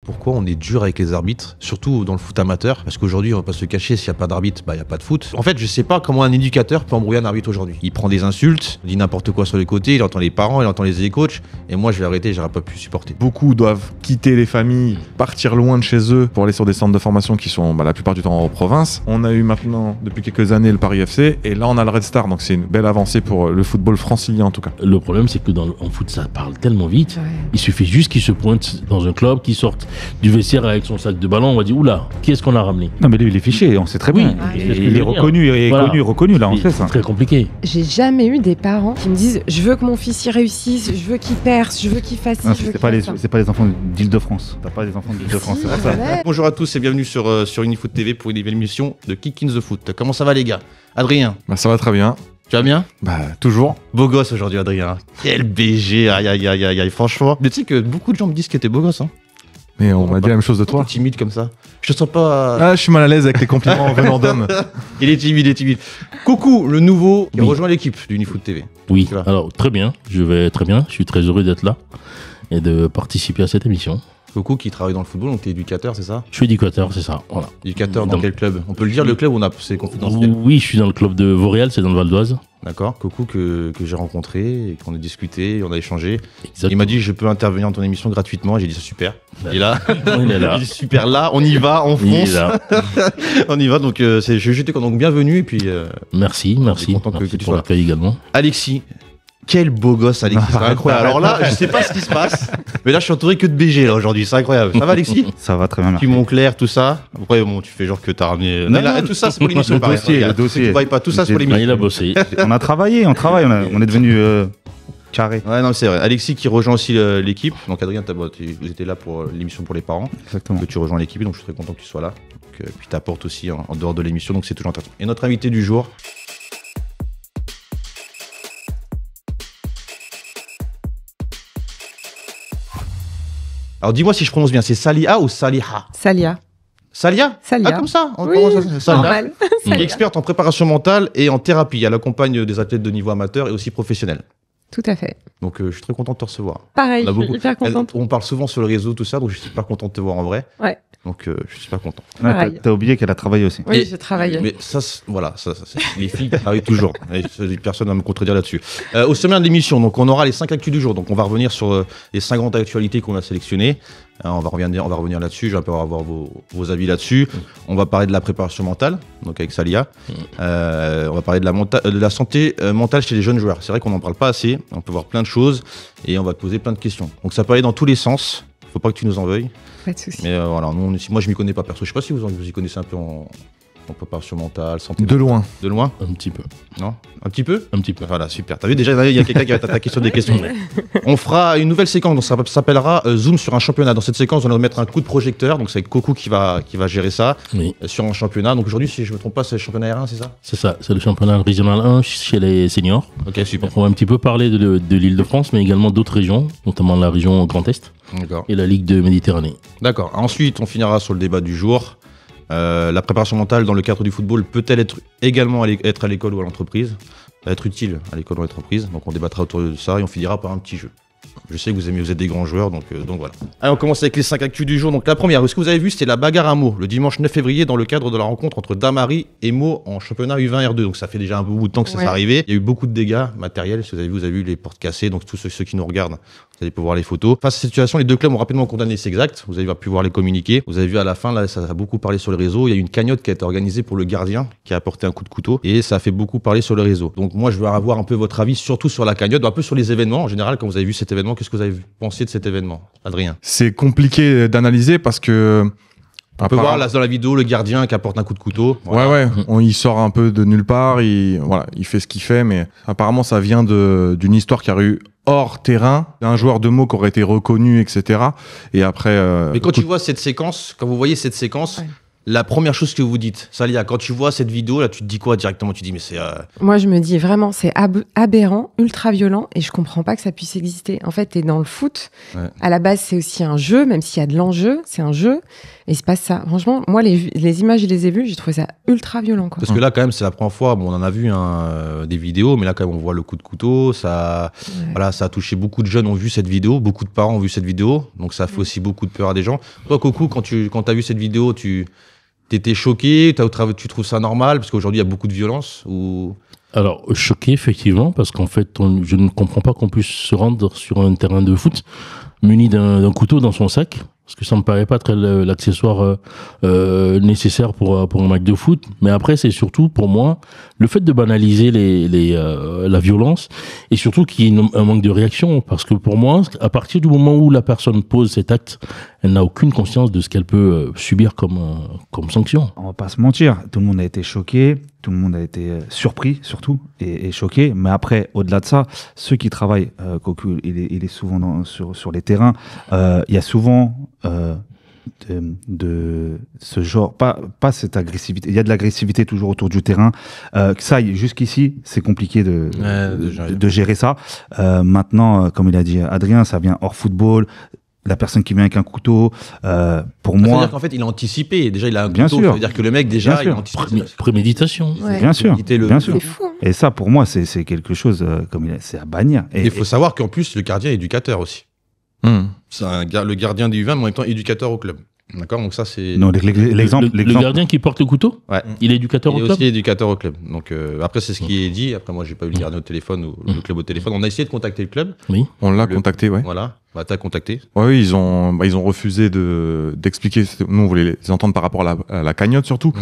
pourquoi on est dur avec les arbitres, surtout dans le foot amateur, parce qu'aujourd'hui, on va pas se cacher, s'il n'y a pas d'arbitre, il n'y a pas de foot. En fait, je sais pas comment un éducateur peut embrouiller un arbitre aujourd'hui. Il prend des insultes, il dit n'importe quoi sur les côtés, il entend les parents, il entend les coachs, et moi je vais arrêter, j'aurais pas pu supporter. Beaucoup doivent quitter les familles, partir loin de chez eux pour aller sur des centres de formation qui sont la plupart du temps en province. On a eu maintenant, depuis quelques années, le Paris FC, et là on a le Red Star, donc c'est une belle avancée pour le football francilien en tout cas. Le problème, c'est que en foot, ça parle tellement vite. Ouais. Il suffit juste qu'il se pointe dans un club, qu'il sorte du vestiaire avec son sac de ballon, on va dire oula, qui est-ce qu'on a ramené? Non, mais lui, il est fiché, on sait très bien. Il est reconnu, reconnu, là, on sait ça. C'est très compliqué. J'ai jamais eu des parents qui me disent je veux que mon fils y réussisse, je veux qu'il perce, je veux qu'il fasse ci, c'est pas les enfants d'Île-de-France. T'as pas les enfants d'Île-de-France, c'est ça. Bonjour à tous et bienvenue sur Unifoot TV pour une nouvelle émission de Kick in the Foot. Comment ça va les gars? Adrien? Ça va très bien. Tu vas bien? Toujours. Beau gosse aujourd'hui, Adrien. Quel BG, aïe, franchement. Mais tu sais que beaucoup de gens me disent que t'es beau gosse, hein. Mais on m'a dit la même chose de toi. T'es timide comme ça. Je te sens pas... Ah, je suis mal à l'aise avec les compliments venant d'hommes. Il est timide. Coucou, le nouveau qui a rejoint l'équipe d'Unifoot TV. Oui, alors très bien, je vais très bien. Je suis très heureux d'être là et de participer à cette émission. Coucou qui travaille dans le football, donc t'es éducateur, c'est ça? Je suis éducateur, c'est ça, voilà. Éducateur dans quel club? On peut le dire, le club, c'est confidentiel? Oui, je suis dans le club de Vauréal, c'est dans le Val d'Oise. D'accord, Coucou que j'ai rencontré, et qu'on a discuté, on a échangé. Exactement. Il m'a dit je peux intervenir dans ton émission gratuitement, j'ai dit c'est super. Et là, il est là. J'ai dit super, là, on y va, on fonce. On y va, donc j'étais donc bienvenue et puis... Merci content que tu pour sois l'accueil également. Alexis. Quel beau gosse, Alexis, c'est incroyable. Alors là, je sais pas ce qui se passe, mais là, je suis entouré que de BG là aujourd'hui, c'est incroyable. Ça va, Alexis? Ça va très bien. Puis Montclair, tout ça. Après, bon, tu fais genre que t'as ramené. Non, tout ça, c'est pour l'émission. Le dossier. Tu vois pas tout ça, c'est pour l'émission. Il a bossé. On a travaillé, on est devenu carré. Ouais, non, c'est vrai. Alexis qui rejoint aussi l'équipe. Donc, Adrien, vous étiez là pour l'émission pour les parents. Exactement. Que tu rejoins l'équipe, donc je suis très content que tu sois là. Puis t'apportes aussi en dehors de l'émission, donc c'est toujours intéressant. Et notre invité du jour. Alors dis-moi si je prononce bien, c'est Salia ou Saliha? Salia. Salia? Salia. Ah, comme ça? Oui, normal. Qui est experte en préparation mentale et en thérapie. Elle accompagne des athlètes de niveau amateur et aussi professionnel. Tout à fait. Donc je suis très content de te recevoir. Pareil, je suis hyper contente. On parle souvent sur le réseau, tout ça, donc je suis super content de te voir en vrai. Ouais. Donc je suis super content. T'as oublié qu'elle a travaillé aussi. Oui, j'ai travaillé. Mais ça, voilà, les filles travaillent toujours. Personne ne va me contredire là-dessus. Au sommaire de l'émission, donc on aura les 5 actus du jour. Donc on va revenir sur les 5 grandes actualités qu'on a sélectionnées. On va revenir là-dessus. Je vais un peu avoir vos avis là-dessus. On va parler de la préparation mentale, donc avec Salia. On va parler de la santé mentale chez les jeunes joueurs. C'est vrai qu'on n'en parle pas assez. On peut voir plein de choses et on va te poser plein de questions. Donc ça peut aller dans tous les sens. Faut pas que tu nous en veuilles. Pas de soucis. Mais voilà, moi je m'y connais pas perso. Je sais pas si vous y connaissez un peu en préparation mentale, santé. De loin. De loin? Un petit peu. Non? Un petit peu? Un petit peu. Voilà, super. T'as vu déjà, il y a quelqu'un qui va t'attaquer sur des questions. On fera une nouvelle séquence, donc ça s'appellera Zoom sur un championnat. Dans cette séquence, on va mettre un coup de projecteur, donc c'est Coucou qui va gérer ça, oui. Sur un championnat. Donc aujourd'hui, si je me trompe pas, c'est le championnat R1, c'est ça? C'est ça, c'est le championnat régional 1 chez les seniors. Ok, super. Donc on va un petit peu parler de l'Île-de-France, mais également d'autres régions, notamment la région Grand Est. D'accord. Et la Ligue de Méditerranée. D'accord. Ensuite, on finira sur le débat du jour. La préparation mentale dans le cadre du football peut-elle également être à l'école ou à l'entreprise? Être utile à l'école ou à l'entreprise. Donc on débattra autour de ça et on finira par un petit jeu. Je sais que vous êtes des grands joueurs, donc voilà. Allez, on commence avec les 5 actus du jour. Donc la première, ce que vous avez vu, c'était la bagarre à Meaux, le dimanche 9 février, dans le cadre de la rencontre entre Damary et Meaux en championnat U20 R2. Donc ça fait déjà un bout de temps que ça s'est arrivé. Il y a eu beaucoup de dégâts matériels. Si vous avez vu les portes cassées, donc tous ceux qui nous regardent, vous allez pouvoir voir les photos. Face à cette situation, les deux clubs ont rapidement condamné, c'est exact. Vous avez pu voir les communiqués. Vous avez vu à la fin, là, ça a beaucoup parlé sur les réseaux. Il y a eu une cagnotte qui a été organisée pour le gardien qui a apporté un coup de couteau et ça a fait beaucoup parler sur le réseau. Donc moi, je veux avoir un peu votre avis, surtout sur la cagnotte, un peu sur les événements en général. Quand vous avez vu cet événement, qu'est-ce que vous avez pensé de cet événement, Adrien? C'est compliqué d'analyser parce que... On peut voir là dans la vidéo le gardien qui apporte un coup de couteau. Voilà. Ouais. Il sort un peu de nulle part, il fait ce qu'il fait, mais apparemment ça vient d'une histoire qui a eu hors terrain, d'un joueur de Meaux qui aurait été reconnu, etc. Et après... Mais quand tu vois cette séquence, quand vous voyez cette séquence, la première chose que vous dites, Salia, quand tu vois cette vidéo, là, tu te dis quoi directement? Tu dis, mais c'est... Moi, je me dis vraiment, c'est aberrant, ultra violent, et je comprends pas que ça puisse exister. En fait, t'es dans le foot. Ouais. À la base, c'est aussi un jeu, même s'il y a de l'enjeu, c'est un jeu. Et il se passe ça. Franchement, moi, les images, je les ai vues, j'ai trouvé ça ultra violent, quoi. Parce que là, quand même, c'est la première fois, bon, on en a vu des vidéos, mais là, quand même, on voit le coup de couteau. Voilà, ça a touché beaucoup de jeunes, ont vu cette vidéo, beaucoup de parents ont vu cette vidéo, donc ça fait aussi beaucoup de peur à des gens. Toi, Coco, quand t'as vu cette vidéo, t'étais choqué, tu trouves ça normal, parce qu'aujourd'hui, il y a beaucoup de violence ou... Alors, choqué, effectivement, parce qu'en fait, je ne comprends pas qu'on puisse se rendre sur un terrain de foot muni d'un couteau dans son sac, parce que ça me paraît pas être l'accessoire nécessaire pour un match de foot. Mais après, c'est surtout, pour moi, le fait de banaliser la violence, et surtout qu'il y ait un manque de réaction, parce que pour moi, à partir du moment où la personne pose cet acte, elle n'a aucune conscience de ce qu'elle peut subir comme sanction. On va pas se mentir, tout le monde a été choqué, tout le monde a été surpris surtout et choqué. Mais après, au-delà de ça, ceux qui travaillent, Cocu, il est souvent sur les terrains. Il y a souvent de ce genre, pas cette agressivité. Il y a de l'agressivité toujours autour du terrain. Ça, jusqu'ici, c'est compliqué de gérer ça. Maintenant, comme il a dit Adrien, ça vient hors football. La personne qui vient avec un couteau, pour moi... C'est-à-dire qu'en fait, il a anticipé. Déjà, il a un bien couteau. sûr. C'est-à-dire que le mec, déjà, il a anticipé. Préméditation. Ouais. Bien sûr, bien sûr. C'est fou, hein. Et ça, pour moi, c'est quelque chose, c'est à bannir. Et il faut savoir qu'en plus, le gardien est éducateur aussi. C'est le gardien des U20, mais en même temps éducateur au club. D'accord, donc ça c'est... Non, l'exemple... Le gardien qui porte le couteau, Ouais. il est éducateur Il au est club. aussi éducateur au club. Donc après, c'est ce qui est dit. Après, moi, j'ai pas eu le gardien au téléphone ou le club au téléphone. On a essayé de contacter le club. Oui. On l'a contacté, ouais. Voilà. Bah, t'as contacté. Oui, ils ont refusé d'expliquer. Nous, on voulait les entendre par rapport à la cagnotte surtout.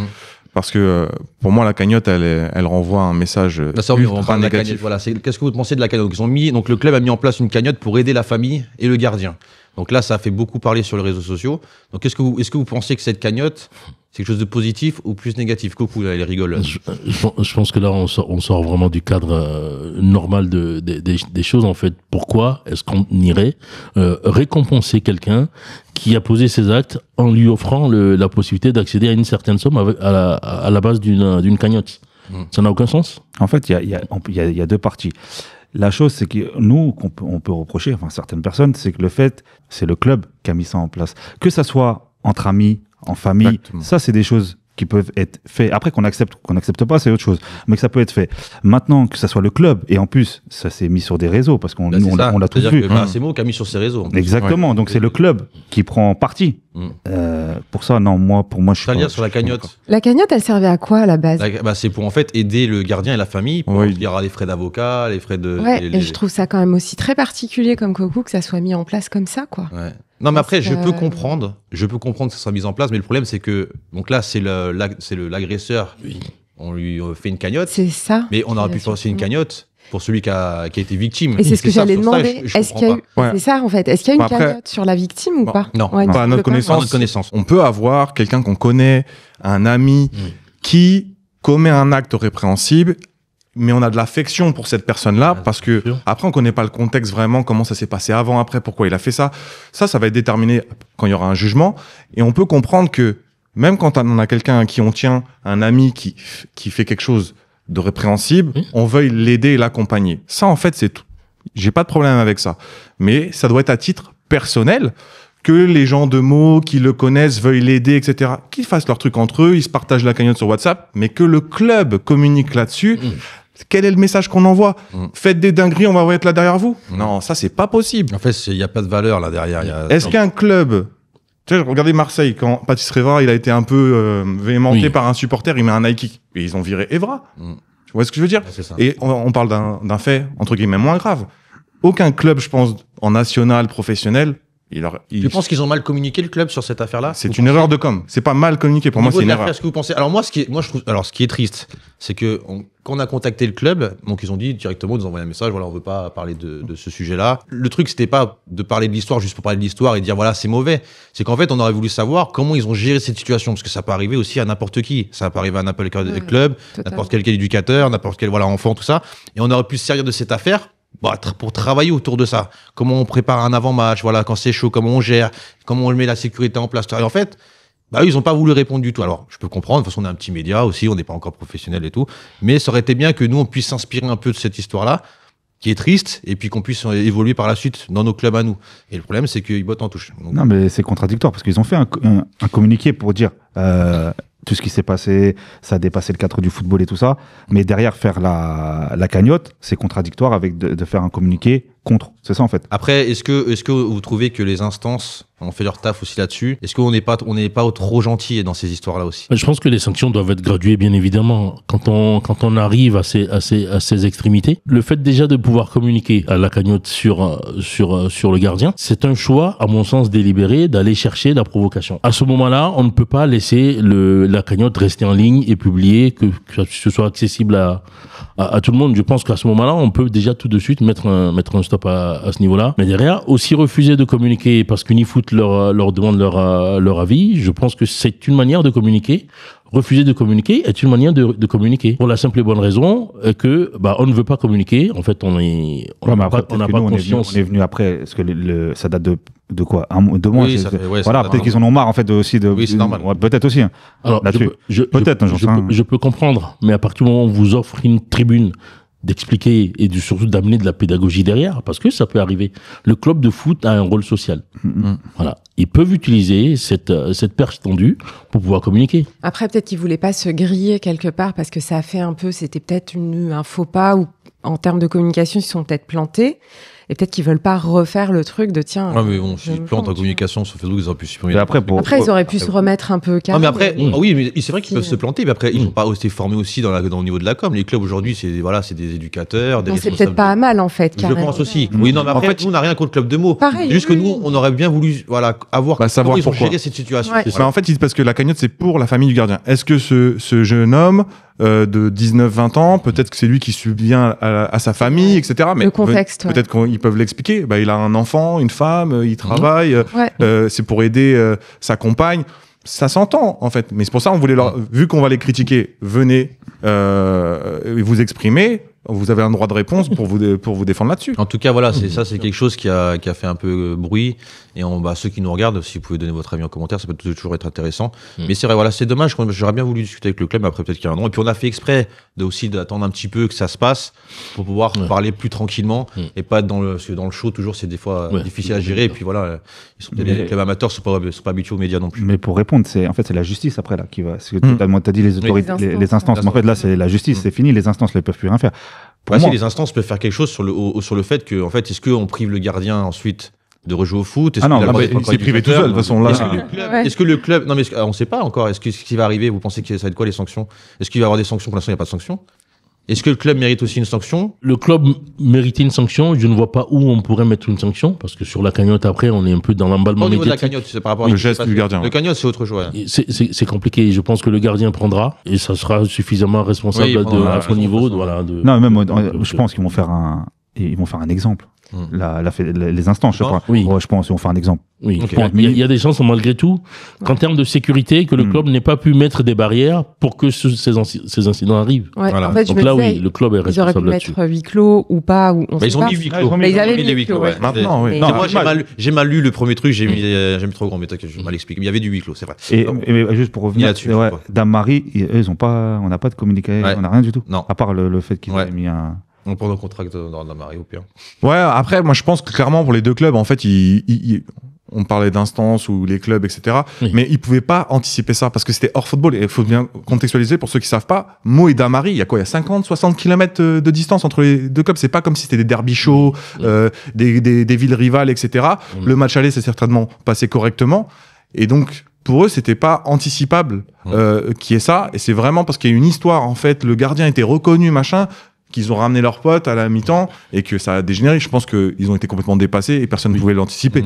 Parce que pour moi, la cagnotte, elle renvoie un message Bah, ça, oui, on ultra parle de la négatif. cagnotte. Voilà. Qu'est-ce que vous pensez de la cagnotte? Donc le club a mis en place une cagnotte pour aider la famille et le gardien. Donc là, ça a fait beaucoup parler sur les réseaux sociaux. Donc est-ce que vous pensez que cette cagnotte, c'est quelque chose de positif ou plus négatif? Coucou, là, il rigole. Je pense que là, on sort vraiment du cadre normal des choses, en fait. Pourquoi est-ce qu'on irait récompenser quelqu'un qui a posé ses actes en lui offrant la possibilité d'accéder à une certaine somme à la base d'une cagnotte? Ça n'a aucun sens. En fait, il y a deux parties. La chose, c'est que nous, on peut reprocher, enfin certaines personnes, c'est que c'est le club qui a mis ça en place. Que ça soit entre amis, en famille, Exactement. ça, c'est des choses qui peuvent être faites. Après, qu'on n'accepte pas, c'est autre chose. Mais que ça peut être fait. Maintenant, que ça soit le club, et en plus, ça s'est mis sur des réseaux, parce qu'on Bah, nous, on l'a tous vu. C'est Mo qui a mis sur ses réseaux. En plus. Exactement. Donc, c'est le club qui prend parti. Pour ça, non, pour moi, je suis Salia, pas... sur la cagnotte. La cagnotte, elle servait à quoi à la base? C'est pour en fait aider le gardien et la famille. Il y aura les frais d'avocat, les frais de... Ouais, et je trouve ça quand même aussi très particulier comme Coco que ça soit mis en place comme ça, quoi. Ouais. Non, mais après, je peux comprendre que ça soit mis en place, mais le problème, c'est que, donc là, c'est l'agresseur. Oui. On lui fait une cagnotte. C'est ça. Mais on aurait pu faire aussi une cagnotte pour celui qui a été victime. Et c'est ce que ça, j'allais sur ça, demander. je Est-ce qu'il y a eu... Ouais. C'est ça, en fait. Est-ce qu'il y a une Après- cagnotte sur la victime ou pas? Non. Ouais, Pas à notre le connaissance. Pas à notre connaissance. On peut avoir quelqu'un qu'on connaît, un ami, qui commet un acte répréhensible, mais on a de l'affection pour cette personne-là, Ah, parce que sûr. après on connaît pas le contexte vraiment, comment ça s'est passé avant, après, pourquoi il a fait ça. Ça va être déterminé quand il y aura un jugement, et on peut comprendre que même quand on a quelqu'un à qui on tient, un ami qui fait quelque chose de répréhensible, Oui. on veuille l'aider et l'accompagner. Ça, en fait, c'est tout. J'ai pas de problème avec ça. Mais ça doit être à titre personnel, que les gens de mots qui le connaissent veuillent l'aider, etc. Qu'ils fassent leur truc entre eux, ils se partagent la cagnotte sur WhatsApp, mais que le club communique là-dessus. Quel est le message qu'on envoie? Faites des dingueries, on va être là derrière vous? Non, ça, c'est pas possible. En fait, il n'y a pas de valeur là derrière. Est-ce qu'un club... Tu sais, regardez Marseille, quand Patrice Evra, il a été un peu véhémenté Oui. par un supporter, il met un high kick. Et ils ont viré Evra. Tu vois ce que je veux dire? C'est ça. Et on parle d'un fait, entre guillemets, moins grave. Aucun club, je pense, en national, professionnel, Tu penses qu'ils ont mal communiqué le club sur cette affaire-là? c'est une erreur de com. C'est pas mal communiqué. Pour moi, c'est une erreur. Est-ce que vous pensez? Alors moi, ce qui est triste, c'est que quand on a contacté le club, donc ils ont dit directement, ils nous ont envoyé un message, voilà, on veut pas parler de ce sujet-là. Le truc, c'était pas de parler de l'histoire juste pour parler de l'histoire et dire voilà, c'est mauvais. C'est qu'en fait, on aurait voulu savoir comment ils ont géré cette situation, parce que ça peut arriver aussi à n'importe qui. Ça peut arriver à n'importe quel club, n'importe quel éducateur, n'importe quel enfant, tout ça. Et on aurait pu se servir de cette affaire. Pour travailler autour de ça, comment on prépare un avant-match, voilà, quand c'est chaud, comment on gère, comment on met la sécurité en place. Et en fait, Bah ils ont pas voulu répondre du tout. Alors je peux comprendre, de toute façon on est un petit média aussi, on n'est pas encore professionnel et tout, mais ça aurait été bien que nous on puisse s'inspirer un peu de cette histoire-là, qui est triste, et puis qu'on puisse évoluer par la suite dans nos clubs à nous. Et le problème c'est qu'ils bottent en touche. Donc, non mais c'est contradictoire parce qu'ils ont fait un communiqué pour dire tout ce qui s'est passé, ça a dépassé le cadre du football et tout ça, mais derrière faire la cagnotte, c'est contradictoire avec de faire un communiqué contre. C'est ça en fait. Après, est-ce que vous trouvez que les instances ont fait leur taf aussi là-dessus? Est-ce qu'on n'est pas trop gentil dans ces histoires-là aussi? Je pense que les sanctions doivent être graduées, bien évidemment. Quand on arrive à ces extrémités, le fait déjà de pouvoir communiquer à la cagnotte sur le gardien, c'est un choix, à mon sens, délibéré d'aller chercher la provocation. À ce moment-là, on ne peut pas laisser la cagnotte rester en ligne et publier, que ce soit accessible à tout le monde. Je pense qu'à ce moment-là, on peut déjà tout de suite mettre un stop à ce niveau-là. Mais derrière, aussi refuser de communiquer parce qu'Unifoot leur demande leur avis, je pense que c'est une manière de communiquer. Refuser de communiquer est une manière de communiquer. Pour la simple et bonne raison que on ne veut pas communiquer. En fait, on n'a pas conscience. On est venu après, parce que ça date de quoi, 2 mois. Oui, voilà, peut-être qu'ils en ont marre en fait aussi de. Oui, c'est normal. Ouais, peut-être aussi. Hein, alors, je peux comprendre, mais à partir du moment où on vous offre une tribune d'expliquer et surtout d'amener de la pédagogie derrière, parce que ça peut arriver. Le club de foot a un rôle social. Voilà. Ils peuvent utiliser cette perche tendue pour pouvoir communiquer. Après, peut-être qu'ils voulaient pas se griller quelque part parce que ça a fait un peu, c'était peut-être un faux pas ou en termes de communication, ils se sont peut-être plantés. Et peut-être qu'ils veulent pas refaire le truc de tiens. Ouais, mais bon, s'ils plantent en communication sur Facebook, ils auraient pu supprimer. Après, ils auraient pu se remettre un peu carré. Non, mais après, oui, mais c'est vrai qu'ils peuvent se planter, mais après, ils n'ont pas été formés aussi dans le niveau de la com. Les clubs aujourd'hui, c'est des éducateurs, des responsables. C'est peut-être pas mal en fait. Je pense aussi. Oui, non, mais après, nous, on n'a rien contre le club de mots. Pareil. Juste que nous, on aurait bien voulu, savoir comment ils ont géré cette situation. Ouais. En fait, parce que la cagnotte, c'est pour la famille du gardien. Est-ce que ce jeune homme de 19-20 ans, peut-être que c'est lui qui subvient à sa famille, etc. Mais le contexte, peut-être qu'ils peuvent l'expliquer. Il a un enfant, une femme, il travaille, c'est pour aider sa compagne. Ça s'entend, en fait. Mais c'est pour ça, on voulait vu qu'on va les critiquer, venez vous exprimer. Vous avez un droit de réponse pour vous défendre là-dessus. En tout cas, voilà, c'est quelque chose qui a fait un peu bruit. Et ceux qui nous regardent, si vous pouvez donner votre avis en commentaire, ça peut toujours être intéressant. Mais c'est vrai, voilà, c'est dommage. J'aurais bien voulu discuter avec le club, mais après peut-être qu'il y a un an. Et puis on a fait exprès aussi d'attendre un petit peu que ça se passe pour pouvoir parler plus tranquillement et pas être parce que dans le show toujours c'est des fois difficile à gérer. Et puis voilà, les clubs amateurs sont pas habitués aux médias non plus. Mais pour répondre, c'est la justice après là qui va. T'as dit les autorités, les instances. Mais en fait là, c'est la justice, c'est fini. Les instances, elles peuvent plus rien faire. Si les instances peuvent faire quelque chose sur le fait que, en fait, est-ce qu'on prive le gardien ensuite de rejouer au foot? Il s'est privé tout seul, de toute façon. Là, est-ce que le club, non, mais on ne sait pas encore. Est-ce qui va arriver? Vous pensez que ça va être quoi les sanctions? Est-ce qu'il va y avoir des sanctions? Pour l'instant, il n'y a pas de sanctions. Est-ce que le club mérite aussi une sanction? Le club mérite une sanction. Je ne vois pas où on pourrait mettre une sanction, parce que sur la cagnotte, après, on est un peu dans l'emballement médiatique. Au niveau de la cagnotte, c'est par rapport le geste du gardien. Le cagnotte, c'est autre chose. C'est compliqué. Je pense que le gardien prendra, et ça sera suffisamment responsable à son niveau. Non, même, je pense qu'ils vont faire un exemple. Les instants, je sais pas. Oui. Je pense qu'ils vont faire un exemple. Oui. Il y a des chances, malgré tout, qu'en termes de sécurité, que le club n'ait pas pu mettre des barrières pour que ces incidents arrivent. Ouais. Voilà. En fait, donc là, oui, le club est responsable là-dessus. Ils auraient pu mettre huis clos ou pas. Ils ont mis huis clos. Ils avaient mis huis clos. Maintenant, oui. Moi, j'ai mal lu le premier truc, j'ai mis trop grand, mais que j'ai mal expliqué. Mais il y avait du huis clos, c'est vrai. Et juste pour revenir là-dessus, Dame-Marie, on n'a pas de communiqué, on n'a rien du tout. Non. À part le fait qu'ils aient mis un. On prend nos contrats dans la marée au pire. Ouais, après, moi je pense que clairement pour les deux clubs, en fait, on parlait d'instances ou les clubs, etc. Oui. Mais ils pouvaient pas anticiper ça parce que c'était hors football. Et il faut bien contextualiser pour ceux qui savent pas. Meaux et Damary, il y a quoi? Il y a 50, 60 km de distance entre les deux clubs. C'est pas comme si c'était des derby chauds, des villes rivales, etc. Le match aller s'est certainement passé correctement. Et donc, pour eux, c'était pas anticipable qu'il y ait ça. Et c'est vraiment parce qu'il y a une histoire, en fait. Le gardien était reconnu, machin, qu'ils ont ramené leurs potes à la mi-temps et que ça a dégénéré. Je pense qu'ils ont été complètement dépassés et personne ne pouvait l'anticiper.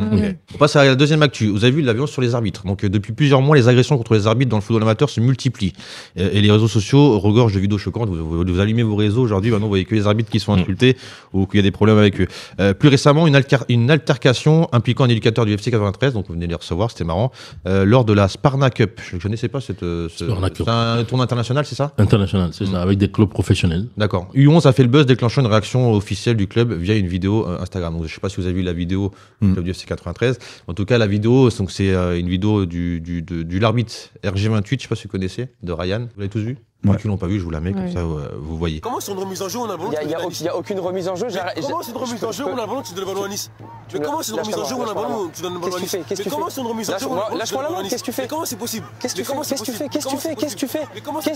On passe à la deuxième actu. Vous avez vu la violence sur les arbitres. Donc depuis plusieurs mois, les agressions contre les arbitres dans le football amateur se multiplient. Et les réseaux sociaux regorgent de vidéos choquantes. Vous allumez vos réseaux aujourd'hui, maintenant vous voyez que les arbitres qui sont insultés ou qu'il y a des problèmes avec eux. Plus récemment, une altercation impliquant un éducateur du FC 93, donc vous venez de les recevoir, c'était marrant, lors de la Sparna Cup. Je ne connaissais pas c'est un tournoi international, c'est ça? International, c'est ça, avec des clubs professionnels. D'accord. U11 contre, ça fait le buzz déclenchant une réaction officielle du club via une vidéo Instagram. Donc, je ne sais pas si vous avez vu la vidéo du club du FC 93. En tout cas, la vidéo, c'est une vidéo de l'arbitre RG28, je ne sais pas si vous connaissez, de Ryan. Vous l'avez tous vu? Ceux qui ne l'ont pas vu, je vous la mets, comme ça vous voyez. Comment c'est une remise en jeu? On a le ballon. Il n'y a aucune remise en jeu. Comment c'est une remise en jeu? On a le ballon, tu donnes le ballon à Nice. Mais comment c'est une remise en jeu? On a le ballon, tu donnes le ballon à Nice. Mais comment c'est une remise en jeu? Lâche-moi la main, qu'est-ce que tu fais? Comment c'est possible? Qu'est-ce que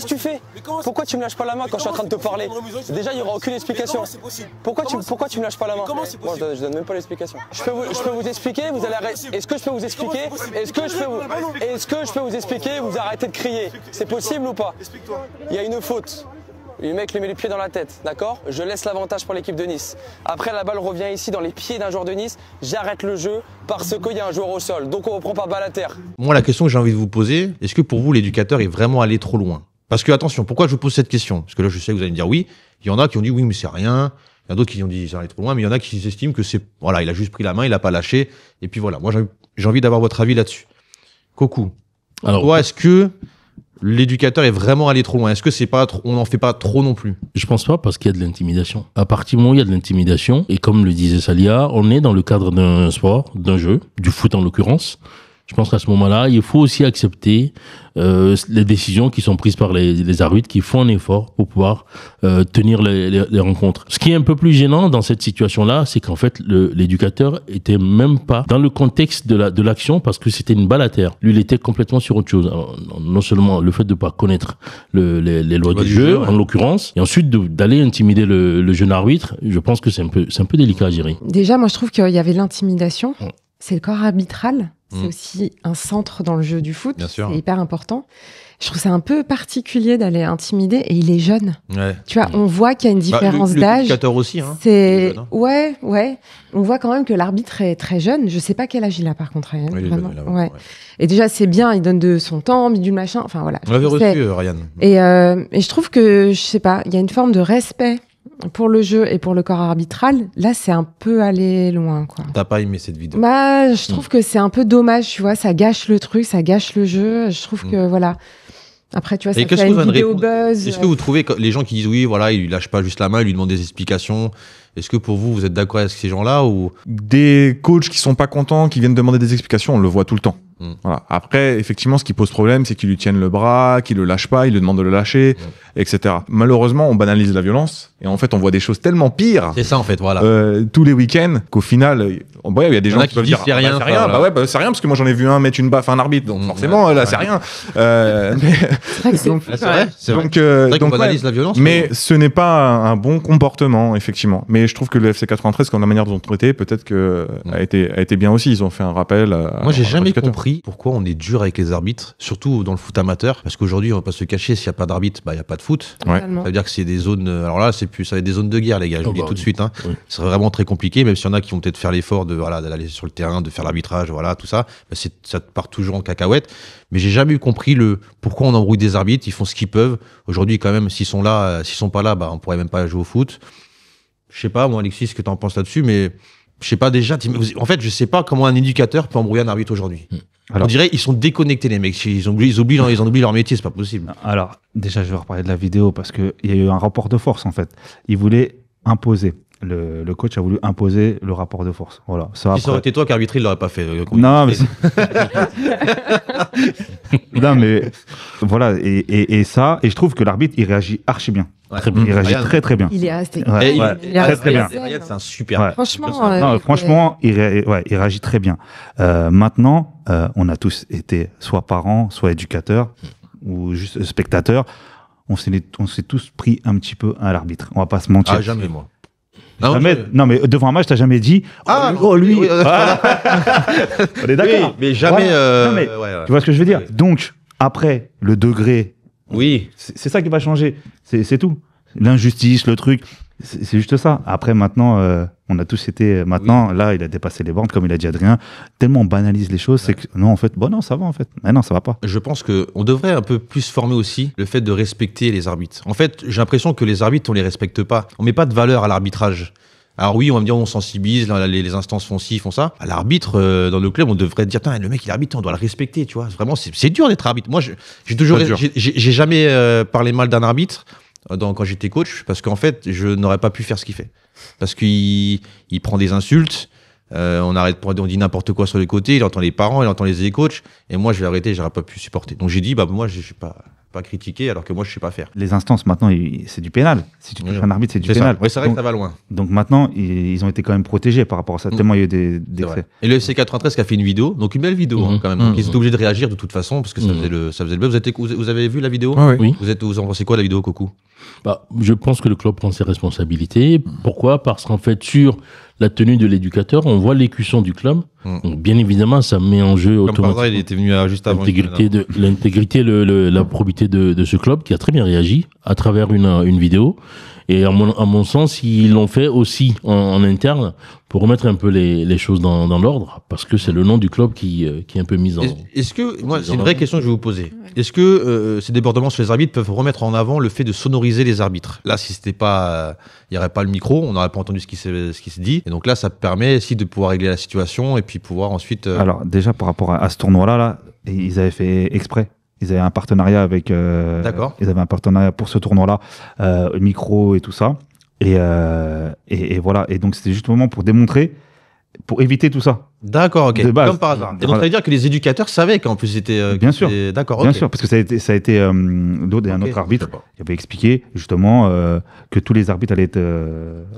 tu fais? Pourquoi tu me lâches pas la main quand je suis en train de te parler? Déjà, il n'y aura aucune explication. Pourquoi tu me lâches pas la main? Moi, je donne même pas l'explication. Je peux vous expliquer, vous allez arrêter. Est-ce que je peux vous expliquer? Est-ce que je peux vous expliquer? Vous arrêtez de crier. C'est possible ou pas? Il y a une faute. Le mec lui met les pieds dans la tête, d'accord? Je laisse l'avantage pour l'équipe de Nice. Après, la balle revient ici dans les pieds d'un joueur de Nice. J'arrête le jeu parce qu'il y a un joueur au sol. Donc on reprend pas balle à terre. Moi, la question que j'ai envie de vous poser, est-ce que pour vous, l'éducateur est vraiment allé trop loin? Parce que, attention, pourquoi je vous pose cette question? Parce que là, je sais que vous allez me dire oui. Il y en a qui ont dit oui, mais c'est rien. Il y en a d'autres qui ont dit c'est allé trop loin. Mais il y en a qui estiment que c'est, voilà, il a juste pris la main, il a pas lâché. Et puis voilà. Moi, j'ai envie d'avoir votre avis là-dessus. Coco. Alors, toi, est-ce que l'éducateur est vraiment allé trop loin? Est-ce que c'est pas on n'en fait pas trop non plus? Je pense pas, parce qu'il y a de l'intimidation. À partir du moment où il y a de l'intimidation, et comme le disait Salia, on est dans le cadre d'un sport, d'un jeu, du foot en l'occurrence. Je pense qu'à ce moment-là, il faut aussi accepter les décisions qui sont prises par les arbitres, qui font un effort pour pouvoir tenir les rencontres. Ce qui est un peu plus gênant dans cette situation-là, c'est qu'en fait, l'éducateur était même pas dans le contexte de l'action, parce que c'était une balle à terre. Lui, il était complètement sur autre chose. Alors, non seulement le fait de pas connaître les lois du jeu, en l'occurrence, et ensuite d'aller intimider le jeune arbitre, je pense que c'est un peu délicat à gérer. Déjà, moi, je trouve qu'il y avait l'intimidation. C'est le corps arbitral. C'est aussi un centre dans le jeu du foot. C'est hyper important. Je trouve ça un peu particulier d'aller intimider, et il est jeune. Ouais. Tu vois, on voit qu'il y a une différence d'âge. L'éducateur aussi, hein. C'est ouais. On voit quand même que l'arbitre est très jeune. Je sais pas quel âge il a par contre. Ryan, oui, vraiment. Ouais. Et déjà c'est bien, il donne de son temps, du machin. Enfin voilà. On l'avait reçu, Ryan. Et je trouve que je sais pas, il y a une forme de respect pour le jeu et pour le corps arbitral. Là, c'est un peu aller loin, quoi. T'as pas aimé cette vidéo? Bah, je trouve que c'est un peu dommage, tu vois. Ça gâche le truc, ça gâche le jeu. Je trouve que voilà. Après, tu vois, ça fait une vidéo buzz. Est-ce que vous trouvez que les gens qui disent oui, voilà, il lâche pas juste la main, il lui demande des explications. Est-ce que pour vous, vous êtes d'accord avec ces gens-là ou des coachs qui sont pas contents, qui viennent demander des explications, on le voit tout le temps. Voilà. Après, effectivement, ce qui pose problème, c'est qu'ils lui tiennent le bras, qu'ils le lâchent pas, ils lui demandent de le lâcher, etc. Malheureusement, on banalise la violence et en fait, on voit des choses tellement pires. C'est ça, en fait, voilà. Tous les weeks-ends, qu'au final, il y a des gens qui peuvent dire c'est rien. C'est rien. C'est rien parce que moi j'en ai vu un mettre une baffe à un arbitre, donc forcément là c'est rien. C'est vrai qu'on banalise la violence. Mais ce n'est pas un bon comportement, effectivement. Mais je trouve que le FC 93, comme la manière dont ils ont traité, peut-être que a été bien aussi. Ils ont fait un rappel. Moi, j'ai jamais compris pourquoi on est dur avec les arbitres, surtout dans le foot amateur. Parce qu'aujourd'hui, on va pas se cacher, s'il n'y a pas d'arbitre, il n'y a pas de foot. Ça veut dire que c'est des zones. Alors là, ça va être des zones de guerre, les gars. Je vous le dis tout de suite. Hein. Ce serait vraiment très compliqué, même s'il y en a qui vont peut-être faire l'effort d'aller sur le terrain, de faire l'arbitrage, voilà, tout ça. Ça part toujours en cacahuète. Mais j'ai jamais compris pourquoi on embrouille des arbitres. Ils font ce qu'ils peuvent. Aujourd'hui, quand même, s'ils sont pas là, on pourrait même pas jouer au foot. Je sais pas, moi, Alexis, ce que tu en penses là-dessus, mais je sais pas déjà. En fait, je sais pas comment un éducateur peut embrouiller un arbitre aujourd'hui. Alors, on dirait ils sont déconnectés, les mecs. Ils en oublient leur métier, c'est pas possible. Alors, déjà, je vais reparler de la vidéo parce qu'il y a eu un rapport de force, en fait. Il voulait imposer. Le coach a voulu imposer le rapport de force. Voilà. Ça aurait été toi qui arbitrais, il l'aurait pas fait. Non, mais non, mais voilà. Et ça, et je trouve que l'arbitre, il réagit archi bien. Il réagit très très bien. Il est resté. Très bien. C'est un super. Franchement, il réagit très bien. Maintenant, on a tous été soit parents, soit éducateurs ou juste spectateurs. On s'est tous pris un petit peu à l'arbitre. On va pas se mentir. Ah, jamais moi. Non, mais devant un match, t'as jamais dit lui. Oui, on est d'accord. Oui, mais jamais. Tu vois ce que je veux dire? Donc, après, le degré. Oui. C'est ça qui va changer. C'est tout. L'injustice, le truc. C'est juste ça. Après, maintenant, on a tous été. Maintenant, là, il a dépassé les bornes, comme il a dit Adrien. Tellement on banalise les choses, c'est que non, en fait, non, ça va, en fait. Mais non, ça va pas. Je pense qu'on devrait un peu plus former aussi le fait de respecter les arbitres. En fait, j'ai l'impression que les arbitres, on les respecte pas. On met pas de valeur à l'arbitrage. Alors oui, on va me dire, on sensibilise, les instances font ci, font ça. À l'arbitre, dans le club, on devrait dire, le mec, il arbitre, on doit le respecter, tu vois. Vraiment, c'est dur d'être arbitre. Moi, j'ai jamais parlé mal d'un arbitre. quand j'étais coach, parce qu'en fait, je n'aurais pas pu faire ce qu'il fait. Parce qu'il prend des insultes, on dit n'importe quoi sur les côtés, il entend les parents, il entend les coachs, et moi je vais arrêter, j'aurais pas pu supporter. Donc j'ai dit, moi je suis pas critiquer alors que moi je sais pas faire. Les instances maintenant c'est du pénal. Si tu touches un arbitre, c'est du pénal. Oui, c'est vrai que ça va loin. Donc maintenant ils ont été quand même protégés par rapport à ça. Tellement il y a eu des faits. Et le FC 93 qui a fait une vidéo, donc une belle vidéo quand même. Donc ils étaient obligés de réagir de toute façon parce que ça faisait le buzz. Vous avez vu la vidéo? Oui. Vous en pensez quoi de la vidéo, Coco? Je pense que le club prend ses responsabilités. Pourquoi? Parce qu'en fait, sur la tenue de l'éducateur, on voit l'écusson du club. Donc, bien évidemment, ça met en jeu automatiquement il était venu juste avant l'intégrité, la probité de ce club qui a très bien réagi à travers une vidéo. Et à mon sens, ils l'ont fait aussi en interne pour remettre un peu les choses dans l'ordre, parce que c'est le nom du club qui est un peu mis en... Est-ce que, moi, c'est une vraie question que je vais vous poser. Est-ce que ces débordements sur les arbitres peuvent remettre en avant le fait de sonoriser les arbitres? Là, si c'était pas, il n'y aurait pas le micro, on n'aurait pas entendu ce qui se dit. Et donc là, ça permet aussi de pouvoir régler la situation et puis pouvoir ensuite... Alors déjà, par rapport à ce tournoi-là, ils avaient fait exprès. Ils avaient un partenariat avec. D'accord. Ils avaient un partenariat pour ce tournoi-là, micro et tout ça. Et voilà. Et donc c'était justement pour démontrer, pour éviter tout ça. D'accord, ok. Comme par hasard. Et donc ça veut dire que les éducateurs savaient qu'en plus c'était. Bien sûr. D'accord. Bien sûr, parce que ça a été un autre arbitre qui avait expliqué justement que tous les arbitres allaient être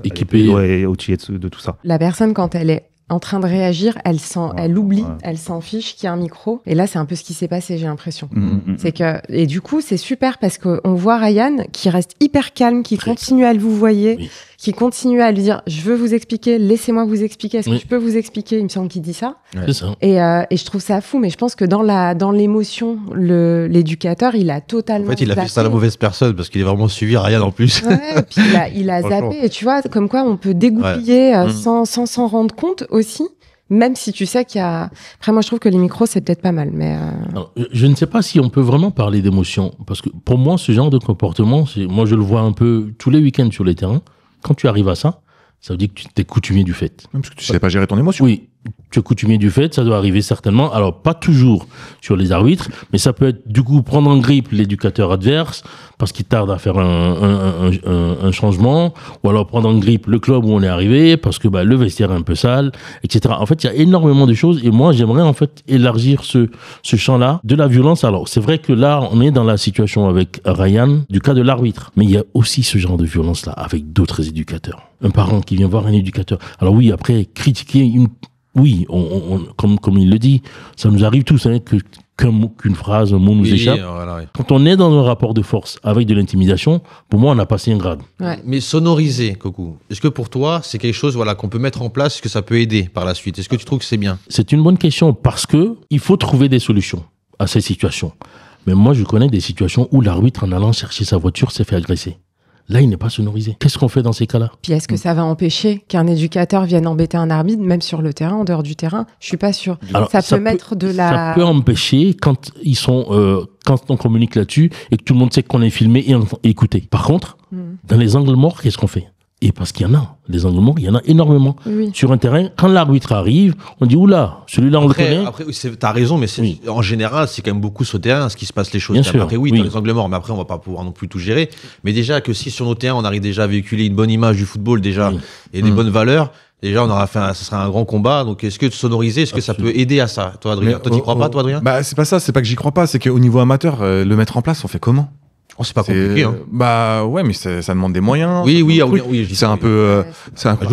équipés, outillés de tout ça. La personne, quand elle est en train de réagir, elle oublie, elle s'en fiche qu'il y a un micro. Et là, c'est un peu ce qui s'est passé, j'ai l'impression. C'est que, et du coup, c'est super parce qu'on voit Ryan qui reste hyper calme, qui continue à le vous voyez, qui continue à lui dire, je veux vous expliquer, laissez-moi vous expliquer, est-ce que je peux vous expliquer? Il me semble qu'il dit ça. C'est ça. Et je trouve ça fou, mais je pense que dans l'émotion, l'éducateur, il a totalement. En fait, il a fait ça à la mauvaise personne parce qu'il est vraiment suivi Ryan en plus. Ouais, et puis il a zappé. Et tu vois, comme quoi on peut dégoupiller sans s'en rendre compte aussi. Même si tu sais qu'il y a... Après, moi, je trouve que les micros, c'est peut-être pas mal, mais... Alors, je ne sais pas si on peut vraiment parler d'émotion. Parce que pour moi, ce genre de comportement, moi, je le vois un peu tous les week-ends sur les terrains. Quand tu arrives à ça, ça veut dire que tu t'es coutumier du fait. Parce que tu sais pas gérer ton émotion. Oui, tu es coutumier du fait, ça doit arriver certainement. Alors, pas toujours sur les arbitres, mais ça peut être, du coup, prendre en grippe l'éducateur adverse parce qu'il tarde à faire un changement, ou alors prendre en grippe le club où on est arrivé parce que le vestiaire est un peu sale, etc. En fait, il y a énormément de choses et moi, j'aimerais en fait élargir ce champ-là de la violence. Alors, c'est vrai que là, on est dans la situation avec Ryan du cas de l'arbitre, mais il y a aussi ce genre de violence-là avec d'autres éducateurs. Un parent qui vient voir un éducateur. Alors oui, après, critiquer oui, comme il le dit, ça nous arrive tous, qu'une phrase, un mot nous échappe. Voilà. Quand on est dans un rapport de force avec de l'intimidation, pour moi, on a passé un grade. Ouais. Mais sonoriser, Coco, est-ce que pour toi, c'est quelque chose qu'on peut mettre en place, est-ce que ça peut aider par la suite? Est-ce que tu trouves que c'est bien? C'est une bonne question parce que il faut trouver des solutions à ces situations. Mais moi, je connais des situations où l'arbitre, en allant chercher sa voiture, s'est fait agresser. Là, il n'est pas sonorisé. Qu'est-ce qu'on fait dans ces cas-là? Puis est-ce que ça va empêcher qu'un éducateur vienne embêter un arbitre, même sur le terrain, en dehors du terrain? Je suis pas sûre. Alors, ça peut mettre de la... Ça peut empêcher quand ils sont... quand on communique là-dessus et que tout le monde sait qu'on est filmé et écouté. Par contre, dans les angles morts, qu'est-ce qu'on fait? Et parce qu'il y en a, les angles morts, il y en a énormément. Oui. Sur un terrain, quand l'arbitre arrive, on dit oula, celui-là on le connaît. Après, t'as raison, mais en général, c'est quand même beaucoup sur le terrain ce qui se passe les choses. Bien sûr, après, oui, dans les angles morts, mais après, on va pas pouvoir non plus tout gérer. Mais déjà que si sur nos terrains, on arrive déjà à véhiculer une bonne image du football déjà et des bonnes valeurs, déjà, on aura fait ça sera un grand combat. Donc, est-ce que sonoriser, est-ce que ça peut aider à ça, toi, Adrien? Toi, t'y crois pas, toi, Adrien? C'est pas ça. C'est pas que j'y crois pas. C'est qu'au niveau amateur, le mettre en place, on fait comment? Oh, c'est pas compliqué. Ouais, mais ça demande des moyens. Oui, c'est un peu.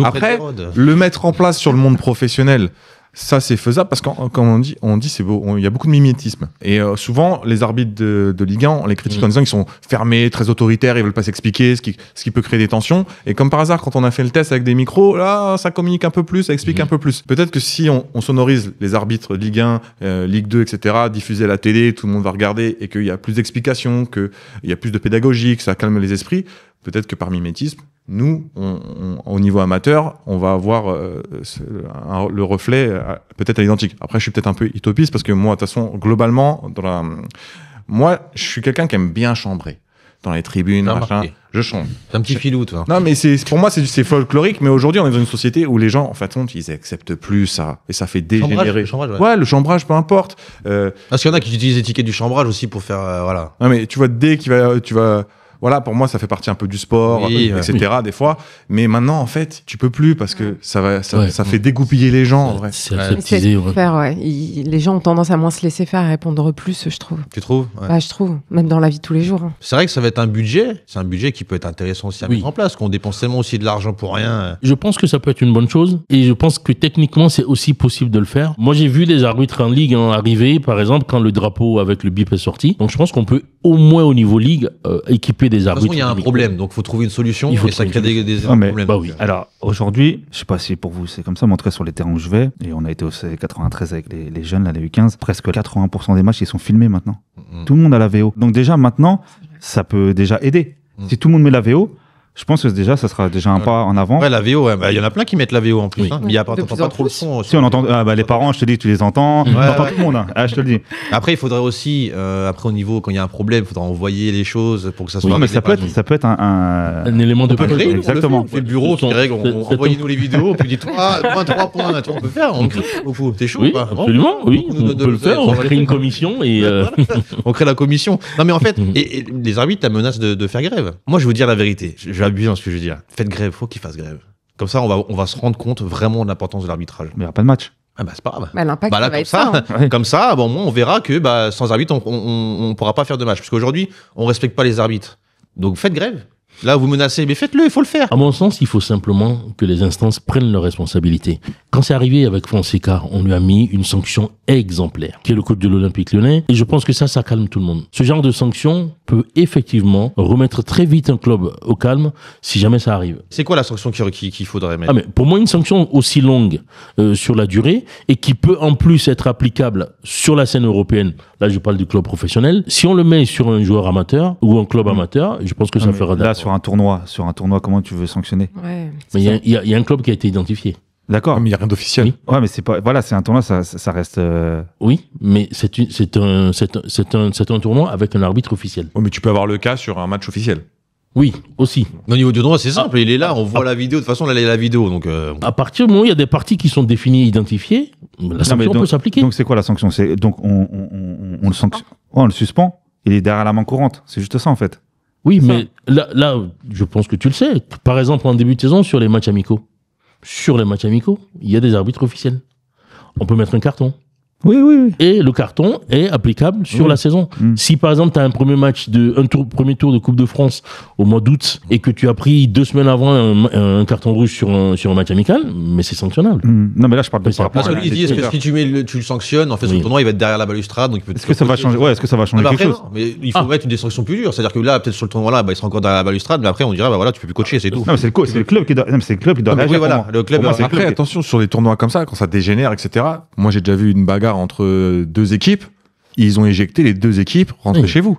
Après, le mettre en place sur le monde professionnel, ça c'est faisable parce que comme on dit c'est beau, il y a beaucoup de mimétisme et souvent les arbitres de Ligue 1 on les critique en disant qu'ils sont fermés, très autoritaires, ils veulent pas s'expliquer, ce qui peut créer des tensions. Et comme par hasard, quand on a fait le test avec des micros, là ça communique un peu plus, ça explique un peu plus. Peut-être que si on sonorise les arbitres de Ligue 1, Ligue 2, etc., diffuser à la télé, tout le monde va regarder et qu'il y a plus d'explications, qu'il y a plus de pédagogie, que ça calme les esprits, peut-être que par mimétisme, nous, au niveau amateur, on va avoir le reflet peut-être à l'identique. Après, je suis peut-être un peu utopiste parce que moi, de toute façon, globalement, moi, je suis quelqu'un qui aime bien chambrer. Dans les tribunes, machin, je chambre. C'est un petit filou, toi. Non, mais pour moi, c'est folklorique, mais aujourd'hui, on est dans une société où les gens, en fait, ils acceptent plus ça. Et ça fait dégénérer. Le chambrage, ouais, le chambrage, peu importe. Parce qu'il y en a qui utilisent l'étiquette du chambrage aussi pour faire, voilà. Non, mais tu vois, dès qu'il va, tu vas voilà, pour moi, ça fait partie un peu du sport, etc. Des fois. Mais maintenant, en fait, tu peux plus parce que ça fait dégoupiller les gens. En vrai. C'est les gens ont tendance à moins se laisser faire, à répondre plus, je trouve. Tu trouves? Je trouve, même dans la vie de tous les jours. C'est vrai que ça va être un budget. C'est un budget qui peut être intéressant aussi à mettre en place, qu'on dépense tellement aussi de l'argent pour rien. Je pense que ça peut être une bonne chose et je pense que techniquement, c'est aussi possible de le faire. Moi, j'ai vu des arbitres en ligue arriver, par exemple, quand le drapeau avec le bip est sorti. Donc, je pense qu'on peut au moins au niveau ligue équiper des arbitres. De toute façon, il y a un problème, donc il faut trouver une solution et ça crée des problèmes. Alors aujourd'hui, je sais pas si pour vous c'est comme ça, mais en tout cas sur les terrains où je vais, et on a été au C93 avec les jeunes, là, les U15, presque 80% des matchs ils sont filmés maintenant. Tout le monde a la VO. Donc déjà maintenant, ça peut déjà aider. Si tout le monde met la VO, je pense que déjà, ça sera déjà un pas en avant. Ouais, la VO, il y en a plein qui mettent la VO en plus. Mais il n'y a pas trop le son. Si on entend, les parents, je te dis, tu les entends. On entend tout le monde. Je te le dis. Après, il faudrait aussi, après au niveau, quand il y a un problème, il faudra envoyer les choses pour que ça soit. Non, mais ça peut être un élément de progrès. Exactement. On fait le bureau, qui règle, envoyez-nous les vidéos, puis dites 3 points, on peut faire. T'es chaud ou pas? Absolument, oui. On peut le faire. On crée une commission et. On crée la commission. Non, mais en fait, les arbitres, la menace de faire grève. Moi, je vais vous dire la vérité. Je vais abuser dans ce que je veux dire. Faites grève, faut qu'ils fassent grève. Comme ça, on va se rendre compte vraiment de l'importance de l'arbitrage. Mais il n'y a pas de match. C'est pas grave. L'impact, là, va être ça. Comme ça, au moins, on verra que sans arbitre, on pourra pas faire de match. Parce qu'aujourd'hui, on respecte pas les arbitres. Donc faites grève. Là, vous menacez, mais faites-le, il faut le faire. À mon sens, il faut simplement que les instances prennent leurs responsabilités. Quand c'est arrivé avec Fonseca, on lui a mis une sanction exemplaire, qui est le coach de l'Olympique Lyonnais. Et je pense que ça calme tout le monde. Ce genre de sanction peut effectivement remettre très vite un club au calme si jamais ça arrive. C'est quoi la sanction qu'il faudrait mettre? Mais pour moi, une sanction aussi longue sur la durée et qui peut en plus être applicable sur la scène européenne, là je parle du club professionnel, si on le met sur un joueur amateur ou un club amateur, je pense que ça fera là, sur un tournoi, comment tu veux sanctionner? Mais il y a un club qui a été identifié. D'accord. Mais il n'y a rien d'officiel. Oui. Ouais, mais c'est pas. Voilà, c'est un tournoi, ça reste. Oui, mais c'est un tournoi avec un arbitre officiel. Oh, mais tu peux avoir le cas sur un match officiel. Oui, aussi. Au niveau du tournoi, c'est simple. Il est là, on voit la vidéo. De toute façon, là, il y a la vidéo. Donc, à partir du moment où il y a des parties qui sont définies et identifiées, la sanction peut s'appliquer. Donc, c'est quoi la sanction? Donc, on le sanctionne. On le suspend. Il est derrière la main courante. C'est juste ça, en fait. Oui, mais là, je pense que tu le sais. Par exemple, en début de saison, sur les matchs amicaux, il y a des arbitres officiels. On peut mettre un carton. Oui. Et le carton est applicable sur la saison. Si par exemple tu as un premier match premier tour de Coupe de France au mois d'août et que tu as pris 2 semaines avant un carton rouge sur un match amical, mais c'est sanctionnable. Non, mais là je parle de ça. Parce que lui dit, est-ce que si tu le sanctionnes, en fait, son tournoi il va être derrière la balustrade, donc est-ce que ça va changer? Ouais, est-ce que ça va changer quelque chose? Mais il faut mettre des sanctions plus dures. C'est-à-dire que là, peut-être sur le tournoi là, il sera encore derrière la balustrade, mais après on dira voilà, tu peux plus coacher, c'est tout. Non, c'est le club qui doit. C'est le club qui doit réagir. Oui, voilà, le club. Après, attention sur les tournois comme ça, quand ça dégénère, etc. Moi, j'ai déjà vu une bagarre entre 2 équipes, ils ont éjecté les 2 équipes, rentrez chez vous.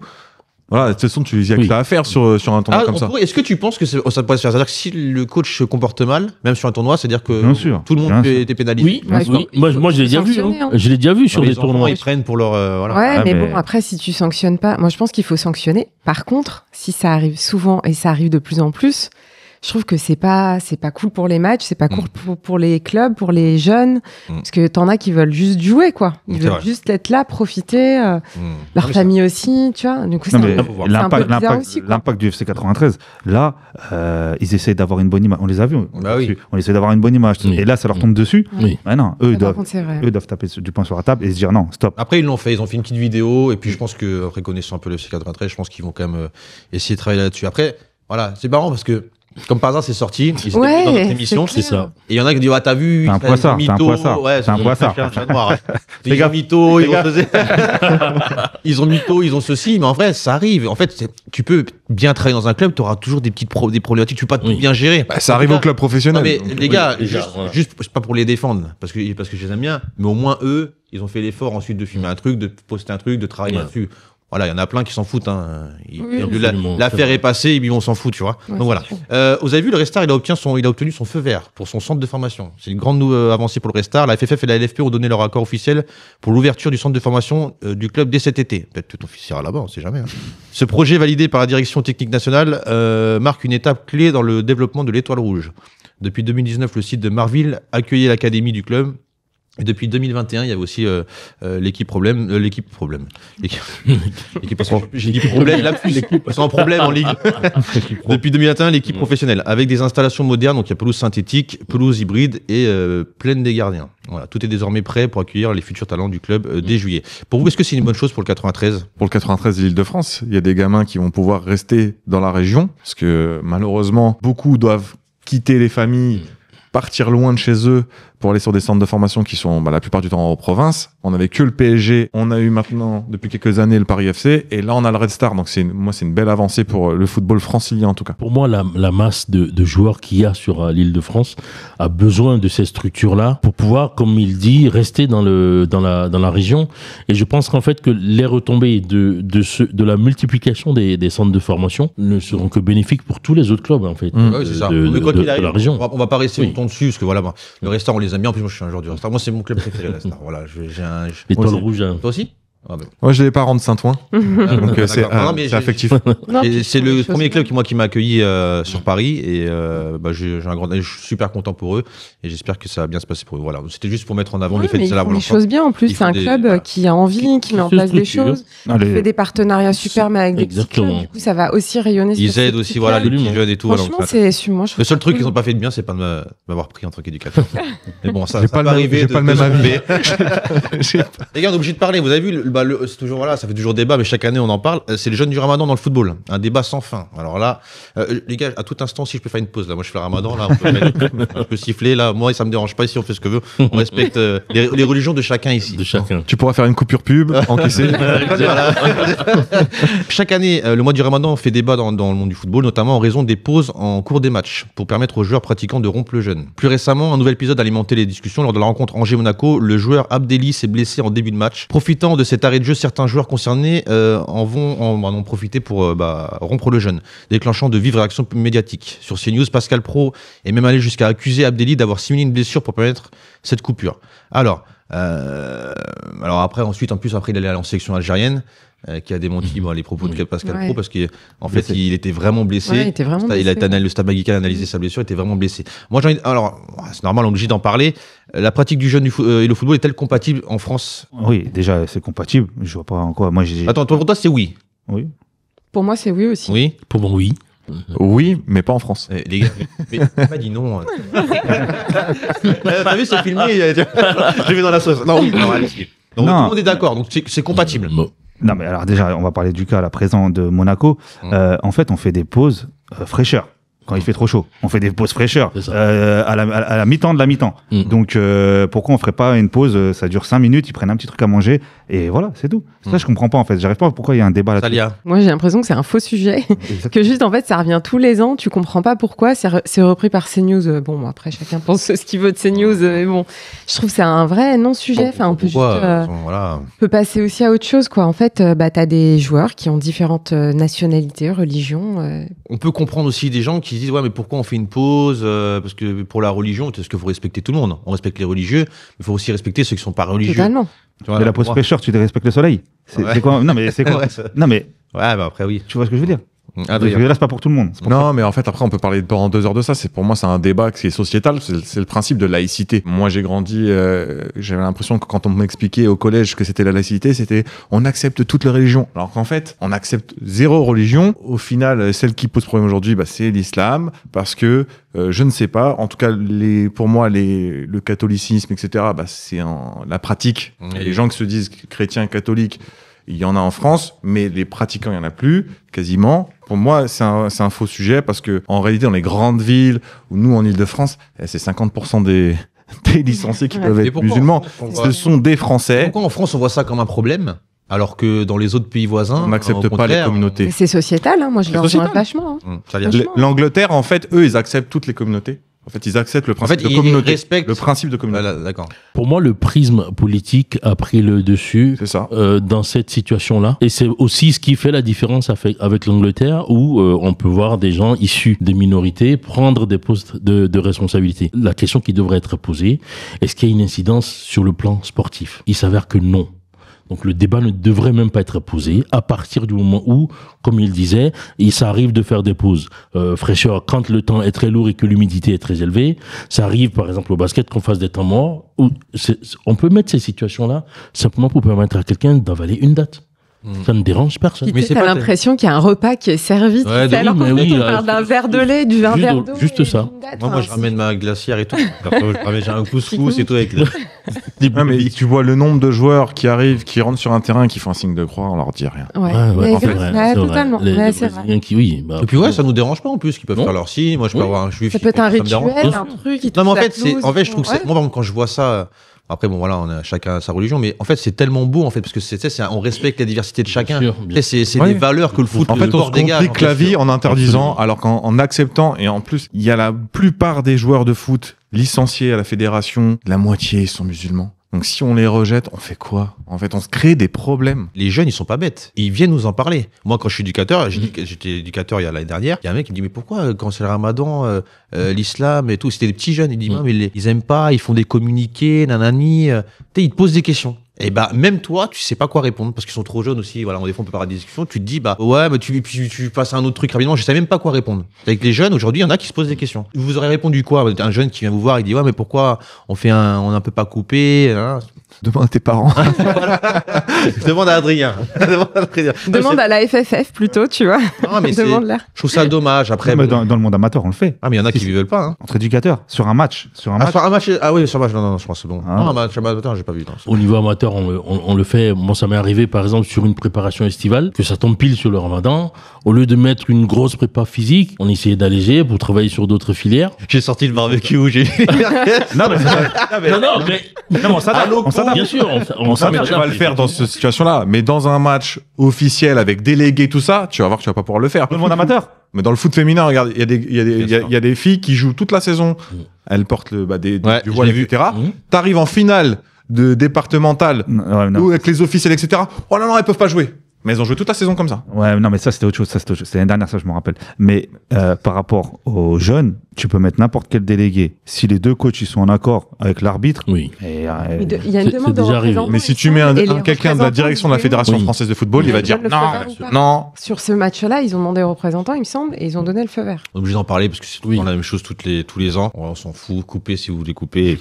Voilà, de toute façon, il y a que ça à faire sur un tournoi comme ça. Est-ce que tu penses que ça pourrait se faire? C'est-à-dire que si le coach se comporte mal, même sur un tournoi, c'est-à-dire que tout le monde était pénalisé? Oui. Moi, je l'ai déjà vu. Je l'ai déjà vu sur des tournois. Ils prennent pour leur. Ouais, mais bon, après, si tu sanctionnes pas, moi, je pense qu'il faut sanctionner. Par contre, si ça arrive souvent et ça arrive de plus en plus, je trouve que c'est pas cool pour les matchs, c'est pas cool pour les clubs, pour les jeunes, parce que t'en as qui veulent juste jouer, quoi. Ils veulent juste être là, profiter, leur famille aussi, tu vois. Du coup, c'est un peu bizarre aussi, quoi. L'impact du FC 93, là, ils essayent d'avoir une bonne image. On les a vus. On essaie d'avoir une bonne image. Et là, ça leur tombe dessus. Mais non, eux doivent taper du poing sur la table et se dire non, stop. Après, ils l'ont fait. Ils ont fait une petite vidéo. Et puis, je pense que, après connaissant un peu le FC 93, je pense qu'ils vont quand même essayer de travailler là-dessus. Après, voilà, c'est marrant parce que comme par hasard, c'est sorti. Ils étaient dans notre émission, c'est ça. Et il y en a qui disent t'as vu, c'est un poissard. Ouais, c'est un poissard. Ils ont mytho, ils ont ceci, mais en vrai, ça arrive. En fait, tu peux bien travailler dans un club, tu auras toujours des problématiques, tu peux pas tout bien gérer. Ça arrive au club professionnel. Non, mais les gars, juste pas pour les défendre, parce que je les aime bien, mais au moins eux, ils ont fait l'effort ensuite de filmer un truc, de poster un truc, de travailler là-dessus. Voilà, il y en a plein qui s'en foutent. L'affaire est passée, et puis on s'en fout, tu vois. Donc voilà. Vous avez vu, le Restart, il a obtenu son feu vert pour son centre de formation. C'est une grande avancée pour le Restart. La FFF et la LFP ont donné leur accord officiel pour l'ouverture du centre de formation du club dès cet été. Peut-être que ton fils ira là-bas, on sait jamais. Ce projet, validé par la direction technique nationale, marque une étape clé dans le développement de l'Étoile Rouge. Depuis 2019, le site de Marville accueillait l'académie du club. Et depuis 2021, il y avait aussi l'équipe problème. L'équipe problème. J'ai dit problème, là, c'est un problème en Ligue. Depuis 2021, l'équipe professionnelle, avec des installations modernes, donc il y a pelouse synthétique, pelouse hybride et pleine des gardiens. Voilà, tout est désormais prêt pour accueillir les futurs talents du club dès juillet. Pour vous, est-ce que c'est une bonne chose pour le 93 ? Pour le 93 de l'Île-de-France, il y a des gamins qui vont pouvoir rester dans la région, parce que malheureusement, beaucoup doivent quitter les familles, partir loin de chez eux pour aller sur des centres de formation qui sont la plupart du temps en province. On n'avait que le PSG, on a eu maintenant depuis quelques années le Paris FC, et là on a le Red Star, donc c'est une belle avancée pour le football francilien en tout cas. Pour moi, la masse de joueurs qu'il y a sur l'Île-de-France a besoin de ces structures-là pour pouvoir, comme il dit, rester dans la région. Et je pense qu'en fait que les retombées de la multiplication des centres de formation ne seront que bénéfiques pour tous les autres clubs en fait de la région. On va pas rester longtemps dessus parce que voilà, le Red Star on les aime bien. En plus moi je suis un joueur du Red Star. Moi c'est mon club préféré, le Red Star. Voilà, L'étoile rouge. Toi aussi? Moi, j'ai les parents de Saint-Ouen, donc c'est affectif. C'est le premier club qui m'a accueilli sur Paris et je suis super content pour eux et j'espère que ça va bien se passer pour eux. Voilà, c'était juste pour mettre en avant le fait de ça. Ils font les choses bien en plus. C'est un club qui a envie, qui met en place des choses, qui fait des partenariats superbes avec des petits clubs. Du coup, ça va aussi rayonner. Ils aident aussi, voilà, les petits jeunes et tout. Franchement, le seul truc qu'ils n'ont pas fait de bien, c'est pas de m'avoir pris en tant qu'éducateur. Mais bon, ça pas arrivé. J'ai pas le même avis. Les gars, on est obligé de parler. Vous avez vu? C'est toujours voilà, ça fait toujours débat, mais chaque année on en parle. C'est les jeunes du Ramadan dans le football, un débat sans fin. Alors là, les gars, à tout instant, si je peux faire une pause, là, moi je fais le Ramadan, là, on peut siffler, là, moi ça me dérange pas ici, on fait ce que veut. On respecte les religions de chacun ici. De chacun. Tu pourras faire une coupure pub, encaisser. Chaque année, le mois du Ramadan fait débat dans le monde du football, notamment en raison des pauses en cours des matchs, pour permettre aux joueurs pratiquants de rompre le jeûne. Plus récemment, un nouvel épisode a alimenté les discussions lors de la rencontre Angers-Monaco. Le joueur Abdelli s'est blessé en début de match. Profitant de cet arrêt de jeu, certains joueurs concernés en ont profité pour rompre le jeûne, déclenchant de vives réactions médiatiques. Sur CNews, Pascal Pro est même allé jusqu'à accuser Abdelli d'avoir simulé une blessure pour permettre cette coupure. Alors après, ensuite, il est allé en sélection algérienne, qui a démenti les propos de Pascal Pro parce qu'en fait, il était vraiment blessé. Le staff médical a analysé sa blessure, il était vraiment blessé. Moi, c'est normal, on est obligé d'en parler. La pratique du jeûne et le football est-elle compatible en France? Oui, déjà, c'est compatible. Je vois pas en quoi. Attends, pour toi, c'est oui. Oui. Pour moi, c'est oui aussi. Oui. Pour moi, oui. Oui, mais pas en France. Les gars, mais pas dit non. T'as vu, c'est filmé. Je vais dans la sauce. Non, oui. Allez-y. Donc, tout le monde est d'accord. Donc c'est compatible. Non, mais alors déjà, on va parler du cas là présent de Monaco. En fait, on fait des pauses fraîcheur. Quand il fait trop chaud, on fait des pauses fraîcheur à la mi-temps de la mi-temps. Donc pourquoi on ferait pas une pause, ça dure 5 minutes, ils prennent un petit truc à manger et voilà, c'est tout. Ça je comprends pas en fait, j'arrive pas pourquoi il y a un débat là-dessus. Moi j'ai l'impression que c'est un faux sujet, que juste en fait ça revient tous les ans, tu comprends pas pourquoi, c'est repris par CNews. Bon après chacun pense ce qu'il veut de CNews, mais bon, je trouve que c'est un vrai non-sujet. Enfin on peut juste, on peut passer aussi à autre chose quoi. En fait, t'as des joueurs qui ont différentes nationalités, religions. On peut comprendre aussi des gens qui disent ouais mais pourquoi on fait une pause parce que pour la religion est-ce qu'il faut respecter tout le monde, on respecte les religieux mais il faut aussi respecter ceux qui sont pas religieux. Totalement. Tu vois, mais la pause fraîcheur tu respectes le soleil, c'est quoi? Non mais c'est quoi? Non mais après oui, tu vois ce que je veux dire. C'est pas pour tout le monde. Non, mais en fait, après, on peut parler pendant 2 heures de ça. Pour moi, c'est un débat qui est sociétal. C'est le principe de laïcité. Moi, j'ai grandi, j'avais l'impression que quand on m'expliquait au collège que c'était la laïcité, c'était on accepte toutes les religions. Alors qu'en fait, on accepte 0 religion. Au final, celle qui pose problème aujourd'hui, c'est l'islam. Parce que, je ne sais pas, en tout cas, pour moi, le catholicisme, etc., c'est la pratique. Les gens qui se disent chrétiens, catholiques, il y en a en France, mais les pratiquants, il n'y en a plus, quasiment. Pour moi, c'est un faux sujet parce que en réalité, dans les grandes villes, où nous, en Ile-de-France, c'est 50% des licenciés qui peuvent être musulmans. Ce sont des Français. Pourquoi en France, on voit ça comme un problème alors que dans les autres pays voisins, on n'accepte pas les communautés. C'est sociétal, moi je leur rejoins vachement. L'Angleterre, en fait, eux, ils acceptent toutes les communautés. En fait, ils acceptent le principe de communauté. Le principe de communauté. D'accord. Pour moi, le prisme politique a pris le dessus dans cette situation-là. Et c'est aussi ce qui fait la différence avec l'Angleterre, où on peut voir des gens issus des minorités prendre des postes de responsabilité. La question qui devrait être posée, est-ce qu'il y a une incidence sur le plan sportif? Il s'avère que non. Donc le débat ne devrait même pas être posé à partir du moment où, comme il disait, il s'arrive de faire des pauses fraîcheur quand le temps est très lourd et que l'humidité est très élevée. Ça arrive par exemple au basket qu'on fasse des temps morts. On peut mettre ces situations-là simplement pour permettre à quelqu'un d'avaler une date. Ça ne dérange personne. Mais t'as l'impression qu'il y a un repas qui est servi. Ouais, alors qu'en fait, on parle d'un verre de lait, d'un verre d'eau. Juste ça. Moi, je ramène ma glacière et tout. J'ai un couscous et tout avec mais tu vois le nombre de joueurs qui arrivent, qui rentrent sur un terrain, qui font un signe de croix, on leur dit rien. Totalement. C'est vrai. Et puis ça nous dérange pas en plus qu'ils peuvent faire leur signe. Moi, je peux avoir un juif. Ça peut être un rituel, un truc. Non, mais en fait, je trouve que moi, quand je vois ça. Après, bon, voilà, on a chacun sa religion, mais en fait, c'est tellement beau, en fait, parce que on respecte la diversité de chacun. C'est des valeurs que le foot, en fait, on se complique la vie en interdisant, alors qu'en acceptant, et en plus, il y a la plupart des joueurs de foot licenciés à la fédération, la moitié sont musulmans. Donc si on les rejette, on fait quoi? En fait, on se crée des problèmes. Les jeunes, ils sont pas bêtes. Ils viennent nous en parler. Moi, quand je suis éducateur, j'étais éducateur l'année dernière, il y a un mec qui me dit, mais pourquoi, quand c'est le ramadan, l'islam et tout, c'était des petits jeunes, il dit, mais ils aiment pas, ils font des communiqués, nanani, ils te posent des questions. Et même toi, tu sais pas quoi répondre parce qu'ils sont trop jeunes aussi. Voilà, des fois on peut parler des discussions. Tu te dis ouais, mais tu passes à un autre truc rapidement. Je sais même pas quoi répondre. Avec les jeunes aujourd'hui, il y en a qui se posent des questions. Vous aurez répondu quoi? Un jeune qui vient vous voir, il dit ouais, mais pourquoi on un peu pas coupé hein? Demande à tes parents. Demande à Adrien. Demande à la FFF plutôt, tu vois. Non, mais je trouve ça dommage. Après, dans le monde amateur, on le fait. Ah, mais il y en a qui ne veulent pas. Hein. Entre éducateurs, sur un match. Ah oui, sur un match. Non, je pense que c'est bon. Non, un match amateur, j'ai pas vu. Au niveau amateur, on le fait. Moi, ça m'est arrivé, par exemple, sur une préparation estivale, que ça tombe pile sur le ramadan. Au lieu de mettre une grosse prépa physique, on essayait d'alléger pour travailler sur d'autres filières. J'ai sorti le barbecue. Non, mais on s'adapte. Bien sûr, on s'adapte. Tu vas le faire dans cette situation-là. Mais dans un match officiel avec délégué, tout ça, tu vas voir que tu vas pas pouvoir le faire. Dans le monde amateur. Mais dans le foot féminin, regarde, il y a des filles qui jouent toute la saison. Elles portent du voile, etc. T'arrives en finale de départementale ou avec les officiels, etc. Oh non, elles peuvent pas jouer. Mais elles ont joué toute la saison comme ça. Ouais, non, mais ça, c'était autre chose. C'était l'année dernière, ça, je me rappelle. Mais par rapport aux jeunes, tu peux mettre n'importe quel délégué. Si les deux coachs ils sont en accord avec l'arbitre, oui. Il y a une demande de représentants. Mais si tu mets quelqu'un de la direction de la Fédération française de football, il va dire non. Sur ce match-là, ils ont demandé aux représentants, il me semble, et ils ont donné le feu vert. On est obligé d'en parler parce que c'est la même chose tous les ans. On s'en fout. Coupez si vous voulez couper.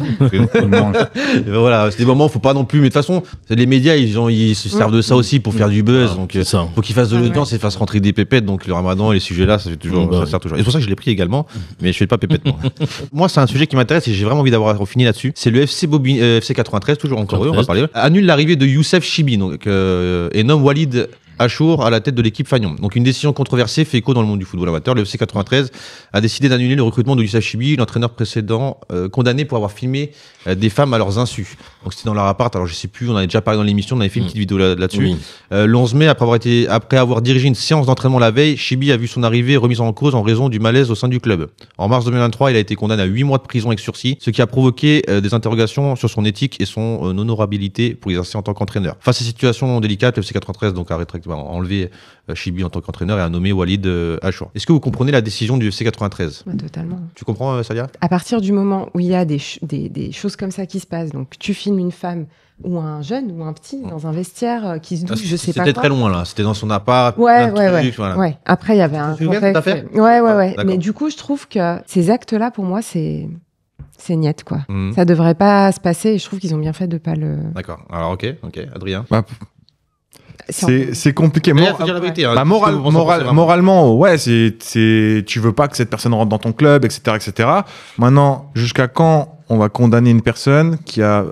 Voilà, c'est des moments, faut pas non plus. Mais de toute façon, les médias, ils se servent de ça aussi pour faire du buzz. Donc, faut qu'ils fassent de l'audience et fassent rentrer des pépettes. Donc, le ramadan et les sujets-là, ça sert toujours. Et c'est pour ça que je l'ai pris également. Mais je fais pas pépette. Moi, c'est un sujet qui m'intéresse et j'ai vraiment envie d'avoir fini là-dessus. C'est le FC 93, toujours encore eux, on va parler. Annule l'arrivée de Youssef Chibi et nomme Walid Achour à la tête de l'équipe Fagnon. Donc une décision controversée fait écho dans le monde du football amateur. Le FC 93 a décidé d'annuler le recrutement de Youssef Chibi, l'entraîneur précédent condamné pour avoir filmé des femmes à leurs insus. Donc c'était dans leur appart. Alors je sais plus, on en avait déjà parlé dans l'émission, on avait fait une petite vidéo là-dessus. Oui. Le 11 mai, après avoir dirigé une séance d'entraînement la veille, Chibi a vu son arrivée remise en cause en raison du malaise au sein du club. En mars 2023, il a été condamné à 8 mois de prison avec sursis, ce qui a provoqué des interrogations sur son éthique et son honorabilité pour exercer en tant qu'entraîneur. Face à cette situation délicate, le FC 93 donc a enlevé Chibi en tant qu'entraîneur et a nommé Walid Achour. Est-ce que vous comprenez la décision du FC 93 ? Totalement. Tu comprends, Salia ? À partir du moment où il y a des choses comme ça qui se passent, donc tu filmes une femme ou un jeune ou un petit dans un vestiaire qui se douche, je sais pas quoi. C'était très loin là, c'était dans son appart. Ouais. Après il y avait un contexte. Ouais. Mais du coup, je trouve que ces actes-là, pour moi, c'est niette, quoi. Ça devrait pas se passer et je trouve qu'ils ont bien fait de pas le... D'accord. Alors, ok. Adrien. C'est compliqué. Faut dire la vérité, hein. Moralement, ouais, tu veux pas que cette personne rentre dans ton club, etc. Maintenant, jusqu'à quand on va condamner une personne qui a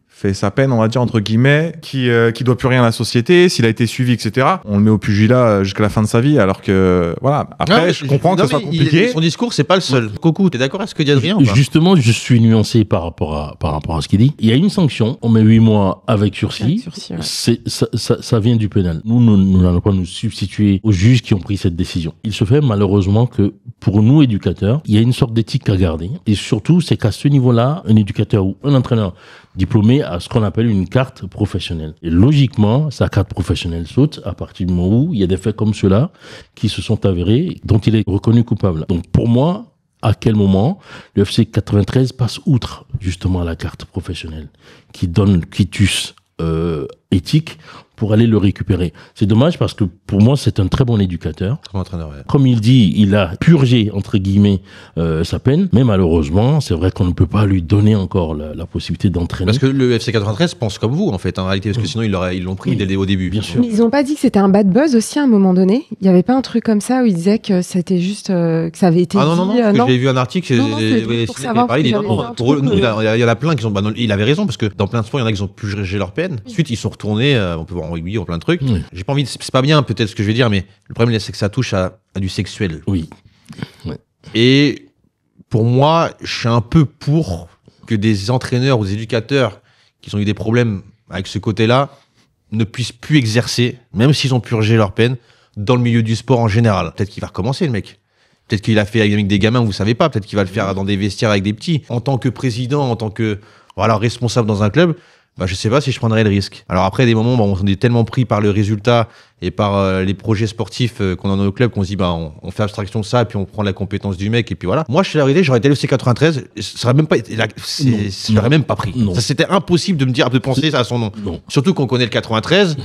fait sa peine, on va dire, entre guillemets, qui doit plus rien à la société, s'il a été suivi, etc. On le met au pugilat jusqu'à la fin de sa vie, alors que, voilà. Après, je comprends que ça soit compliqué. Son discours, c'est pas le seul. Coucou, t'es d'accord avec ce que dit Adrien? Justement, je suis nuancé par rapport à ce qu'il dit. Il y a une sanction, on met 8 mois avec sursis. Ça vient du pénal. Nous n'allons pas nous substituer aux juges qui ont pris cette décision. Il se fait malheureusement que, pour nous, éducateurs, il y a une sorte d'éthique à garder. Et surtout, c'est qu'à ce niveau-là, un éducateur ou un entraîneur diplômé a ce qu'on appelle une carte professionnelle. Et logiquement, sa carte professionnelle saute à partir du moment où il y a des faits comme ceux-là qui se sont avérés, dont il est reconnu coupable. Donc pour moi, à quel moment le FC 93 passe outre justement la carte professionnelle qui donne quitus éthique pour aller le récupérer. C'est dommage parce que pour moi, c'est un très bon éducateur. Très bon entraîneur, ouais. Comme il dit, il a purgé, entre guillemets, sa peine. Mais malheureusement, c'est vrai qu'on ne peut pas lui donner encore la possibilité d'entraîner. Parce que le FC 93 pense comme vous, en fait, en réalité, parce que sinon, ils l'ont pris dès au début. Bien sûr. Mais ils n'ont pas dit que c'était un bad buzz aussi à un moment donné. Il n'y avait pas un truc comme ça où ils disaient que c'était juste, que ça avait été dit. Non, j'ai vu un article, pour savoir pareil, il y en a plein qui ont, il avait raison, parce que dans plein de sports, il y en a qui ont purgé leur peine. Ensuite, ils sont retournés, on peut voir en rugby, en plein de trucs. J'ai pas envie c'est pas bien peut-être ce que je vais dire, mais le problème c'est que ça touche à du sexuel. Oui. Ouais. Et pour moi, je suis un peu pour que des entraîneurs ou des éducateurs qui ont eu des problèmes avec ce côté-là ne puissent plus exercer, même s'ils ont purgé leur peine, dans le milieu du sport en général. Peut-être qu'il va recommencer le mec. Peut-être qu'il a fait avec des gamins, vous savez pas. Peut-être qu'il va le faire dans des vestiaires avec des petits. En tant que président, en tant que responsable dans un club, je sais pas si je prendrais le risque. Alors après, des moments, on est tellement pris par le résultat et par les projets sportifs qu'on a dans nos clubs qu'on se dit, on fait abstraction de ça et puis on prend la compétence du mec et puis voilà. Moi, je suis arrivé, j'aurais été le FC93, ça aurait même pas été, je l'aurais même pas pris. Ça, c'était impossible de penser à son nom. Non. Surtout qu'on connaît le 93.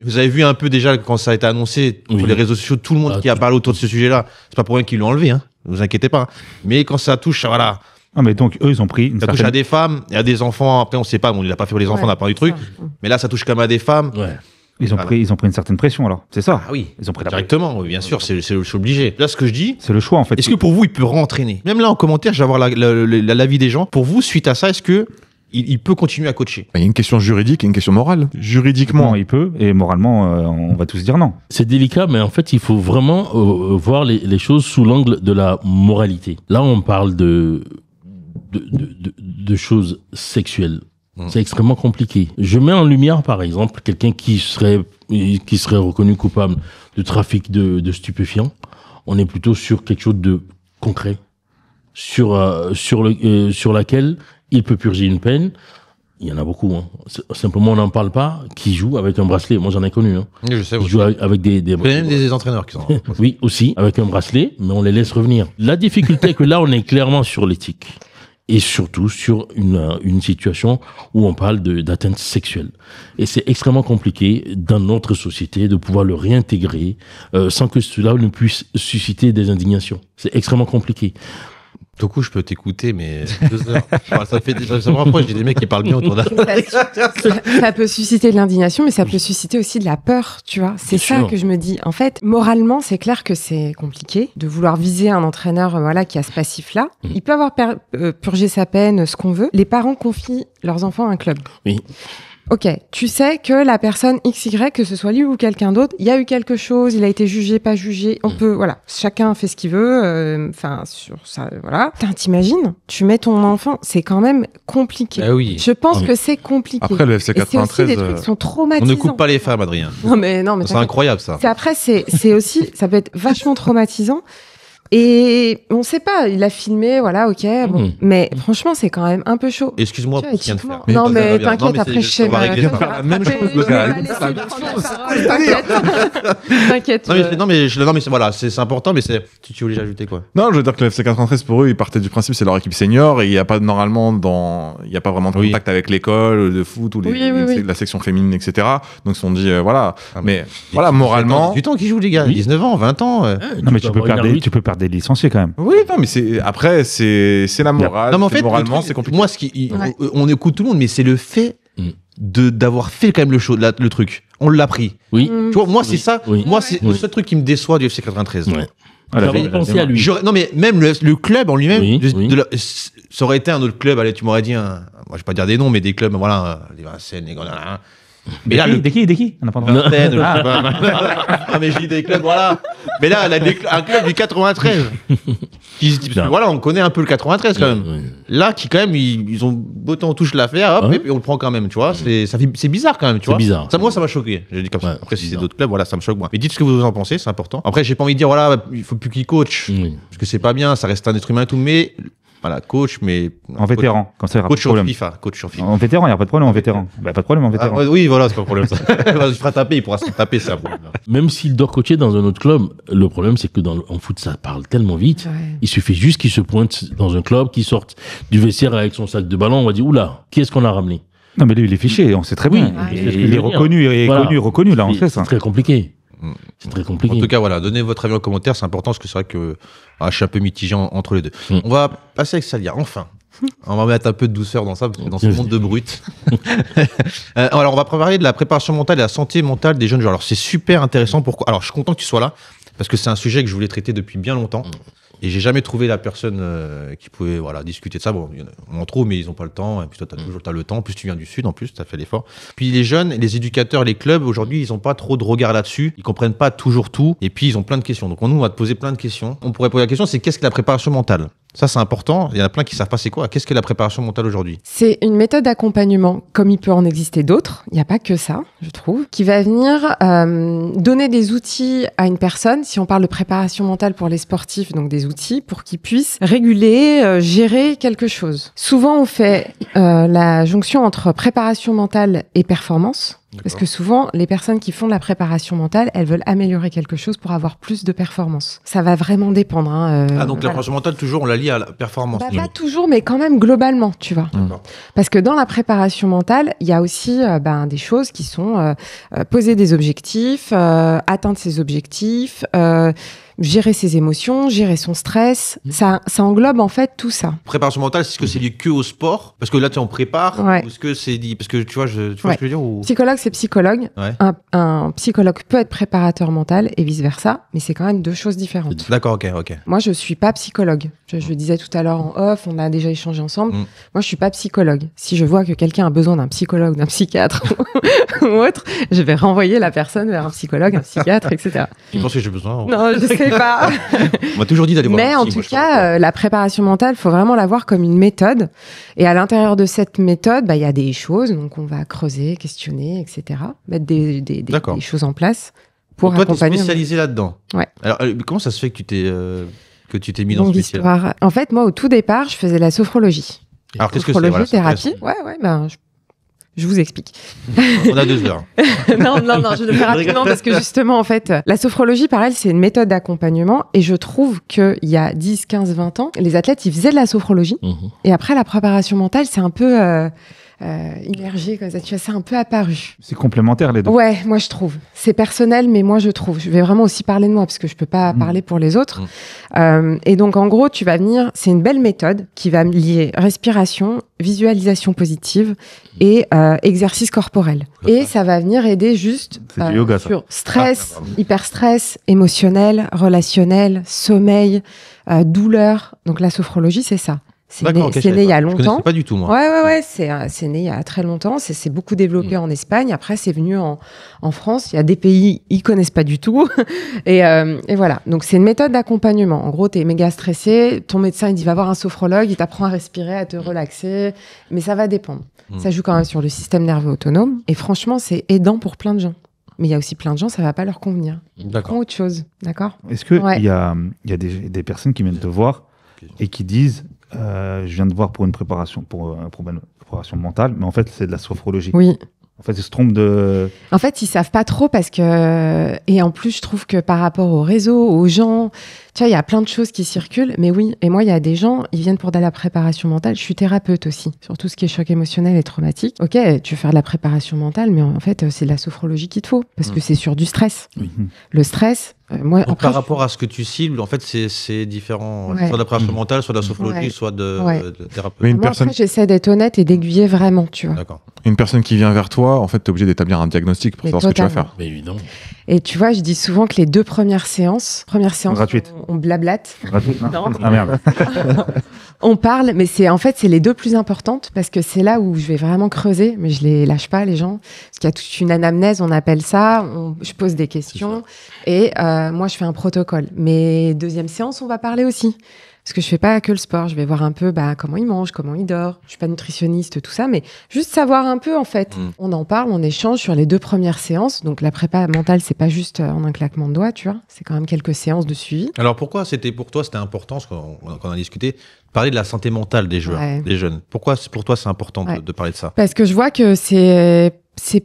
Vous avez vu un peu déjà quand ça a été annoncé sur les réseaux sociaux, tout le monde qui a parlé autour de ce sujet-là. C'est pas pour rien qu'ils l'ont enlevé, hein. Ne vous inquiétez pas. Mais quand ça touche, voilà. Ah, mais donc, eux, ils ont pris ça touche à des femmes et à des enfants. Après, on sait pas, il a pas fait pour les enfants, on a pas du truc. Mais là, ça touche quand même à des femmes. Ouais. Ils ont pris une certaine pression, alors. C'est ça. Ah oui. Ils ont pris directement, bien sûr, c'est obligé. Là, ce que je dis. C'est le choix, en fait. Est-ce que pour vous, il peut rentraîner? Même là, en commentaire, je vais avoir l'avis des gens. Pour vous, suite à ça, est-ce que il peut continuer à coacher? Il y a une question juridique et une question morale. Juridiquement, il peut, et moralement, on va tous dire non. C'est délicat, mais en fait, il faut vraiment voir les choses sous l'angle de la moralité. Là, on parle de choses sexuelles. C'est extrêmement compliqué. Je mets en lumière, par exemple, quelqu'un qui serait reconnu coupable de trafic de stupéfiants. On est plutôt sur quelque chose de concret, sur laquelle il peut purger une peine. Il y en a beaucoup, hein. Simplement, on n'en parle pas. Qui joue avec un bracelet. Moi, j'en ai connu, hein. Je sais. Qui joue avec des même des entraîneurs qui sont. Oui, aussi, avec un bracelet, mais on les laisse revenir. La difficulté est que là, on est clairement sur l'éthique. Et surtout sur une situation où on parle d'atteinte sexuelle. Et c'est extrêmement compliqué dans notre société de pouvoir le réintégrer sans que cela ne puisse susciter des indignations. C'est extrêmement compliqué. Toku, je peux t'écouter, mais 2 heures. Ça me rapproche, j'ai des mecs qui parlent bien autour d'un. Ça peut susciter de l'indignation, mais ça peut susciter aussi de la peur, tu vois. C'est ça que je me dis. En fait, moralement, c'est clair que c'est compliqué de vouloir viser un entraîneur, qui a ce passif-là. Il peut avoir purgé sa peine, ce qu'on veut. Les parents confient leurs enfants à un club. Oui. Ok, tu sais que la personne XY, que ce soit lui ou quelqu'un d'autre, il y a eu quelque chose, il a été jugé, pas jugé, on peut, chacun fait ce qu'il veut, sur ça, voilà. T'imagines, tu mets ton enfant, c'est quand même compliqué. Ah oui. Je pense que c'est compliqué. Après, le FC 93... Et c'est aussi des trucs qui sont traumatisants. On ne coupe pas les femmes, Adrien. Non, mais c'est incroyable, ça. Après, c'est aussi, ça peut être vachement traumatisant. Et on sait pas, il a filmé, mais franchement, c'est quand même un peu chaud. Excuse-moi pour ce qu'il vient de faire. Non, mais t'inquiète, après, je sais. La même chose, le gars. T'inquiète. Non, mais voilà, c'est important, mais tu voulais ajouter quoi? Non, je veux dire que le FC 93, pour eux, ils partaient du principe, c'est leur équipe senior, et il n'y a pas normalement il n'y a pas vraiment de contact avec l'école de foot ou la section féminine, etc. Donc, ils se sont dit, Mais voilà, moralement. Du temps qu'ils jouent, les gars, 19 ans, 20 ans. Non, mais tu peux perdre des licenciés quand même. Oui, non, mais c'est la morale. Non, mais en fait, moralement, c'est compliqué. Moi, on écoute tout le monde, mais c'est le fait d'avoir fait quand même le truc. On l'a pris. Oui. Tu vois, moi, c'est ça. Oui. Moi, c'est le seul truc qui me déçoit du FC 93. Ouais. Pensé à lui. Non, mais même le club en lui-même, ça aurait été un autre club. Allez, tu m'aurais dit, moi, je vais pas dire des noms, mais des clubs, les Vincennes, les Grenades. Mais là, des qui on a pas mais je dis des clubs, voilà. Mais là, un club du 93. On connaît un peu le 93 quand même. Là, qui quand même, ils ont beauté en touche l'affaire, hop, et on le prend quand même, tu vois. C'est bizarre quand même, tu vois. Bizarre. Moi, ça m'a choqué. Je dis comme ça. Après, si c'est d'autres clubs, ça me choque moins. Mais dites ce que vous en pensez, c'est important. Après, j'ai pas envie de dire, il faut plus qu'il coach. Parce que c'est pas bien, ça reste un être humain et tout, mais. Voilà, coach, mais. En vétéran, quand ça coach sur FIFA. En vétéran, il n'y a pas de problème en vétéran. Pas de problème en vétéran. Oui, voilà, c'est pas un problème ça. Il fera taper, il pourra se taper, c'est un problème. Même s'il doit coacher dans un autre club, le problème, c'est que en foot, ça parle tellement vite. Ouais. Il suffit juste qu'il se pointe dans un club, qu'il sorte du vestiaire avec son sac de ballon, on va dire, oula, qui est-ce qu'on a ramené? Non, mais lui, il est fiché, on sait très bien. Il est reconnu, reconnu, là, on sait ça. C'est très compliqué. C'est très compliqué. En tout cas, voilà, donnez votre avis en commentaire, c'est important parce que c'est vrai que je suis un peu mitigé entre les deux. On va passer avec Salia, enfin. On va mettre un peu de douceur dans ça, dans ce monde de brut. Alors, on va parler de la préparation mentale et la santé mentale des jeunes joueurs. Alors, c'est super intéressant. Pourquoi ? Alors, je suis content que tu sois là parce que c'est un sujet que je voulais traiter depuis bien longtemps. Et j'ai jamais trouvé la personne qui pouvait discuter de ça. Bon, on en trouve, mais ils n'ont pas le temps. Et puis toi, t'as le temps. En plus, tu viens du Sud, en plus, tu as fait l'effort. Puis les jeunes, les éducateurs, les clubs, aujourd'hui, ils n'ont pas trop de regard là-dessus. Ils comprennent pas toujours tout. Et puis, ils ont plein de questions. Donc, nous, on va te poser plein de questions. On pourrait poser la question, c'est qu'est-ce que la préparation mentale ? Ça, c'est important. Il y en a plein qui savent pas c'est quoi. Qu'est-ce que la préparation mentale aujourd'hui ? C'est une méthode d'accompagnement, comme il peut en exister d'autres. Il n'y a pas que ça, je trouve, qui va venir donner des outils à une personne. Si on parle de préparation mentale pour les sportifs, donc des outils pour qu'ils puissent réguler, gérer quelque chose. Souvent, on fait la jonction entre préparation mentale et performance. Parce que souvent, les personnes qui font de la préparation mentale, elles veulent améliorer quelque chose pour avoir plus de performance. Ça va vraiment dépendre. Donc la préparation mentale, toujours, on la lie à la performance. Pas toujours, mais quand même globalement, tu vois. Parce que dans la préparation mentale, il y a aussi des choses qui sont poser des objectifs, atteindre ses objectifs, gérer ses émotions, gérer son stress. Ça englobe en fait tout ça. Préparation mentale, est-ce que c'est lié que au sport ? Parce que là, on prépare. Ou est-ce que c'est dit... Parce que tu vois, tu vois ce que je veux dire ou... Psychologue, c'est psychologue. Ouais. Un psychologue peut être préparateur mental et vice-versa, mais c'est quand même deux choses différentes. D'accord, ok. Moi, je suis pas psychologue. Je le disais tout à l'heure en off, on a déjà échangé ensemble. Moi, je suis pas psychologue. Si je vois que quelqu'un a besoin d'un psychologue, d'un psychiatre ou autre, je vais renvoyer la personne vers un psychologue, un psychiatre, etc. Tu penses que j'ai besoin ? Non, je sais pas. On m'a toujours dit d'aller voir. Mais en tout cas, la préparation mentale, il faut vraiment la voir comme une méthode. Et à l'intérieur de cette méthode, il y a des choses. Donc, on va creuser, questionner, etc. Mettre des choses en place pour accompagner. Toi, tu es spécialisé là-dedans. Ouais. Alors, comment ça se fait que tu t'es mis dans ce métier ? En fait, moi, au tout départ, je faisais la sophrologie. Alors, qu'est-ce que c'est ? Sophrologie, thérapie. Je vous explique. On a 2 heures. non, je le fais rapidement parce que justement, en fait, la sophrologie, par elle, c'est une méthode d'accompagnement. Et je trouve qu'il y a 10, 15, 20 ans, les athlètes, ils faisaient de la sophrologie. Et après, la préparation mentale, c'est un peu immergé, comme ça. Tu vois, c'est un peu apparu. C'est complémentaire, les deux. Ouais, moi, je trouve. C'est personnel, mais moi, je trouve. Je vais vraiment aussi parler de moi parce que je peux pas parler pour les autres. Et donc, en gros, tu vas venir... C'est une belle méthode qui va lier respiration, visualisation positive et exercice corporel. Et ça va venir aider juste yoga, sur stress, hyperstress, émotionnel, relationnel, sommeil, douleur. Donc la sophrologie, c'est ça. C'est né il y a longtemps. Je connaissais pas du tout, moi. Ouais. C'est né il y a très longtemps. C'est beaucoup développé en Espagne. Après, c'est venu en France. Il y a des pays, ils connaissent pas du tout. et voilà. Donc, c'est une méthode d'accompagnement. En gros, tu es méga stressé. Ton médecin, il dit, va voir un sophrologue. Il t'apprend à respirer, à te relaxer. Mais ça va dépendre. Ça joue quand même sur le système nerveux autonome. Et franchement, c'est aidant pour plein de gens. Mais il y a aussi plein de gens, ça va pas leur convenir. D'accord. Autre chose. D'accord. Est-ce qu'il y a des personnes qui viennent te voir et qui disent je viens de voir pour une préparation mentale, mais en fait c'est de la sophrologie. Oui. En fait, ils se trompent de... En fait, ils savent pas trop parce que... Et en plus, je trouve que par rapport au réseau, aux gens, tu vois, il y a plein de choses qui circulent. Mais oui, et moi, il y a des gens, ils viennent pour de la préparation mentale. Je suis thérapeute aussi, sur tout ce qui est choc émotionnel et traumatique. Ok, tu veux faire de la préparation mentale, mais en fait, c'est de la sophrologie qu'il te faut, parce que c'est sur du stress. Oui. Le stress... Donc, par rapport à ce que tu cibles, en fait, c'est différent. Ouais. Soit de la préparation mentale, soit de la sophrologie, soit de thérapeute. Mais après, j'essaie d'être honnête et d'aiguiller vraiment, tu vois. D'accord. Une personne qui vient vers toi, en fait, tu es obligé d'établir un diagnostic pour savoir ce que tu vas faire. Mais évidemment. Et tu vois, je dis souvent que les 2 premières séances gratuites. On blablate. Gratuite, non. Ah merde. On parle, mais c'est les 2 plus importantes parce que c'est là où je vais vraiment creuser, mais je les lâche pas, les gens. Parce qu'il y a toute une anamnèse, on appelle ça. Je pose des questions et moi, je fais un protocole. Mais 2e séance, on va parler aussi. Parce que je fais pas que le sport, je vais voir un peu comment il mange, comment il dort. Je suis pas nutritionniste, tout ça, mais juste savoir un peu en fait. On en parle, on échange sur les 2 premières séances. Donc la prépa mentale, c'est pas juste en un claquement de doigts, tu vois. C'est quand même quelques séances de suivi. Alors pourquoi pour toi c'était important, quand on a discuté, de parler de la santé mentale des joueurs, des jeunes. Pourquoi pour toi c'est important de parler de ça ? Parce que je vois que c'est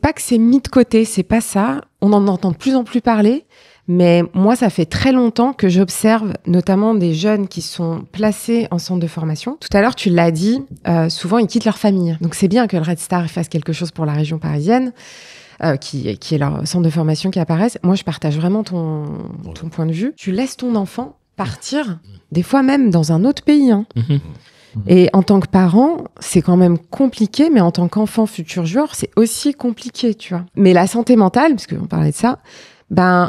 pas que c'est mis de côté, c'est pas ça. On en entend de plus en plus parler. Mais moi, ça fait très longtemps que j'observe notamment des jeunes qui sont placés en centre de formation. Tout à l'heure, tu l'as dit, souvent, ils quittent leur famille. Donc, c'est bien que le Red Star fasse quelque chose pour la région parisienne, qui est leur centre de formation qui apparaisse. Moi, je partage vraiment ton point de vue. Tu laisses ton enfant partir, des fois même dans un autre pays. Hein. Et en tant que parent, c'est quand même compliqué, mais en tant qu'enfant futur joueur, c'est aussi compliqué, tu vois. Mais la santé mentale, parce qu'on parlait de ça,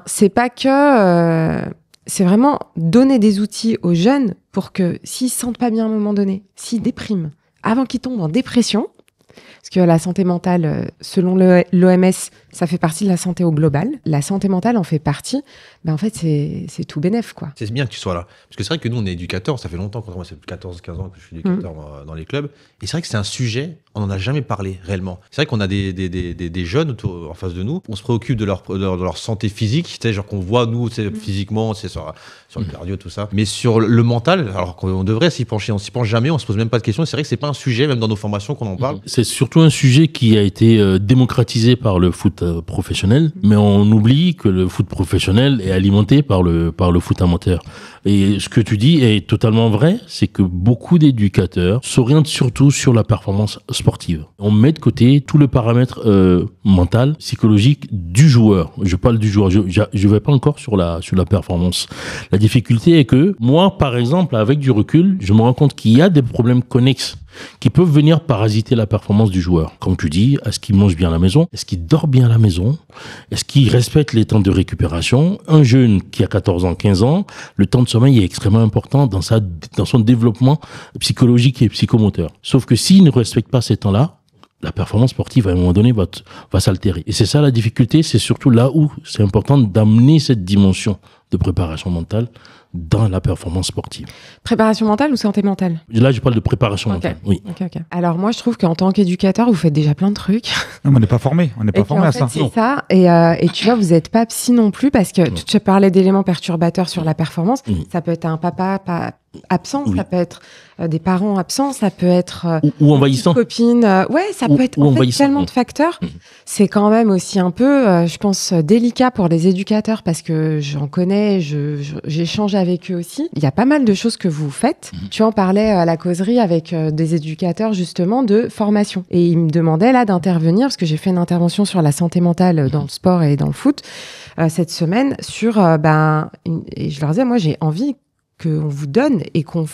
c'est pas que... c'est vraiment donner des outils aux jeunes pour que s'ils se sentent pas bien à un moment donné, s'ils dépriment, avant qu'ils tombent en dépression, parce que la santé mentale, selon l'OMS, ça fait partie de la santé au global. La santé mentale en fait partie. En fait, c'est tout bénef, quoi. C'est bien que tu sois là. Parce que c'est vrai que nous, on est éducateurs. Ça fait longtemps, moi, c'est 14-15 ans que je suis éducateur dans les clubs. Et c'est vrai que c'est un sujet, on n'en a jamais parlé réellement. C'est vrai qu'on a des jeunes en face de nous. On se préoccupe de leur santé physique. Tu sais, genre qu'on voit, nous, physiquement, c'est sur le cardio, tout ça. Mais sur le mental, alors qu'on devrait s'y pencher, on s'y penche jamais, on se pose même pas de questions. C'est vrai que c'est pas un sujet, même dans nos formations, qu'on en parle. C'est surtout un sujet qui a été démocratisé par le foot professionnel, mais on oublie que le foot professionnel est alimenté par le foot amateur. Et ce que tu dis est totalement vrai, c'est que beaucoup d'éducateurs s'orientent surtout sur la performance sportive. On met de côté tout le paramètre mental, psychologique du joueur. Je parle du joueur, je vais pas encore sur la performance. La difficulté est que moi, par exemple, avec du recul, je me rends compte qu'il y a des problèmes connexes qui peuvent venir parasiter la performance du joueur. Comme tu dis, est-ce qu'il mange bien à la maison? Est-ce qu'il dort bien à la maison? Est-ce qu'il respecte les temps de récupération? Un jeune qui a 14 ans, 15 ans, le temps de sommeil est extrêmement important dans son développement psychologique et psychomoteur. Sauf que s'il ne respecte pas ces temps-là, la performance sportive, à un moment donné, va s'altérer. Et c'est ça la difficulté, c'est surtout là où c'est important d'amener cette dimension de préparation mentale dans la performance sportive. Préparation mentale ou santé mentale? Là, je parle de préparation mentale. Oui. Okay. Alors moi, je trouve qu'en tant qu'éducateur, vous faites déjà plein de trucs. Non, mais on n'est pas formé. On n'est pas formé à ça. C'est ça. Et tu vois, vous n'êtes pas psy non plus parce que tu parlais d'éléments perturbateurs sur la performance. Ça peut être un papa absent, ça peut être des parents absents, ça peut être ou envahissant. Copine. Ouais, ça peut être en fait, tellement de facteurs. C'est quand même aussi un peu, je pense, délicat pour les éducateurs parce que j'en connais, j'échange avec eux aussi. Il y a pas mal de choses que vous faites. Tu en parlais à la causerie avec des éducateurs justement de formation. Et ils me demandaient là d'intervenir parce que j'ai fait une intervention sur la santé mentale dans le sport et dans le foot cette semaine sur, et je leur disais, moi j'ai envie qu'on vous donne et qu'on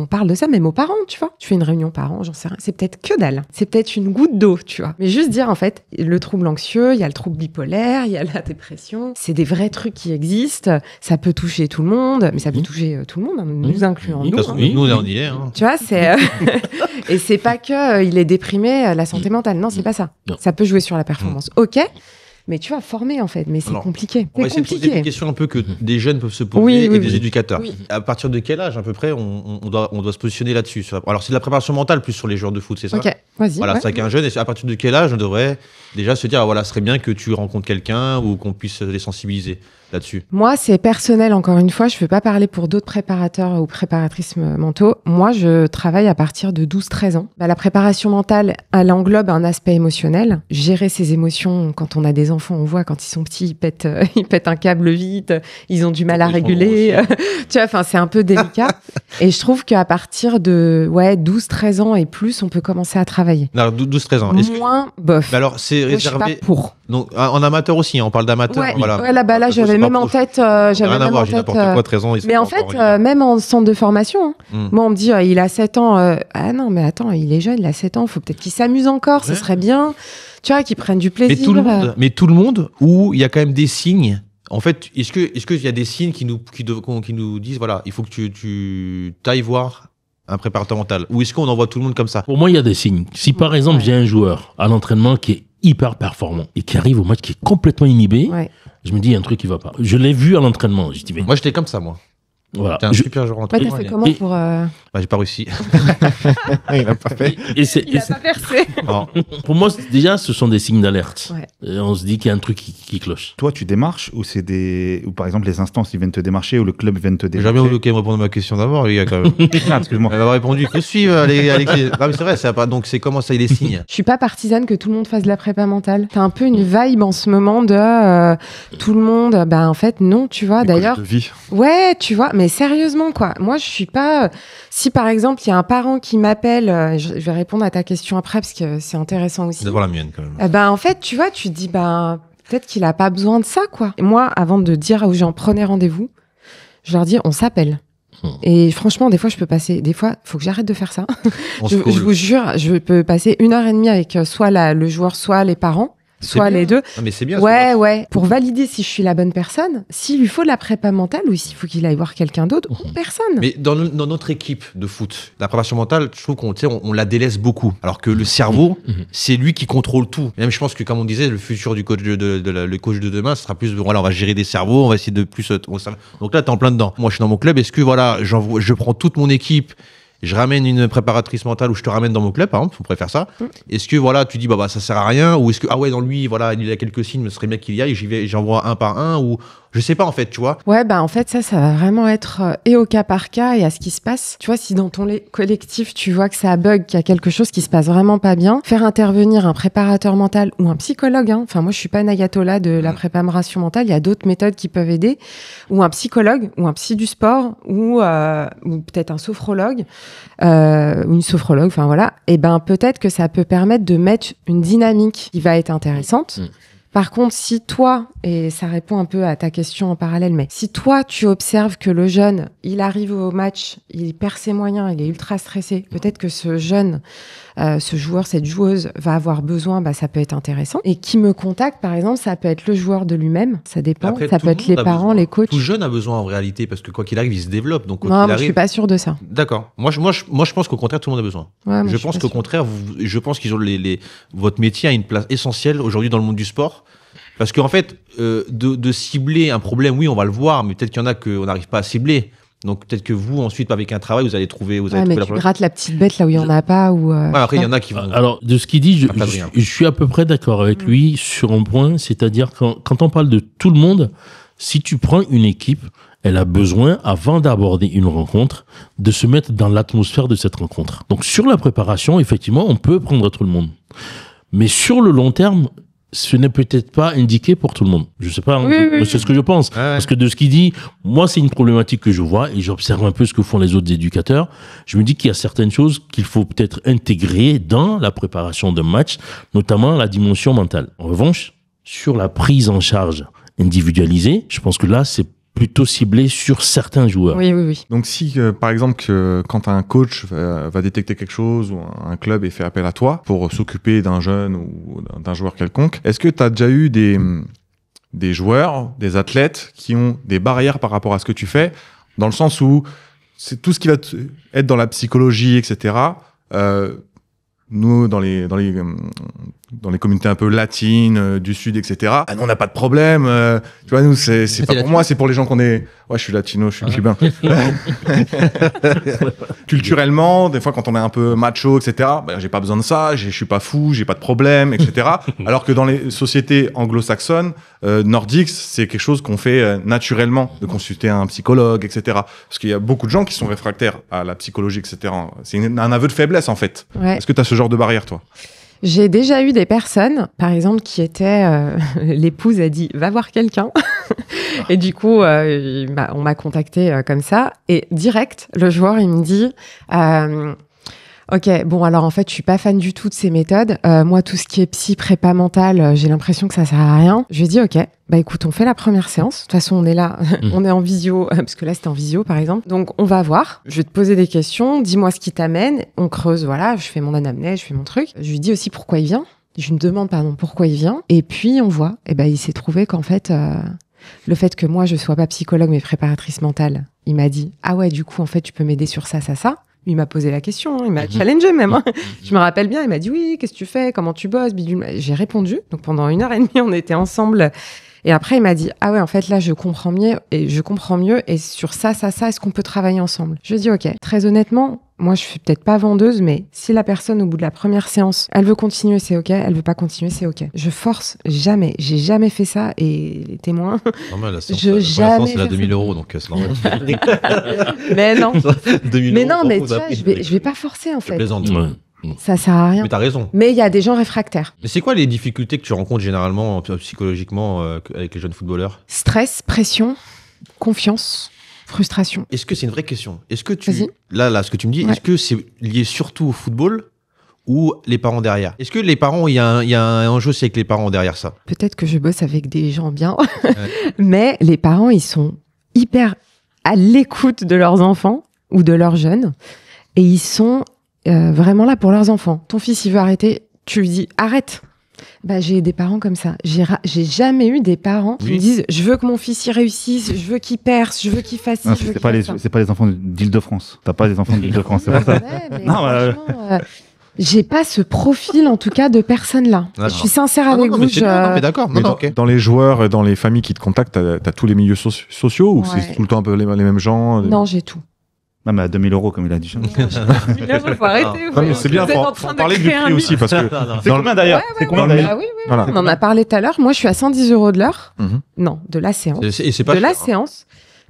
parle de ça, même aux parents, tu vois. Tu fais une réunion parents, j'en sais rien. C'est peut-être que dalle. C'est peut-être une goutte d'eau, tu vois. Mais juste dire, en fait, le trouble anxieux, il y a le trouble bipolaire, il y a la dépression. C'est des vrais trucs qui existent. Ça peut toucher tout le monde, mais ça peut toucher tout le monde, hein, nous incluant nous. Nous, on y est. Hein. Tu vois, c'est... et c'est pas que il est déprimé, la santé mentale. Non, c'est pas ça. Ça peut jouer sur la performance. Ok. Mais tu vas former en fait, mais c'est compliqué. On va essayer de poser des questions un peu que des jeunes peuvent se poser et des éducateurs. Oui. À partir de quel âge à peu près on doit se positionner là-dessus? Alors c'est de la préparation mentale plus sur les joueurs de foot, c'est ça? Ok, vas-y. Voilà, c'est qu'un jeune, et à partir de quel âge on devrait déjà se dire, voilà, ce serait bien que tu rencontres quelqu'un ou qu'on puisse les sensibiliser là-dessus? Moi, c'est personnel, encore une fois. Je ne vais pas parler pour d'autres préparateurs ou préparatrices mentaux. Moi, je travaille à partir de 12-13 ans. La préparation mentale, elle englobe un aspect émotionnel. Gérer ses émotions, quand on a des enfants, on voit quand ils sont petits, ils pètent un câble vite, ils ont du mal à réguler. Tu vois, c'est un peu délicat. Et je trouve qu'à partir de 12-13 ans et plus, on peut commencer à travailler. Alors, 12-13 ans. Moins, bof. Mais alors, c'est réservé... Moi, je suis pas pour. Donc, en amateur aussi, on parle d'amateur. Ouais, voilà. Là, j'avais même en tête. Rien à voir, j'ai n'importe quoi, 13 ans. Mais en fait, même en centre de formation, moi, on me dit, il a 7 ans. Ah non, mais attends, il est jeune, il a 7 ans, il faut peut-être qu'il s'amuse encore, ce serait bien. Tu vois, qu'ils prennent du plaisir. Mais tout le monde, où il y a quand même des signes. En fait, est-ce qu'il y a des signes qui nous disent, voilà, il faut que tu t'ailles voir un préparateur mental? Ou est-ce qu'on envoie tout le monde comme ça? Pour moi, il y a des signes. Si par exemple, j'ai un joueur à l'entraînement qui est hyper performant et qui arrive au match qui est complètement inhibé, je me dis, il y a un truc qui va pas. Je l'ai vu à l'entraînement. Je dis, mais... Moi, j'étais comme ça, moi. Voilà. T'es un super joueur d'entraînement. T'as fait comment pour... j'ai pas réussi. Il a pas fait. Il a pas percé. Pour moi, déjà, ce sont des signes d'alerte. Et on se dit qu'il y a un truc qui cloche. Toi, tu démarches ou ou par exemple les instances ils viennent te démarcher ou le club vient te démarcher? J'ai bien voulu me répondre à ma question d'abord, les gars, quand même. Excuse-moi. Elle m'a répondu. Que suivre, Alexis. Non, mais c'est vrai, donc c'est comment ça, il est signes. Je suis pas partisane que tout le monde fasse de la prépa mentale. T'as un peu une vibe en ce moment de tout le monde. En fait, non, tu vois. D'ailleurs. Ouais, tu vois. Mais sérieusement, quoi. Moi, je suis pas. Si par exemple, il y a un parent qui m'appelle, je vais répondre à ta question après parce que c'est intéressant aussi. D'abord la mienne, quand même. En fait, tu vois, tu te dis, peut-être qu'il a pas besoin de ça, quoi. Et moi, avant de dire aux gens, prenez rendez-vous, je leur dis, on s'appelle. Et franchement, des fois, je peux passer. Des fois, il faut que j'arrête de faire ça. Je vous jure, je peux passer 1h30 avec soit le joueur, soit les parents. Soit les deux. Non, mais c'est bien. Ouais. Pour valider si je suis la bonne personne, s'il lui faut de la prépa mentale ou s'il faut qu'il aille voir quelqu'un d'autre ou personne. Mais dans notre équipe de foot, la préparation mentale, je trouve qu'on la délaisse beaucoup. Alors que le cerveau, c'est lui qui contrôle tout. Même je pense que, comme on disait, le futur du coach le coach de demain, ce sera plus, voilà, on va gérer des cerveaux, on va essayer de plus. Donc là, t'es en plein dedans. Moi, je suis dans mon club. Est-ce que, voilà, je prends toute mon équipe, je ramène une préparatrice mentale ou je te ramène dans mon club, par exemple, on pourrait faire ça. Est-ce que voilà, tu dis ça sert à rien, ou est-ce que dans lui, voilà, il a quelques signes, mais ce serait bien qu'il y aille, j'envoie un par un, ou je sais pas en fait, tu vois. Ouais, en fait ça va vraiment être et au cas par cas et à ce qui se passe. Tu vois, si dans ton collectif tu vois que ça bug, qu'il y a quelque chose qui se passe vraiment pas bien, faire intervenir un préparateur mental ou un psychologue. Enfin, moi je suis pas une ayatollah de la préparation mentale. Il y a d'autres méthodes qui peuvent aider, ou un psychologue, ou un psy du sport, ou peut-être un sophrologue. Ou une sophrologue, enfin voilà, et peut-être que ça peut permettre de mettre une dynamique qui va être intéressante. Par contre, si toi, et ça répond un peu à ta question en parallèle, mais si toi, tu observes que le jeune, il arrive au match, il perd ses moyens, il est ultra stressé, peut-être que ce jeune, ce joueur, cette joueuse va avoir besoin, ça peut être intéressant. Et qui me contacte, par exemple, ça peut être le joueur de lui-même, ça dépend. Après, ça peut être les parents, les coachs. Tout jeune a besoin en réalité, parce que quoi qu'il arrive, il se développe. Donc, non, je suis pas sûre de ça. D'accord. Moi, je pense qu'au contraire, tout le monde a besoin. Ouais, je pense qu'au contraire, je pense qu'ils ont votre métier a une place essentielle aujourd'hui dans le monde du sport. Parce qu'en fait, de cibler un problème, oui, on va le voir, mais peut-être qu'il y en a qu'on n'arrive pas à cibler. Donc peut-être que vous, ensuite, avec un travail, vous allez trouver... mais tu grattes la petite bête là où il n'y en a pas. Ou après, il y en a qui vont... Alors, de ce qu'il dit, je suis à peu près d'accord avec lui sur un point, c'est-à-dire quand on parle de tout le monde, si tu prends une équipe, elle a besoin, avant d'aborder une rencontre, de se mettre dans l'atmosphère de cette rencontre. Donc sur la préparation, effectivement, on peut prendre tout le monde. Mais sur le long terme, ce n'est peut-être pas indiqué pour tout le monde. Je sais pas, c'est ce que je pense. Parce que de ce qu'il dit, moi, c'est une problématique que je vois et j'observe un peu ce que font les autres éducateurs. Je me dis qu'il y a certaines choses qu'il faut peut-être intégrer dans la préparation d'un match, notamment la dimension mentale. En revanche, sur la prise en charge individualisée, je pense que là, c'est plutôt ciblé sur certains joueurs. Oui. Donc si, par exemple, quand un coach va détecter quelque chose ou un club et fait appel à toi pour s'occuper d'un jeune ou d'un joueur quelconque, est-ce que tu as déjà eu des joueurs, des athlètes qui ont des barrières par rapport à ce que tu fais, dans le sens où c'est tout ce qui va être dans la psychologie, etc., nous, dans les communautés un peu latines, du Sud, etc., nous, on n'a pas de problème. Tu vois, nous, c'est pas pour moi, c'est pour les gens qu'on est... Ouais, je suis latino, je suis cubain. Culturellement, des fois, quand on est un peu macho, etc., j'ai pas besoin de ça, je suis pas fou, j'ai pas de problème, etc. Alors que dans les sociétés anglo-saxonnes, nordiques, c'est quelque chose qu'on fait naturellement, de consulter un psychologue, etc. Parce qu'il y a beaucoup de gens qui sont réfractaires à la psychologie, etc. C'est un aveu de faiblesse, en fait. Ouais. Est-ce que tu as ce genre de barrière, toi ? J'ai déjà eu des personnes, par exemple, qui étaient... l'épouse a dit « va voir quelqu'un ». Et du coup, on m'a contacté comme ça. Et direct, le joueur, il me dit ok, bon, alors en fait, je suis pas fan du tout de ces méthodes. Moi, tout ce qui est psy, prépa mentale, j'ai l'impression que ça sert à rien. Je lui ai dit ok, écoute, on fait la première séance. De toute façon, on est là, on est en visio, parce que là, c'était en visio, par exemple. Donc, on va voir. Je vais te poser des questions. Dis-moi ce qui t'amène. On creuse, voilà. Je fais mon anamnèse, je fais mon truc. Je lui dis aussi pourquoi il vient. Je me demande, pourquoi il vient. Et puis, on voit. Et il s'est trouvé qu'en fait, le fait que moi, je sois pas psychologue, mais préparatrice mentale, il m'a dit, ah ouais, du coup, en fait, tu peux m'aider sur ça, ça, ça. Il m'a posé la question, il m'a challengé même. Je me rappelle bien, il m'a dit oui, qu'est-ce que tu fais, comment tu bosses, bidule. J'ai répondu. Donc pendant 1h30, on était ensemble Et après, il m'a dit, ah ouais, en fait, là, je comprends mieux. Et sur ça, est-ce qu'on peut travailler ensemble? Je dis, ok. Très honnêtement, moi, je suis peut-être pas vendeuse, mais si la personne, au bout de la première séance, elle veut continuer, c'est ok. Elle veut pas continuer, c'est ok. Je force jamais. J'ai jamais fait ça. Et les témoins, normal, la séance, c'est la 2000 €, donc c'est normal. Mais non. 2000 mais €, non, mais tu vois, je vais pas forcer, en fait. Plaisante. Ça sert à rien. Mais t'as raison. Mais il y a des gens réfractaires. Mais c'est quoi les difficultés que tu rencontres généralement psychologiquement avec les jeunes footballeurs? Stress, pression, confiance, frustration. Est-ce que c'est une vraie question? Est-ce que là, ce que tu me dis, est-ce que c'est lié surtout au football ou les parents derrière? Est-ce que les parents, il y a un enjeu aussi avec les parents derrière ça? Peut-être que je bosse avec des gens bien, mais les parents, ils sont hyper à l'écoute de leurs enfants ou de leurs jeunes, et ils sont vraiment là pour leurs enfants. Ton fils, il veut arrêter, tu lui dis arrête. Bah, j'ai des parents comme ça. J'ai jamais eu des parents qui me disent je veux que mon fils y réussisse, je veux qu'il perce, je veux qu'il fasse ci, c'est pas les enfants d'Île-de-France. T'as pas des enfants d'Île-de-France, c'est pas ça. Non, j'ai pas ce profil, en tout cas, de personne-là. Je suis sincère avec vous. Mais d'accord. Dans les joueurs et dans les familles qui te contactent, t'as tous les milieux sociaux ou c'est tout le temps un peu les mêmes gens? Non, j'ai tout. Non, mais à 2000 €, comme il a dit. 2000 €, faut arrêter. C'est bien, faut parler du prix aussi. Parce que c'est combien d'ailleurs? C'est combien d'ailleurs? On en a parlé tout à l'heure. Moi, je suis à 110 € de l'heure. Non, de la séance. Et c'est pas cher. De la séance.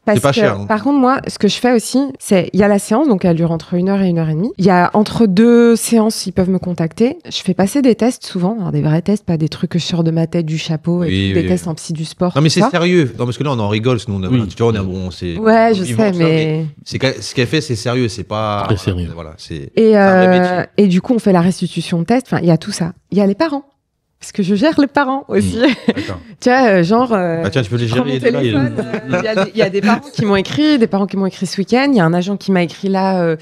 Parce pas que, cher, par contre, moi, ce que je fais aussi, c'est, il y a la séance, donc elle dure entre 1 heure et 1 heure et demie. Il y a entre 2 séances, ils peuvent me contacter. Je fais passer des tests souvent, alors des vrais tests, pas des trucs que je sors de ma tête, du chapeau, et des tests en psy du sport. Non, mais c'est sérieux. Non, parce que là, on en rigole, parce que nous, tu vois, on est bon, c'est. Ouais, je sais, mais. Ce qu'elle fait, c'est sérieux, c'est pas. Très sérieux. Voilà, c'est. Et du coup, on fait la restitution de tests. Enfin, il y a tout ça. Il y a les parents. Parce que je gère les parents aussi. Tu vois, genre. Tiens, tu peux les gérer. Il y a des parents qui m'ont écrit, ce week-end. Il y a un agent qui m'a écrit là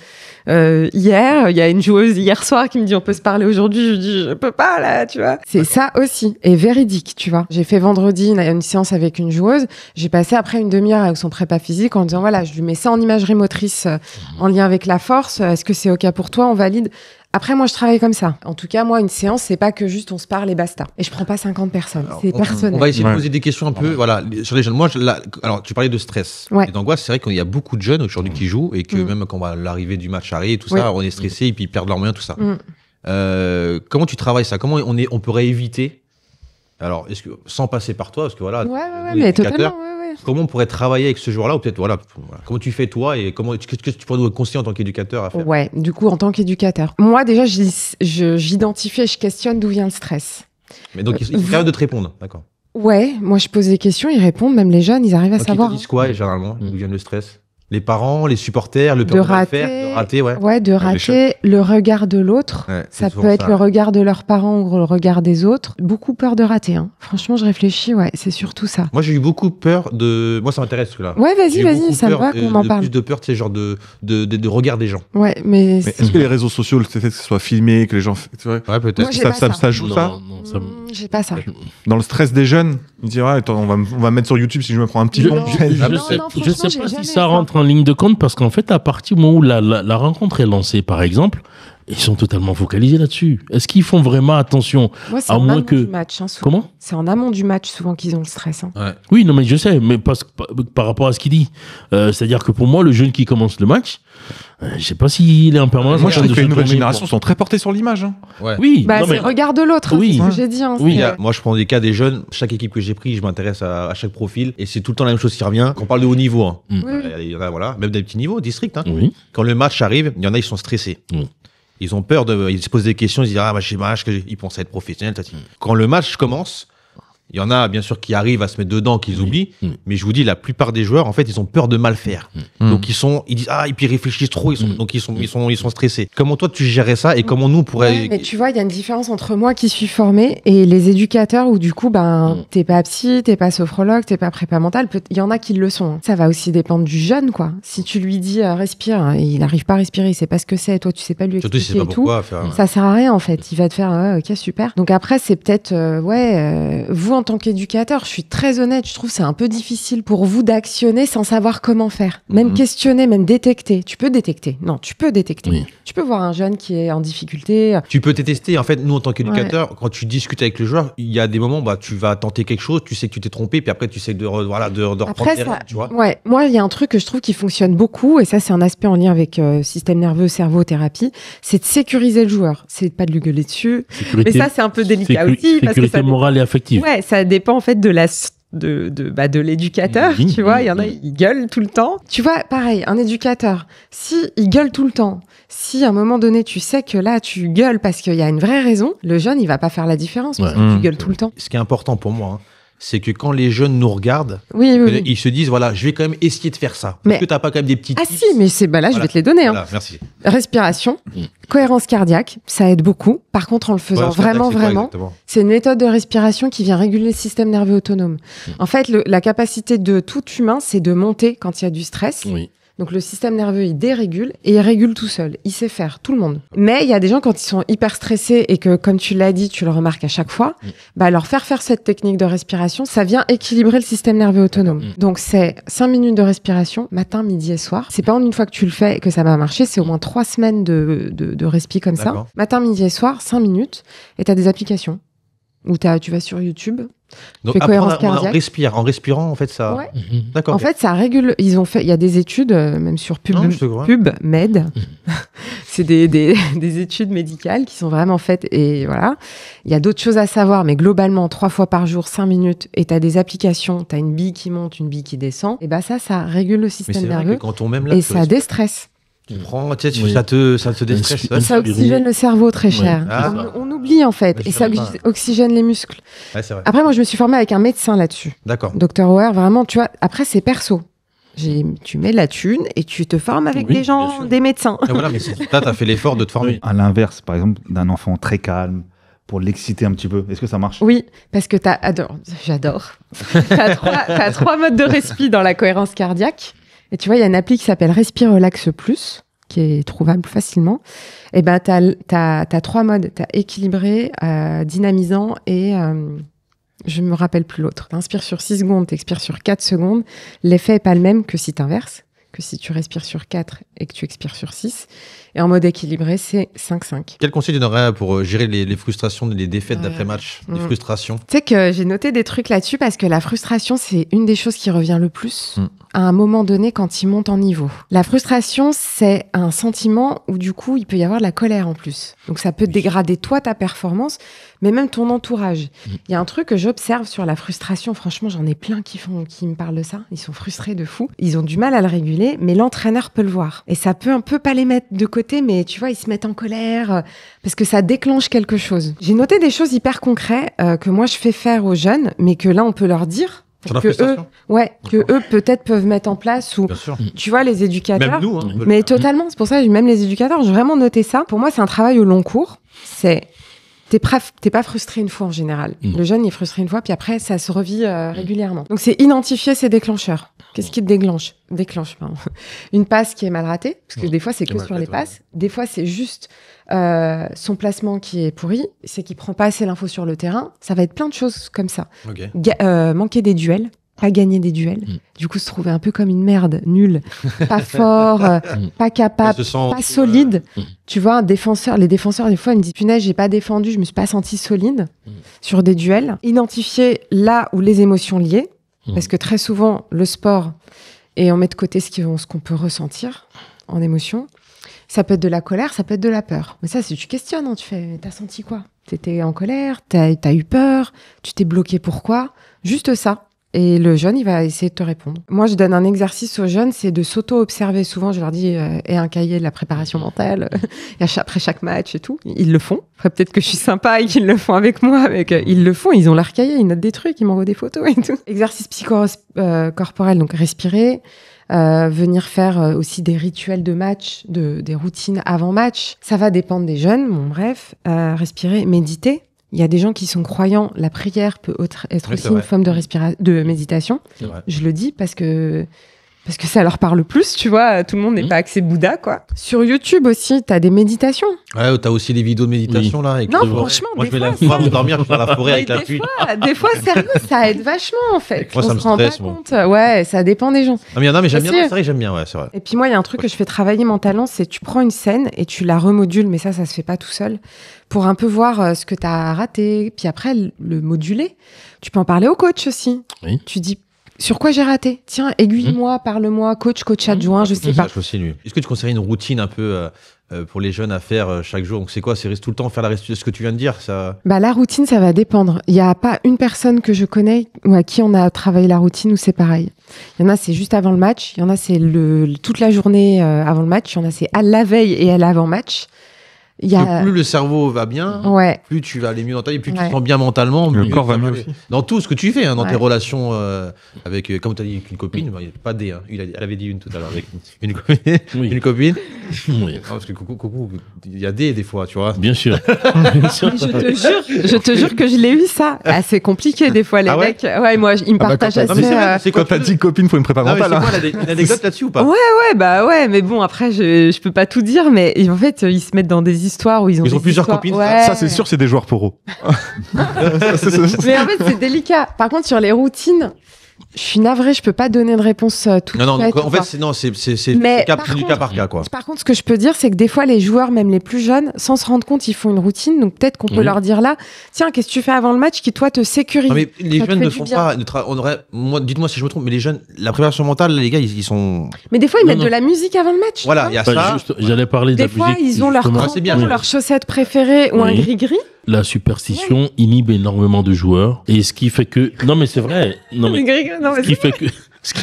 hier. Il y a une joueuse hier soir qui me dit on peut se parler aujourd'hui. Je lui dis je peux pas là, tu vois. C'est ça aussi. Et véridique, tu vois. J'ai fait vendredi une séance avec une joueuse. J'ai passé après une demi-heure avec son prépa physique en disant voilà, je lui mets ça en imagerie motrice en lien avec la force. Est-ce que c'est OK pour toi? On valide. Après, moi, je travaille comme ça. En tout cas, moi, une séance, c'est pas que juste on se parle et basta. Et je prends pas 50 personnes. C'est personnel. On va essayer de poser des questions un peu, voilà, sur les jeunes. Moi, alors, tu parlais de stress et d'angoisse. C'est vrai qu'il y a beaucoup de jeunes aujourd'hui qui jouent et que même quand l'arrivée du match arrive, tout ça, on est stressé et puis ils perdent leurs moyens, tout ça. Comment tu travailles ça? Comment on pourrait éviter? Alors, est-ce que sans passer par toi, parce que voilà, mais totalement. Comment on pourrait travailler avec ce joueur-là, ou peut-être comment tu fais toi et qu'est-ce que tu pourrais nous conseiller en tant qu'éducateur à faire? Ouais, du coup en tant qu'éducateur. Moi déjà j'identifie et je questionne d'où vient le stress. Mais donc ils sont capables de te répondre, d'accord? Ouais, moi je pose des questions, ils répondent, même les jeunes, ils arrivent à savoir. Ils te disent quoi généralement? D'où vient le stress? Les parents, les supporters, le peur de rater, de rater, le regard de l'autre. Ça peut être le regard de leurs parents ou le regard des autres. Beaucoup peur de rater. Hein. Franchement, je réfléchis, c'est surtout ça. Moi, j'ai eu beaucoup peur de. Moi, ça m'intéresse là. Ouais, vas-y, ça me va qu'on en parle. Plus de peur, c'est genre de regard des gens. Ouais, mais est-ce que les réseaux sociaux, le fait que ce soit filmé, que les gens. Ouais, peut-être. Ça joue ça? J'ai pas ça. Dans le stress des jeunes, ils disent attends, on va mettre sur YouTube si je me prends un petit moment. Je sais pas si ça rentre en ligne de compte parce qu'en fait, à partir du moment où la rencontre est lancée, par exemple, ils sont totalement focalisés là-dessus. Est-ce qu'ils font vraiment attention? Moi, c'est en amont du match. Comment? C'est en amont du match souvent qu'ils ont le stress. Oui, non, mais je sais, mais par rapport à ce qu'il dit. C'est-à-dire que pour moi, le jeune qui commence le match, je sais pas s'il est en permanence. Moi, je trouve que les nouvelles générations sont très portées sur l'image. Oui, c'est le regard de l'autre, c'est ce que j'ai dit. Moi, je prends des cas des jeunes. Chaque équipe que j'ai pris, je m'intéresse à chaque profil et c'est tout le temps la même chose qui revient. Quand on parle de haut niveau, il y en a, voilà, même des petits niveaux, district. Quand le match arrive, il y en a, ils sont stressés. Ils ont peur ils se posent des questions, ils se disent j'ai match, ils pensent être professionnels. Quand le match commence, il y en a bien sûr qui arrivent à se mettre dedans, qu'ils oublient, mais je vous dis la plupart des joueurs en fait ils ont peur de mal faire. Donc ils disent et puis ils réfléchissent trop, donc ils sont stressés. Comment toi tu gérais ça et comment nous on pourrait mais tu vois, il y a une différence entre moi qui suis formée et les éducateurs où du coup t'es pas psy, t'es pas sophrologue, t'es pas prépa mentale, il y en a qui le sont. Ça va aussi dépendre du jeune quoi. Si tu lui dis respire, il n'arrive pas à respirer, il sait pas ce que c'est, toi tu sais pas lui expliquer surtout, et tout. Ça sert à rien en fait, il va te faire OK super. Donc après c'est peut-être vous vous, en tant qu'éducateur, je suis très honnête, je trouve que c'est un peu difficile pour vous d'actionner sans savoir comment faire. Même questionner, même détecter. Tu peux détecter. Non, tu peux détecter. Oui. Tu peux voir un jeune qui est en difficulté. Tu peux tester. En fait, nous, en tant qu'éducateur, quand tu discutes avec le joueur, il y a des moments, tu vas tenter quelque chose, tu sais que tu t'es trompé, puis après, tu sais de reprendre les règles, tu vois. Ouais, moi, il y a un truc que je trouve qui fonctionne beaucoup, et ça, c'est un aspect en lien avec système nerveux, cerveau, thérapie, c'est de sécuriser le joueur. C'est de pas de lui gueuler dessus. Mais ça, c'est un peu délicat aussi. Sécurité morale et affective. Ouais, ça dépend en fait de l'éducateur, tu vois, il y en a, ils gueulent tout le temps. Tu vois, pareil, un éducateur, si il gueule tout le temps, si à un moment donné, tu sais que là, tu gueules parce qu'il y a une vraie raison, le jeune, il va pas faire la différence parce que tu gueules tout le temps. Ce qui est important pour moi, c'est que quand les jeunes nous regardent, ils se disent, voilà, je vais quand même essayer de faire ça. Est-ce que tu n'as pas quand même des petits tips? Ah si, mais là, je vais te les donner. Voilà, merci. Respiration, cohérence cardiaque, ça aide beaucoup. Par contre, en le faisant vraiment, c'est une méthode de respiration qui vient réguler le système nerveux autonome. En fait, la capacité de tout humain, c'est de monter quand il y a du stress. Oui. Donc le système nerveux, il dérégule et il régule tout seul. Il sait faire, tout le monde. Mais il y a des gens, quand ils sont hyper stressés et que, comme tu l'as dit, tu le remarques à chaque fois, leur faire cette technique de respiration, ça vient équilibrer le système nerveux autonome. Donc c'est 5 minutes de respiration, matin, midi et soir. C'est pas en une fois que tu le fais que ça va marcher, c'est au moins 3 semaines de respi comme ça. Matin, midi et soir, 5 minutes, et t'as des applications où tu vas sur YouTube. Donc après, en respirant, en fait, ça. Ouais. D'accord. En fait, ça régule. Il y a des études, même sur PubMed. C'est des études médicales qui sont vraiment faites. Et voilà. Il y a d'autres choses à savoir, mais globalement, 3 fois par jour, 5 minutes, et tu as des applications, tu as une bille qui monte, une bille qui descend. Et ça régule le système nerveux. Quand on même là, et ça déstresse. Tu prends, ça te déstresse. Ça oxygène le cerveau, très cher. On oublie en fait, et ça oxygène les muscles. Ouais, c'est vrai. Après, moi, je me suis formée avec un médecin là-dessus. D'accord. Dr Auer, vraiment, tu vois. Après, c'est perso. Tu mets de la thune et tu te formes avec des gens, des médecins. Et voilà, mais t'as fait l'effort de te former. À l'inverse, par exemple, d'un enfant très calme, pour l'exciter un petit peu. Est-ce que ça marche? Oui, parce que j'adore. T'as 3 modes de respi dans la cohérence cardiaque. Et tu vois, il y a une appli qui s'appelle Respire Relax Plus, qui est trouvable facilement. Et t'as 3 modes. T'as équilibré, dynamisant et je me rappelle plus l'autre. T'inspires sur 6 secondes, t'expires sur 4 secondes. L'effet est pas le même que si t'inverses, que si tu respires sur 4 et que tu expires sur 6. Et en mode équilibré, c'est 5-5. Quel conseil tu donnerais pour gérer les frustrations, les défaites d'après-match, les frustrations? Tu sais que j'ai noté des trucs là-dessus parce que la frustration, c'est une des choses qui revient le plus à un moment donné quand il monte en niveau. La frustration, c'est un sentiment où du coup, il peut y avoir de la colère en plus. Donc ça peut dégrader toi, ta performance, mais même ton entourage. Il y a un truc que j'observe sur la frustration, franchement, j'en ai plein qui me parlent de ça. Ils sont frustrés de fou. Ils ont du mal à le réguler, mais l'entraîneur peut le voir. Et ça peut un peu pas les mettre de côté, mais tu vois, ils se mettent en colère parce que ça déclenche quelque chose. J'ai noté des choses hyper concrètes que moi je fais faire aux jeunes, mais que là on peut leur dire que eux peut-être peuvent mettre en place, ou tu vois, les éducateurs. Même nous, mais totalement. C'est pour ça que même les éducateurs, j'ai vraiment noté ça. Pour moi, c'est un travail au long cours. T'es pas frustré une fois en général. Le jeune il est frustré une fois, puis après ça se revit régulièrement. Donc c'est identifier ses déclencheurs. Qu'est-ce qui te déclenche une passe qui est mal ratée, parce que des fois c'est que sur les passes. Des fois c'est juste son placement qui est pourri, c'est qu'il prend pas assez l'info sur le terrain. Ça va être plein de choses comme ça. Manquer des duels, pas gagner des duels. Du coup se trouver un peu comme une merde, nul, pas fort, pas capable, pas solide. Tu vois, les défenseurs des fois ils me disent punaise, j'ai pas défendu, je me suis pas senti solide sur des duels. Identifier là où les émotions liées, parce que très souvent le sport, et on met de côté ce qu'on peut ressentir en émotion. Ça peut être de la colère, ça peut être de la peur. Mais ça, si tu questionnes, tu fais, t'as senti quoi? T'étais en colère, t'as eu peur, tu t'es bloqué, pourquoi? Juste ça. Et le jeune, il va essayer de te répondre. Moi, je donne un exercice aux jeunes, c'est de s'auto-observer. Souvent, je leur dis, et un cahier de la préparation mentale, après chaque match et tout. Ils le font. Après, peut-être que je suis sympa et qu'ils le font avec moi, mais ils le font. Ils ont leur cahier, ils notent des trucs, ils m'envoient des photos et tout. Exercice psycho-corporel, donc respirer. Venir faire aussi des rituels de match, des routines avant match. Ça va dépendre des jeunes, respirer, méditer. Il y a des gens qui sont croyants, la prière peut être aussi une forme de méditation. Je le dis parce que parce que ça leur parle plus, tu vois. Tout le monde n'est pas axé Bouddha, quoi. Sur YouTube aussi, t'as des méditations. Ouais, t'as aussi les vidéos de méditation, là. Avec non, franchement, moi, je vais la voir dormir, je vais à la forêt avec la pluie. Des fois, sérieux, ça aide vachement, en fait. Moi, ça me stresse, moi. Ouais, ça dépend des gens. Non, mais j'aime bien, c'est vrai, j'aime bien, ouais, c'est vrai. Et puis moi, il y a un truc que je fais travailler mentalement, c'est tu prends une scène et tu la remodules, mais ça se fait pas tout seul, pour un peu voir ce que t'as raté, puis après, le moduler. Tu peux en parler au coach aussi. Oui. Tu dis, sur quoi j'ai raté? Tiens, aiguille-moi, parle-moi, coach adjoint, je sais pas. Est-ce que tu conseillerais une routine un peu pour les jeunes à faire chaque jour? Donc c'est quoi? C'est rester tout le temps faire la restitution, ce que tu viens de dire, ça... Bah, la routine, ça va dépendre. Il n'y a pas une personne que je connais ou à qui on a travaillé la routine où c'est pareil. Il y en a, c'est juste avant le match. Il y en a, c'est toute la journée avant le match. Il y en a, c'est à la veille et à l'avant-match. Plus le cerveau va bien, plus tu vas aller mieux dans ta vie, plus tu te sens bien mentalement. Le corps va mieux aussi. Dans tout ce que tu fais, dans tes relations avec, comme tu as dit, avec une copine, pas des, elle avait dit une tout à l'heure, avec une copine. Une copine. Oui. Parce que coucou, il y a des fois, tu vois. Bien sûr. Je te jure que je l'ai eu ça. C'est compliqué des fois, les mecs. Ouais, moi, ils me partagent assez. C'est quand t'as dit copine, faut une prépa mentale. C'est quoi, une anecdote là-dessus ou pas? Ouais, mais bon, après, je peux pas tout dire, mais en fait, ils se mettent dans des histoires où ils ont plusieurs copines. Ça, c'est sûr, c'est des joueurs pour eux. Mais en fait, c'est délicat. Par contre, sur les routines, je suis navrée, je peux pas donner de réponse toute Non, faite, en fait, c'est du cas par cas, quoi. Par contre, ce que je peux dire, c'est que des fois, les joueurs, même les plus jeunes, sans se rendre compte, ils font une routine. Donc peut-être qu'on peut leur dire là, tiens, qu'est-ce que tu fais avant le match qui, toi, te sécurise? Non, mais les jeunes ne font pas. Dites-moi si je me trompe, mais les jeunes, la préparation mentale, les gars, ils sont. Mais des fois, ils mettent de la musique avant le match. Voilà, il y a ça. J'allais parler de la musique. Des fois, ils ont leur crampons, leurs chaussettes préférées ou un gris-gris. La superstition inhibe énormément de joueurs. Et ce qui fait que... Non, mais c'est vrai. Ce qui fait que... Ce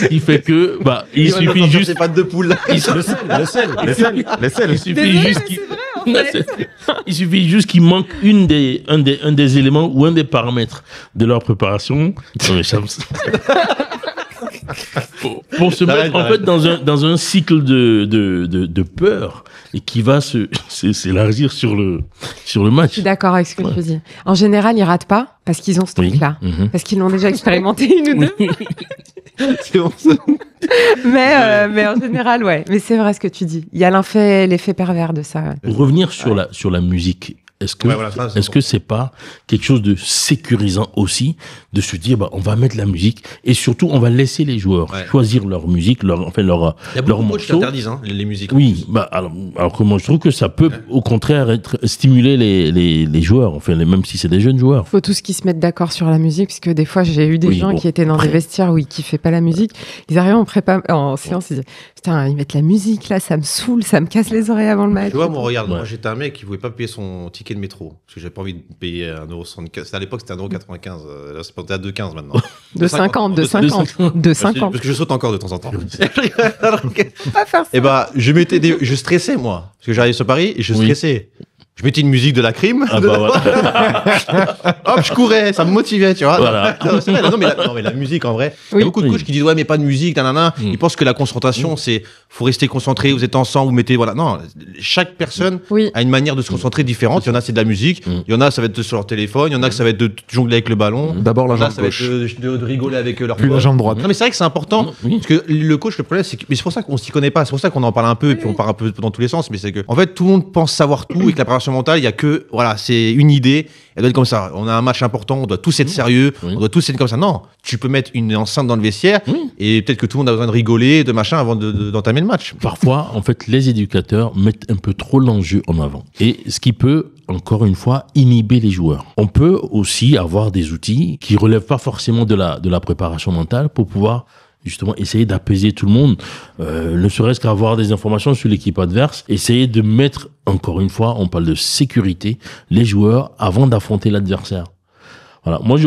qui fait que... Bah, il suffit juste... C'est pas de poule. Le sel. Il suffit juste qu'il manque un des éléments ou un des paramètres de leur préparation. Non, mais pour se mettre en fait dans un cycle de peur et qui va s'élargir sur le match. Je suis d'accord avec ce que tu dis. En général, ils ratent pas parce qu'ils ont ce truc-là, parce qu'ils l'ont déjà expérimenté une ou deux. C'est bon, ça. Mais en général, ouais. Mais c'est vrai ce que tu dis. Il y a l'effet pervers de ça. Pour revenir sur la musique. Est-ce que c'est pas quelque chose de sécurisant aussi de se dire on va mettre la musique et surtout on va laisser les joueurs choisir leur musique, leur il y a beaucoup de coachs qui interdisent les musiques. Oui, alors que moi je trouve que ça peut au contraire stimuler les joueurs, même si c'est des jeunes joueurs. Faut tous qu'ils se mettent d'accord sur la musique, parce que des fois j'ai eu des gens qui étaient dans des vestiaires où ils kiffaient pas la musique. Ils arrivaient en séance, ils disaient putain, ils mettent la musique là, ça me saoule, ça me casse les oreilles avant le match. Tu vois, moi j'étais un mec qui voulait pas payer son ticket de métro parce que j'avais pas envie de payer 1,75€. À l'époque c'était 1,95€. Là c'est à 2,15€ maintenant. 2,50. Parce que je saute encore de temps en temps. Pas faire ça. Et je stressais moi parce que j'arrivais sur Paris et je stressais. Je mettais une musique de la crime. Hop, je courais, ça me motivait, tu vois. Voilà. C'est vrai, non, mais la musique, en vrai. Il y a beaucoup de coachs qui disent, ouais, mais pas de musique, nanana. Ils pensent que la concentration, faut rester concentré, vous êtes ensemble, vous mettez, voilà. Non, chaque personne a une manière de se concentrer différente. Il y en a, c'est de la musique. Il y en a, ça va être sur leur téléphone. Il y en a que ça va être de jongler avec le ballon. D'abord la jambe gauche. Ça va être de rigoler avec leur Puis la jambe droite. Non, mais c'est vrai que c'est important. Parce que le coach, le problème, c'est que, mais c'est pour ça qu'on s'y connaît pas. C'est pour ça qu'on en parle un peu, et puis on parle un peu dans tous les sens. Mais c'est que, en fait, tout le monde pense savoir tout et que la préparation mentale, il y a que, voilà, c'est une idée, elle doit être comme ça. On a un match important, on doit tous être sérieux, on doit tous être comme ça. Non, tu peux mettre une enceinte dans le vestiaire et peut-être que tout le monde a besoin de rigoler, de machin avant d'entamer le match. Parfois, en fait, les éducateurs mettent un peu trop l'enjeu en avant. Et ce qui peut, encore une fois, inhiber les joueurs. On peut aussi avoir des outils qui relèvent pas forcément de la préparation mentale pour pouvoir justement essayer d'apaiser tout le monde, ne serait-ce qu'avoir des informations sur l'équipe adverse, essayer de mettre, encore une fois, on parle de sécurité, les joueurs avant d'affronter l'adversaire. Voilà. Moi,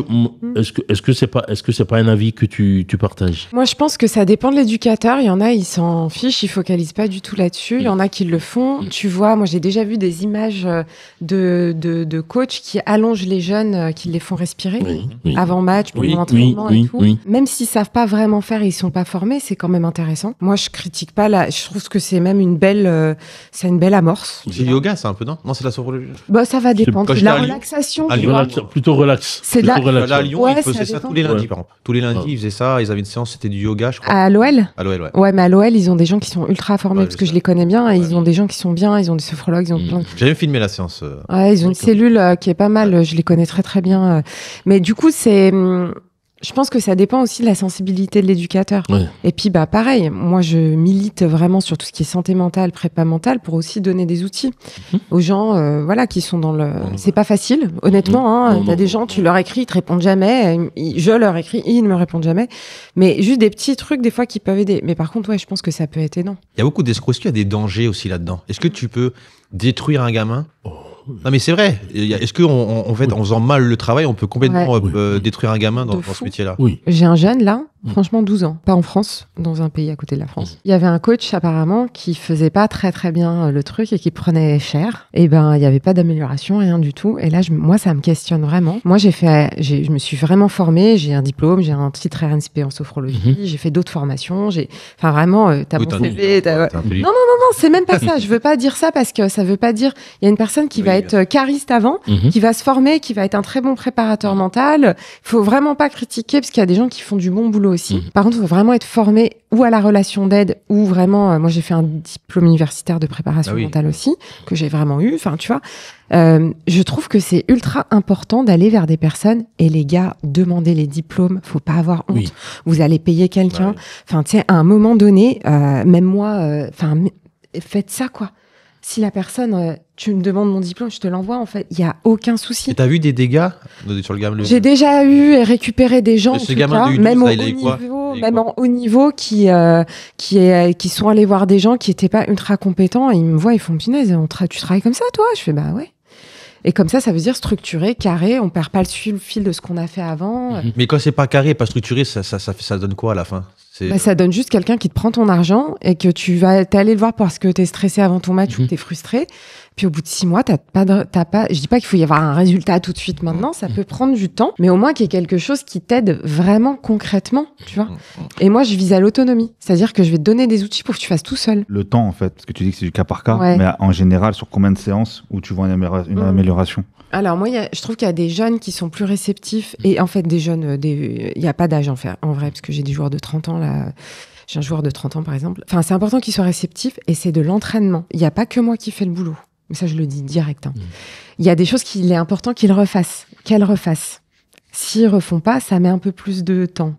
est-ce que c'est pas un avis que tu partages? Moi, je pense que ça dépend de l'éducateur. Il y en a, ils s'en fichent, ils focalisent pas du tout là-dessus. Il y en a qui le font. Tu vois, moi, j'ai déjà vu des images de coachs qui allongent les jeunes, qui les font respirer avant match, pendant l'entraînement et tout. Même s'ils savent pas vraiment faire, ils sont pas formés, c'est quand même intéressant. Moi, je critique pas je trouve que c'est même une belle amorce. C'est le yoga, c'est un peu, non? Non, c'est la sophrologie. Ça va dépendre. La relaxation. Plutôt relax. C'est là. À Lyon, ils faisaient ça tous les lundis, par exemple. Tous les lundis, ils faisaient ça. Ils avaient une séance, c'était du yoga, je crois. À l'OL. À l'OL, ouais. Ouais, mais à l'OL, ils ont des gens qui sont ultra formés parce que je les connais bien. Et ils ont des gens qui sont bien. Ils ont des sophrologues. Ils ont plein de... J'ai même filmé la séance. Ouais, ils ont une cellule qui est pas mal. Je les connais très très bien. Mais du coup, c'est. Je pense que ça dépend aussi de la sensibilité de l'éducateur. Ouais. Et puis, pareil, moi, je milite vraiment sur tout ce qui est santé mentale, prépa mentale, pour aussi donner des outils aux gens, qui sont dans le... C'est pas facile, honnêtement. T'as des gens, tu leur écris, ils te répondent jamais. Je leur écris, ils ne me répondent jamais. Mais juste des petits trucs, des fois, qui peuvent aider. Mais par contre, ouais, je pense que ça peut être aidant. Il y a beaucoup d'escrocs. Est-ce qu'il y a des dangers aussi là-dedans? Est-ce que tu peux détruire un gamin? Non mais c'est vrai. Est-ce qu'en fait, en faisant mal le travail, on peut complètement détruire un gamin dans ce métier-là? Oui. J'ai un jeune là, franchement 12 ans, pas en France, dans un pays à côté de la France. Il y avait un coach apparemment qui faisait pas très très bien le truc et qui prenait cher. Et il y avait pas d'amélioration, rien du tout. Et là, moi, ça me questionne vraiment. Moi, je me suis vraiment formée. J'ai un diplôme, j'ai un titre RNCP en sophrologie. J'ai fait d'autres formations. Enfin vraiment, t'as mon CV. Non, c'est même pas ça. Je veux pas dire ça parce que ça veut pas dire. Il y a une personne qui va être chariste avant, qui va se former, qui va être un très bon préparateur mental. Il faut vraiment pas critiquer parce qu'il y a des gens qui font du bon boulot aussi. Par contre, il faut vraiment être formé ou à la relation d'aide ou vraiment... moi, j'ai fait un diplôme universitaire de préparation mentale aussi, que j'ai vraiment eu. Enfin, tu vois, je trouve que c'est ultra important d'aller vers des personnes et les gars, demandez les diplômes. Faut pas avoir honte. Oui. Vous allez payer quelqu'un. Enfin, tu sais, à un moment donné, même moi, faites ça, quoi. Si la personne, tu me demandes mon diplôme, je te l'envoie, en fait. Il n'y a aucun souci. Et t'as vu des dégâts sur le gamin? J'ai déjà eu et récupéré des gens, en tout cas, même en haut niveau, qui sont allés voir des gens qui n'étaient pas ultra compétents. Et ils me voient, ils font punaise, tu travailles comme ça, toi? Je fais, bah ouais. Et comme ça veut dire structuré, carré, on perd pas le fil de ce qu'on a fait avant. Mais quand c'est pas carré, pas structuré, ça donne quoi à la fin? Ça donne juste quelqu'un qui te prend ton argent et que tu vas t'aller le voir parce que t'es stressé avant ton match ou t'es frustré. Puis au bout de 6 mois, t'as pas. Je dis pas qu'il faut y avoir un résultat tout de suite maintenant, ça peut prendre du temps, mais au moins qu'il y ait quelque chose qui t'aide vraiment concrètement, tu vois. Et moi, je vise à l'autonomie, c'est-à-dire que je vais te donner des outils pour que tu fasses tout seul. Le temps, en fait, parce que tu dis que c'est du cas par cas, mais en général, sur combien de séances où tu vois une amélioration? Alors moi, je trouve qu'il y a des jeunes qui sont plus réceptifs et en fait des jeunes, il n'y a pas d'âge en vrai, parce que j'ai des joueurs de 30 ans là. J'ai un joueur de 30 ans par exemple. Enfin, c'est important qu'ils soient réceptifs et c'est de l'entraînement. Il n'y a pas que moi qui fais le boulot. Mais ça, je le dis direct. Il y a des choses qu'il est important qu'elles refassent. S'ils refont pas, ça met un peu plus de temps.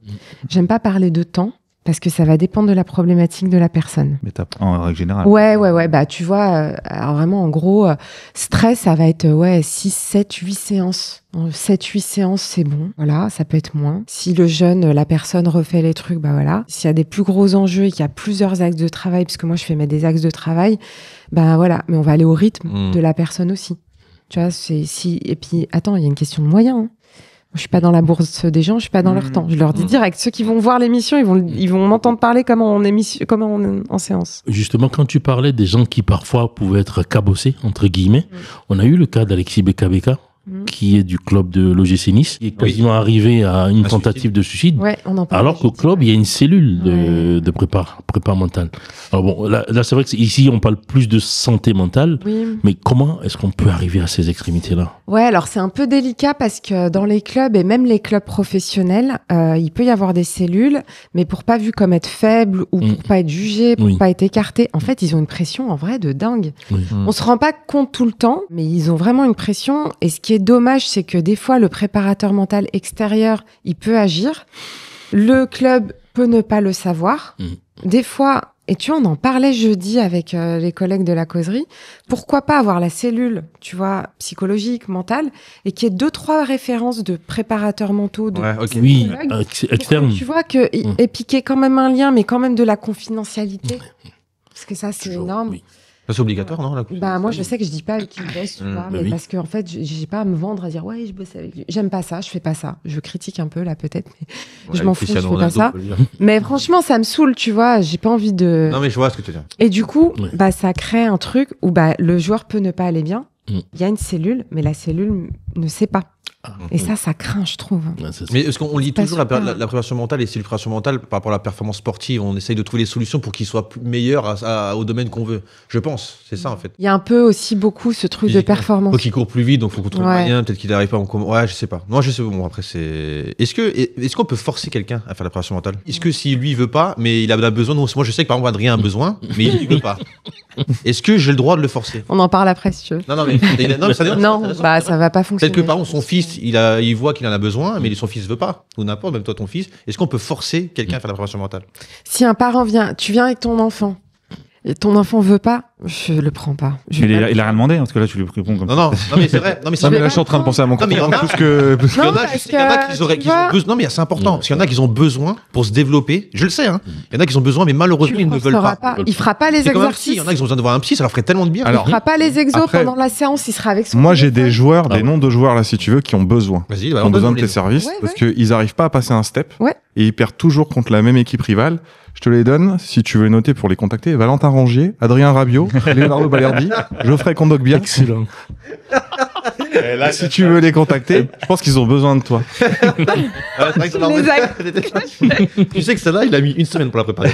J'aime pas parler de temps. Parce que ça va dépendre de la problématique de la personne. Mais en règle générale. Ouais. Bah, tu vois, alors vraiment, en gros, stress, ça va être 6, 7, 8 séances. 7, 8 séances, c'est bon. Voilà, ça peut être moins. Si le jeune, la personne refait les trucs, bah voilà. S'il y a des plus gros enjeux et qu'il y a plusieurs axes de travail, parce que moi, je fais mettre des axes de travail, bah voilà. Mais on va aller au rythme de la personne aussi. Tu vois, et puis, attends, il y a une question de moyens, Je suis pas dans la bourse des gens, je suis pas dans leur temps. Je leur dis direct. Ceux qui vont voir l'émission, ils vont m'entendre parler comme en séance. Justement, quand tu parlais des gens qui parfois pouvaient être cabossés, entre guillemets, on a eu le cas d'Alexis Beka, qui est du club de l'OGC Nice, qui est quasiment arrivé à une tentative de suicide. Ouais, on en parle. Alors qu'au club, il y a une cellule de prépa mentale. Alors bon, là c'est vrai que ici, on parle plus de santé mentale. Oui. Mais comment est-ce qu'on peut arriver à ces extrémités-là? Ouais, alors c'est un peu délicat parce que dans les clubs et même les clubs professionnels, il peut y avoir des cellules, mais pour pas vu comme être faible ou pour pas être jugé, pour pas être écarté. En fait, ils ont une pression en vrai de dingue. On se rend pas compte tout le temps, mais ils ont vraiment une pression. Et ce qui est dommage, c'est que des fois, le préparateur mental extérieur, il peut agir. Le club peut ne pas le savoir. Des fois, et tu vois, on en parlait jeudi avec les collègues de la causerie, pourquoi pas avoir la cellule, tu vois, psychologique, mentale, et qu'il y ait 2-3 références de préparateurs mentaux, de externes. Tu vois, et puis qu'il y ait quand même un lien, mais quand même de la confidentialité. Parce que ça, c'est énorme. Oui. C'est obligatoire, non? Bah, moi, je sais que je dis pas avec qui je bosse, tu vois, mais parce qu'en fait, j'ai pas à me vendre, à dire, ouais, je bosse avec lui. J'aime pas ça, je fais pas ça. Je critique un peu, là, peut-être, mais je m'en fous, je fais pas ça. Mais franchement, ça me saoule, tu vois, j'ai pas envie de... Non, mais je vois ce que tu veux dire. Et du coup, bah, ça crée un truc où, bah, le joueur peut ne pas aller bien. Il y a une cellule, mais la cellule ne sait pas. Et ça craint, je trouve. Mais est-ce qu'on lit toujours la préparation mentale et c'est la préparation mentale par rapport à la performance sportive? On essaye de trouver des solutions pour qu'il soit meilleur au domaine qu'on veut. Je pense, c'est ça en fait. Il y a un peu aussi beaucoup ce truc de performance. Faut qu'il court plus vite, donc faut qu'on trouve moyen. Peut-être qu'il n'arrive pas. Ouais, je sais pas. Non, je sais. Bon, après c'est. Est-ce qu'on peut forcer quelqu'un à faire la préparation mentale? Est-ce que si lui veut pas, mais il a besoin, moi je sais que par exemple Adrien a besoin, mais il veut pas. Est-ce que j'ai le droit de le forcer? On en parle après si tu veux. Non, ça va pas fonctionner. Peut-être que par exemple son fils, il voit qu'il en a besoin, mais son fils veut pas, ou n'importe, même toi ton fils. Est-ce qu'on peut forcer quelqu'un à faire la préparation mentale? Si un parent tu viens avec ton enfant, et ton enfant veut pas, je le prends pas. Il a rien demandé, parce que là tu lui réponds comme ça. Non, mais c'est vrai. Là je suis en train de penser à mon compagnon plus que. Il y en a qui ont besoin. Non, mais c'est important, parce qu'il y en a qui ont besoin pour se développer. Je le sais, hein. Il y en a qui ont besoin, mais malheureusement ils ne veulent pas. Il fera pas les exercices. Il y en a qui ont besoin de voir un psy, ça leur ferait tellement de bien. Il fera pas les exos pendant la séance, il sera avec son. Moi j'ai des joueurs, des noms de joueurs là si tu veux, qui ont besoin. Qui ont besoin de tes services, parce qu'ils n'arrivent pas à passer un step. Et ils perdent toujours contre la même équipe rivale. Je te les donne, si tu veux noter pour les contacter. Valentin Rangier, Adrien Rabiot, Leonardo Balerdi, Geoffrey Kondogbia. Excellent. Et là, si tu veux les contacter, je pense qu'ils ont besoin de toi. Tu sais que celle-là, il a mis une semaine pour la préparer.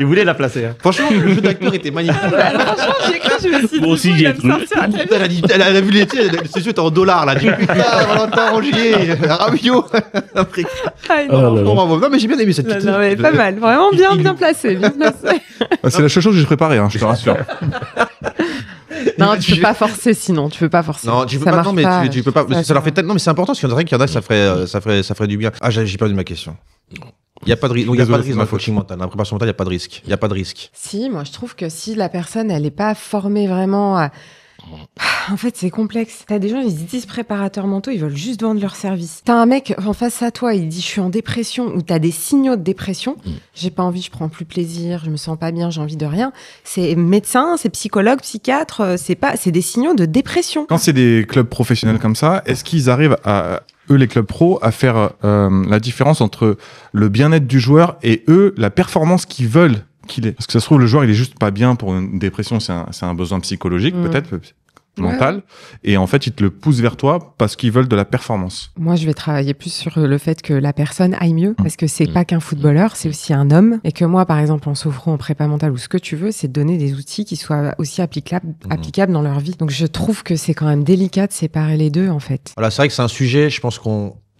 Il voulait la placer. Hein. Franchement, le jeu d'acteur était magnifique. Franchement, j'ai cru, je me suis dit. Moi aussi, j'ai cru. Elle a vu ses yeux étaient en dollars là. Putain, Valentin Rangier, Rabiot. Non, mais j'ai bien aimé cette petite. Non, mais pas mal. Vraiment bien placé. C'est la seule chose que j'ai préparée, hein, je te rassure. Non, tu peux pas forcer sinon. Tu peux pas forcer. Non, tu peux pas. Non, mais tu peux pas. Ça leur fait tellement. Non, mais c'est important parce qu'il y en a que ça ferait du bien. Ah, j'ai perdu ma question. Il n'y a pas de risque. Il n'y a pas de risque dans le coaching mental. Dans la préparation mentale, il n'y a pas de risque. Il n'y a pas de risque. Si, moi, je trouve que si la personne, elle n'est pas formée vraiment à. En fait, c'est complexe. T'as des gens, ils disent préparateurs mentaux, ils veulent juste vendre leur service. T'as un mec en face à toi, il dit je suis en dépression, ou t'as des signaux de dépression. J'ai pas envie, je prends plus plaisir, je me sens pas bien, j'ai envie de rien. C'est médecin, c'est psychologue, psychiatre, c'est des signaux de dépression. Quand c'est des clubs professionnels comme ça, est-ce qu'ils arrivent à eux, les clubs pro, à faire la différence entre le bien-être du joueur et eux, la performance qu'ils veulent qu'il ait? Parce que ça se trouve, le joueur, il est juste pas bien pour une dépression, c'est un besoin psychologique, peut-être, mental. Et en fait, ils te le poussent vers toi parce qu'ils veulent de la performance. Moi, je vais travailler plus sur le fait que la personne aille mieux, parce que c'est pas qu'un footballeur, c'est aussi un homme. Et que moi, par exemple, en sophro, en prépa mentale ou ce que tu veux, c'est de donner des outils qui soient aussi applicables dans leur vie. Donc, je trouve que c'est quand même délicat de séparer les deux, en fait. Voilà, c'est vrai que c'est un sujet, je pense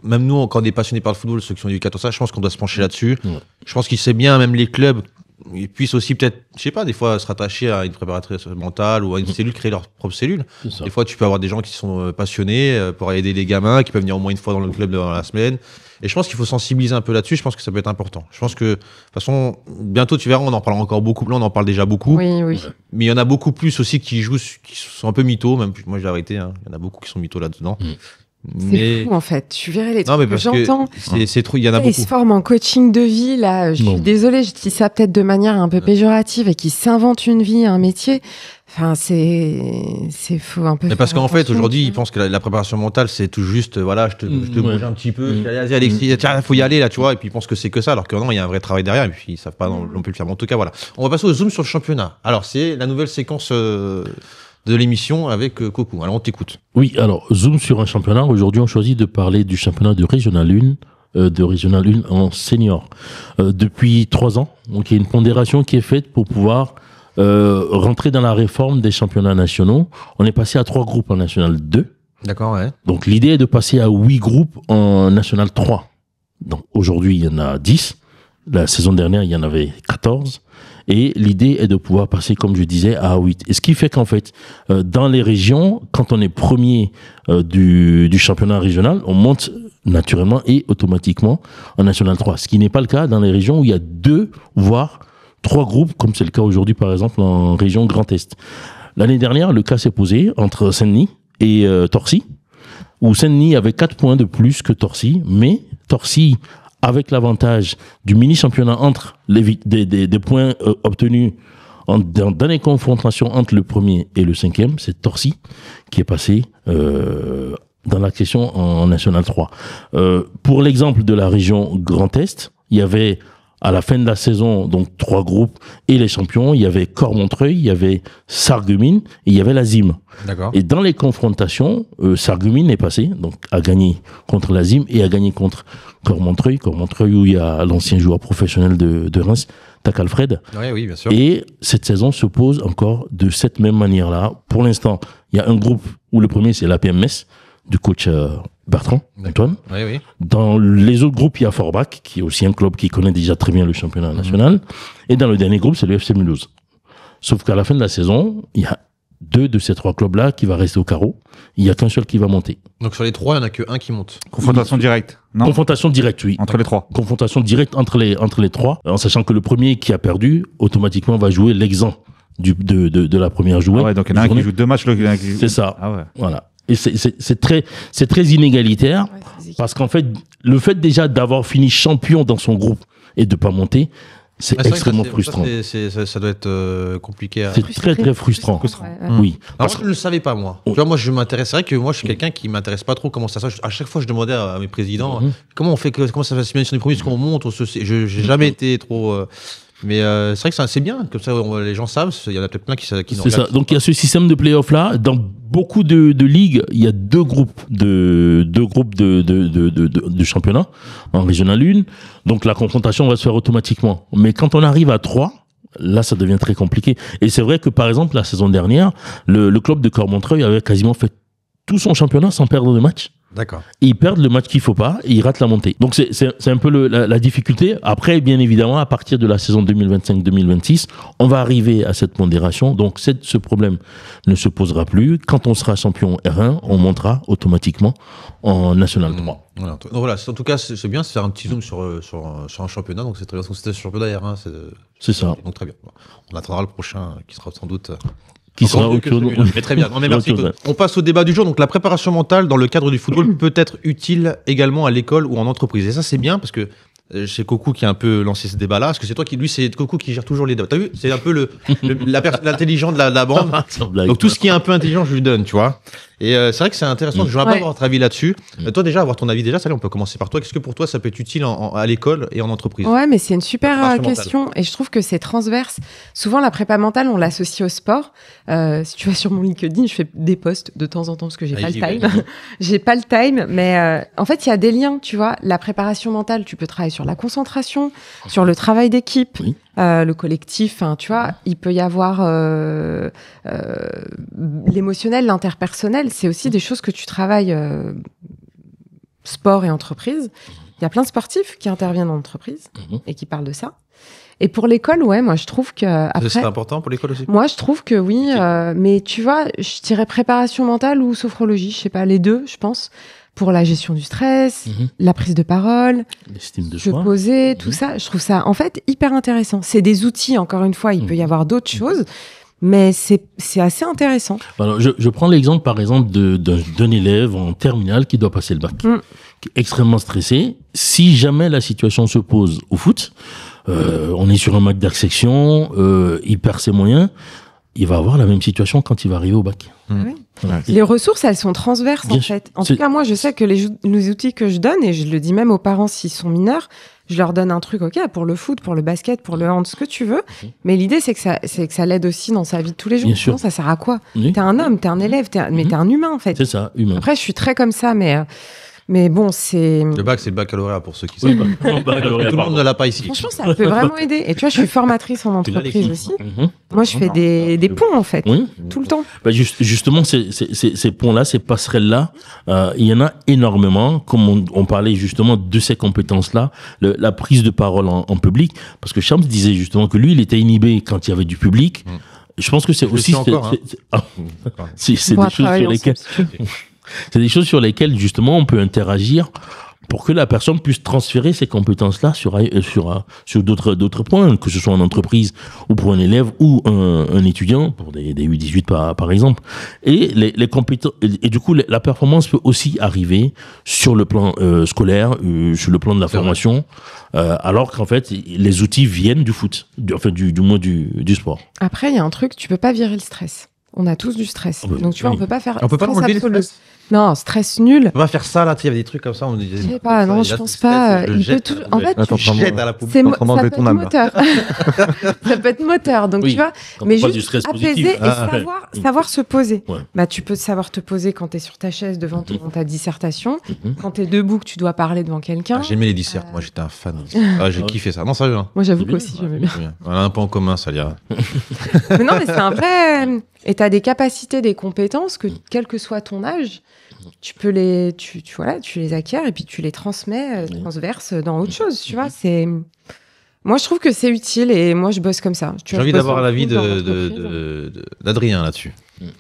même nous, quand on est passionnés par le football, ceux qui sont éducateurs, ça, je pense qu'on doit se pencher là-dessus. Je pense qu'il sait bien, même les clubs, ils puissent aussi peut-être, je sais pas, des fois se rattacher à une préparatrice mentale ou à une cellule, créer leur propre cellule. Des fois, tu peux avoir des gens qui sont passionnés pour aider les gamins, qui peuvent venir au moins une fois dans le club dans la semaine. Et je pense qu'il faut sensibiliser un peu là-dessus. Je pense que ça peut être important. Je pense que, de toute façon, bientôt, tu verras, on en parlera encore beaucoup. Là, on en parle déjà beaucoup. Oui. Mais il y en a beaucoup plus aussi qui jouent, qui sont un peu mythos. Même moi, j'ai arrêté. Hein. Il y en a beaucoup qui sont mythos là-dedans. C'est fou en fait, tu verrais les trucs que j'entends. C'est trop, il y en a beaucoup. Ils se forment en coaching de vie là. Je suis désolée, je dis ça peut-être de manière un peu péjorative et qui s'inventent une vie, un métier. Enfin, c'est fou un peu. Mais parce qu'en fait, aujourd'hui, ils pensent que la préparation mentale, c'est tout juste, voilà, je te bouge un petit peu. Vas-y, Alexis, tiens, faut y aller là, tu vois. Et puis ils pensent que c'est que ça, alors que non, il y a un vrai travail derrière. Et puis ils savent pas non plus le faire. Mais en tout cas, voilà. On va passer au zoom sur le championnat. Alors, c'est la nouvelle séquence de l'émission avec Coco. Alors on t'écoute. Oui, alors zoom sur un championnat. Aujourd'hui, on choisit de parler du championnat de Régional 1, en senior. Depuis 3 ans, donc il y a une pondération qui est faite pour pouvoir rentrer dans la réforme des championnats nationaux. On est passé à 3 groupes en National 2. D'accord, ouais. Donc l'idée est de passer à 8 groupes en National 3. Donc aujourd'hui, il y en a 10. La saison dernière, il y en avait 14. Et l'idée est de pouvoir passer, comme je disais, à 8. Et ce qui fait qu'en fait, dans les régions, quand on est premier du championnat régional, on monte naturellement et automatiquement en National 3. Ce qui n'est pas le cas dans les régions où il y a 2, voire 3 groupes, comme c'est le cas aujourd'hui, par exemple, en région Grand Est. L'année dernière, le cas s'est posé entre Saint-Denis et Torcy, où Saint-Denis avait 4 points de plus que Torcy, mais Torcy, avec l'avantage du mini-championnat entre des points obtenus dans les confrontations entre le premier et le 5e, c'est Torcy qui est passé dans la question en National 3. Pour l'exemple de la région Grand Est, il y avait à la fin de la saison, donc 3 groupes et les champions, il y avait Cormontreuil, il y avait Sarreguemines et il y avait l'Azim. D'accord. Et dans les confrontations, Sarreguemines est passé, donc a gagné contre l'Azim et a gagné contre Cormontreuil où il y a l'ancien joueur professionnel de Reims, Tak Alfred. Oui, bien sûr. Et cette saison se pose encore de cette même manière-là. Pour l'instant, il y a un groupe où le premier c'est l'APM Metz du coach Bertrand, Antoine. Oui. Dans les autres groupes, il y a Forbach, qui est aussi un club qui connaît déjà très bien le championnat national. Et dans le dernier groupe, c'est le FC Mulhouse. Sauf qu'à la fin de la saison, il y a 2 de ces 3 clubs-là qui va rester au carreau. Il n'y a qu'un seul qui va monter. Donc sur les 3, il n'y en a qu'un qui monte. Confrontation directe, non? Confrontation directe, oui. Entre les 3. Confrontation directe entre les 3, en sachant que le premier qui a perdu, automatiquement, va jouer l'exempt de la première journée. Ah ouais, donc il y en a un qui joue 2 matchs. C'est ça. Ah ouais. Voilà. Et c'est très inégalitaire, parce qu'en fait, le fait déjà d'avoir fini champion dans son groupe et de pas monter, c'est extrêmement frustrant. Ça doit être compliqué. C'est très frustrant. Oui. Alors, je ne le savais pas, moi. Tu vois, moi, je m'intéresse. C'est vrai que moi, je suis quelqu'un qui m'intéresse pas trop comment ça se passe. À chaque fois, je demandais à mes présidents comment ça va se mettre sur les premiers, est-ce qu'on monte, j'ai jamais été trop. Mais c'est vrai que c'est bien, comme ça les gens savent, il y en a peut-être plein qui n'ont C'est ça, donc il y a ce système de play-off là, dans beaucoup de ligues, il y a 2 groupes de championnat en régional 1, donc la confrontation va se faire automatiquement. Mais quand on arrive à 3, là ça devient très compliqué. Et c'est vrai que par exemple la saison dernière, le club de Cormontreuil avait quasiment fait tout son championnat sans perdre de match. D'accord. Ils perdent le match qu'il faut pas et ils ratent la montée. Donc c'est un peu la difficulté. Après, bien évidemment, à partir de la saison 2025-2026, on va arriver à cette pondération. Donc ce problème ne se posera plus. Quand on sera champion R1, on montera automatiquement en National 3. Voilà. Donc voilà, en tout cas, c'est bien, c'est faire un petit zoom sur un championnat. Donc c'est très bien. C'était sur le championnat R1. C'est ça. Donc très bien. On attendra le prochain qui sera sans doute. Qui sera mais très bien. Merci. On passe au débat du jour. Donc la préparation mentale dans le cadre du football peut être utile également à l'école ou en entreprise. Et ça c'est bien parce que c'est Coco qui a un peu lancé ce débat-là. Parce que c'est toi c'est Coco qui gère toujours les débats. T'as vu, c'est un peu l'intelligent de la bande. Donc tout ce qui est un peu intelligent, je lui donne, tu vois. Et c'est vrai que c'est intéressant. Je voudrais avoir votre avis là-dessus. Toi déjà, avoir ton avis déjà, ça, on peut commencer par toi. Qu'est-ce que pour toi ça peut être utile à l'école et en entreprise? Ouais, mais c'est une super question et je trouve que c'est transverse. Souvent, la prépa mentale, on l'associe au sport. Si tu vas sur mon LinkedIn, je fais des posts de temps en temps parce que j'ai pas le time. J'ai pas le time, mais en fait, il y a des liens, tu vois. La préparation mentale, tu peux travailler sur la concentration, sur le travail d'équipe. Oui. Le collectif, tu vois, il peut y avoir l'émotionnel, l'interpersonnel, c'est aussi des choses que tu travailles sport et entreprise. Il y a plein de sportifs qui interviennent en entreprise et qui parlent de ça. Et pour l'école, ouais, moi je trouve que après, c'est important pour l'école aussi. Moi je trouve que oui, mais tu vois, je dirais préparation mentale ou sophrologie, je sais pas, les deux, je pense. Pour la gestion du stress, la prise de parole, l'estime de se soi, poser, tout ça. Je trouve ça, en fait, hyper intéressant. C'est des outils, encore une fois, il peut y avoir d'autres choses, mais c'est assez intéressant. Alors, je prends l'exemple, par exemple, d'un élève en terminale qui doit passer le bac, qui est extrêmement stressé. Si jamais la situation se pose au foot, on est sur un match d'accession, il perd ses moyens, il va avoir la même situation quand il va arriver au bac. Oui. Ouais. Les ressources, elles sont transverses, en fait. En tout cas, moi, je sais que les outils que je donne, et je le dis même aux parents s'ils sont mineurs, je leur donne un truc, ok, pour le foot, pour le basket, pour le hand, ce que tu veux. Mais l'idée, c'est que ça l'aide aussi dans sa vie de tous les jours. Sinon, ça sert à quoi? T'es un homme, t'es un élève, mais t'es un humain, en fait. C'est ça, humain. Après, je suis très comme ça, mais bon, c'est... Le bac, c'est le baccalauréat pour ceux qui savent. Tout le monde ne l'a pas ici. Franchement, ça peut vraiment aider. Et tu vois, je suis formatrice en entreprise aussi. Moi, je fais des ponts, en fait, tout le temps. Bah justement, ces ponts-là, ces passerelles-là, il y en a énormément. Comme on parlait justement de ces compétences-là, la prise de parole en public. Parce que Shams disait justement que lui, il était inhibé quand il y avait du public. Je pense que c'est aussi... C'est des choses sur lesquelles... C'est des choses sur lesquelles, justement, on peut interagir pour que la personne puisse transférer ces compétences-là sur d'autres points, que ce soit en entreprise ou pour un élève ou un étudiant, pour des U18 par exemple. Et les compétences, et du coup, la performance peut aussi arriver sur le plan scolaire, sur le plan de la formation, alors qu'en fait, les outils viennent du foot, du moins du sport. Après, il y a un truc, tu peux pas virer le stress. On a tous du stress. Donc tu vois, on peut pas faire. On peut pas enlever le stress. Non, stress nul. On va faire ça là, il y avait des trucs comme ça. On disait. Je sais pas, non, je pense pas. Il peut tout. En fait, tu jettes à la poubelle. Ça peut être moteur. Ça peut être moteur. Donc tu vois, mais juste apaiser et savoir se poser. Bah tu peux savoir te poser quand t'es sur ta chaise devant ta dissertation, quand t'es debout que tu dois parler devant quelqu'un. J'aimais les dissertes. Moi, j'étais un fan. J'ai kiffé ça. Non, sérieux. Moi, j'avoue qu'aussi j'aimais bien. On a un point en commun, ça dira. Mais non, mais c'est un vrai. Et tu as des capacités, des compétences que, quel que soit ton âge, tu peux les, tu les acquiers et puis tu les transmets, transverses dans autre chose. Tu vois, moi, je trouve que c'est utile et moi, je bosse comme ça. J'ai envie d'avoir l'avis d'Adrien là-dessus.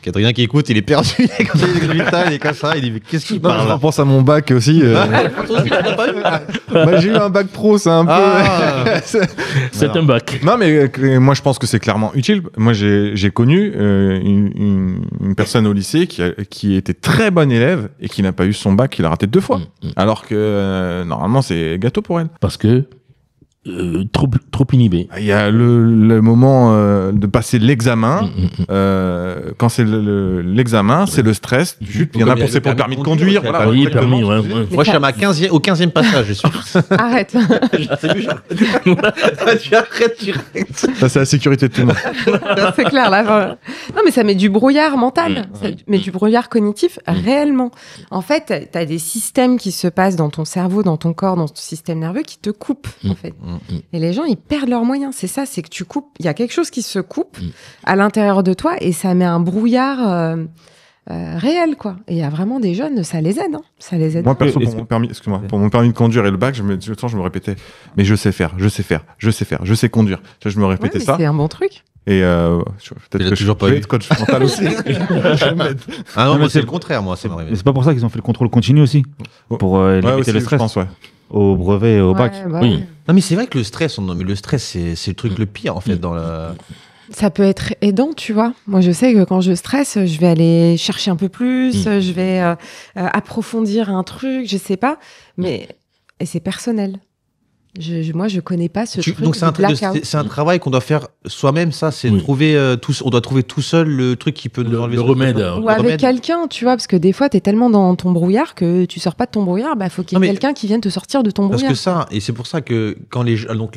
Adrien qui écoute, il est perdu. Il est comme ça, il dit mais qu'est-ce qu'il parle? Je pense à mon bac aussi. Moi, j'ai eu un bac pro, c'est un peu. C'est un bac. Non, mais moi je pense que c'est clairement utile. Moi j'ai connu une personne au lycée qui était très bonne élève et qui n'a pas eu son bac, qui l'a raté 2 fois. Alors que normalement c'est gâteau pour elle. Parce que trop inhibé. Il y a le moment de passer l'examen. Quand c'est l'examen, c'est le stress. Il y en a pour le permis de conduire. Voilà, permis, ouais. Moi, je suis à au 15e passage, je suis. Arrête. Tu arrêtes direct. Ça, c'est la sécurité de tout le monde. C'est clair, là. Non, mais ça met du brouillard mental. Ça met du brouillard cognitif, réellement. En fait, tu as des systèmes qui se passent dans ton cerveau, dans ton corps, dans ton système nerveux qui te coupent, en fait. Et les gens, ils perdent leurs moyens. C'est ça, c'est que tu coupes. Il y a quelque chose qui se coupe à l'intérieur de toi et ça met un brouillard réel, quoi. Et il y a vraiment des jeunes, ça les aide. Hein. Ça les aide. Moi, perso, pour mon permis de conduire et le bac, je me répétais, mais je sais faire, je sais conduire. Je me répétais ça. C'est un bon truc. Et peut-être que je vais être coach mental aussi. Ah non, moi c'est le contraire, moi. C'est c'est pas pour ça qu'ils ont fait le contrôle continu aussi, pour limiter le stress. Je pense, ouais. Au brevet et au bac. Bah oui. Non, mais c'est vrai que le stress, c'est le truc le pire, en fait, dans la... Ça peut être aidant, tu vois. Moi, je sais que quand je stresse, je vais aller chercher un peu plus, je vais approfondir un truc, je sais pas. Mais c'est personnel. Moi, je connais pas ce truc. Donc, c'est un travail qu'on doit faire soi-même, ça. C'est trouver on doit trouver tout seul le truc qui peut nous enlever le remède. Ou avec quelqu'un, tu vois, parce que des fois, t'es tellement dans ton brouillard que tu sors pas de ton brouillard. Bah, faut qu'il y ait quelqu'un qui vienne te sortir de ton brouillard. Parce que ça, et c'est pour ça que quand les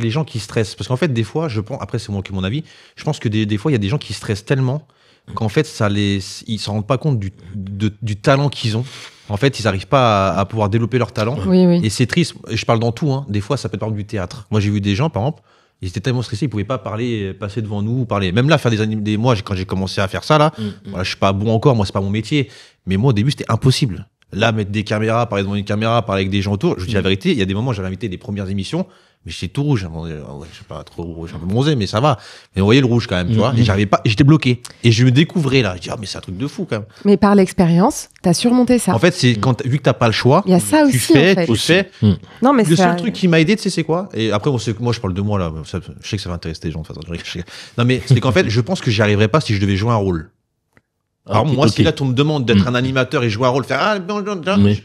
gens qui stressent, parce qu'en fait, des fois, je pense, après, c'est mon avis, je pense que des fois, il y a des gens qui stressent tellement qu'en fait, ils s'en rendent pas compte du talent qu'ils ont. En fait, ils n'arrivent pas à pouvoir développer leur talent. Oui. Et c'est triste. Je parle dans tout. Hein. Des fois, ça peut être par exemple du théâtre. Moi, j'ai vu des gens, par exemple, ils étaient tellement stressés, ils ne pouvaient pas passer devant nous, parler. Même là, faire des mois, quand j'ai commencé à faire ça, là, voilà, je suis pas bon encore. Moi, c'est pas mon métier. Mais moi, au début, c'était impossible. Là, mettre des caméras, parler devant une caméra, parler avec des gens autour. Je vous dis la vérité, il y a des moments, j'avais invité des premières émissions. Mais j'étais tout rouge. Je sais pas trop rouge, un peu bronzé, mais ça va. Mais on voyait le rouge quand même, tu vois. Et j'arrivais pas, j'étais bloqué. Et je me découvrais là. Je dis, mais c'est un truc de fou quand même. Mais par l'expérience, t'as surmonté ça. En fait, c'est vu que t'as pas le choix. Il y a ça aussi. Tu fais. Non, mais le seul truc qui m'a aidé, tu sais, c'est quoi? Et après, moi, je parle de moi là. Je sais que ça va intéresser les gens. Non, mais c'est qu'en fait, je pense que j'y arriverais pas si je devais jouer un rôle. Alors moi, si là, on me demande d'être un animateur et jouer un rôle, faire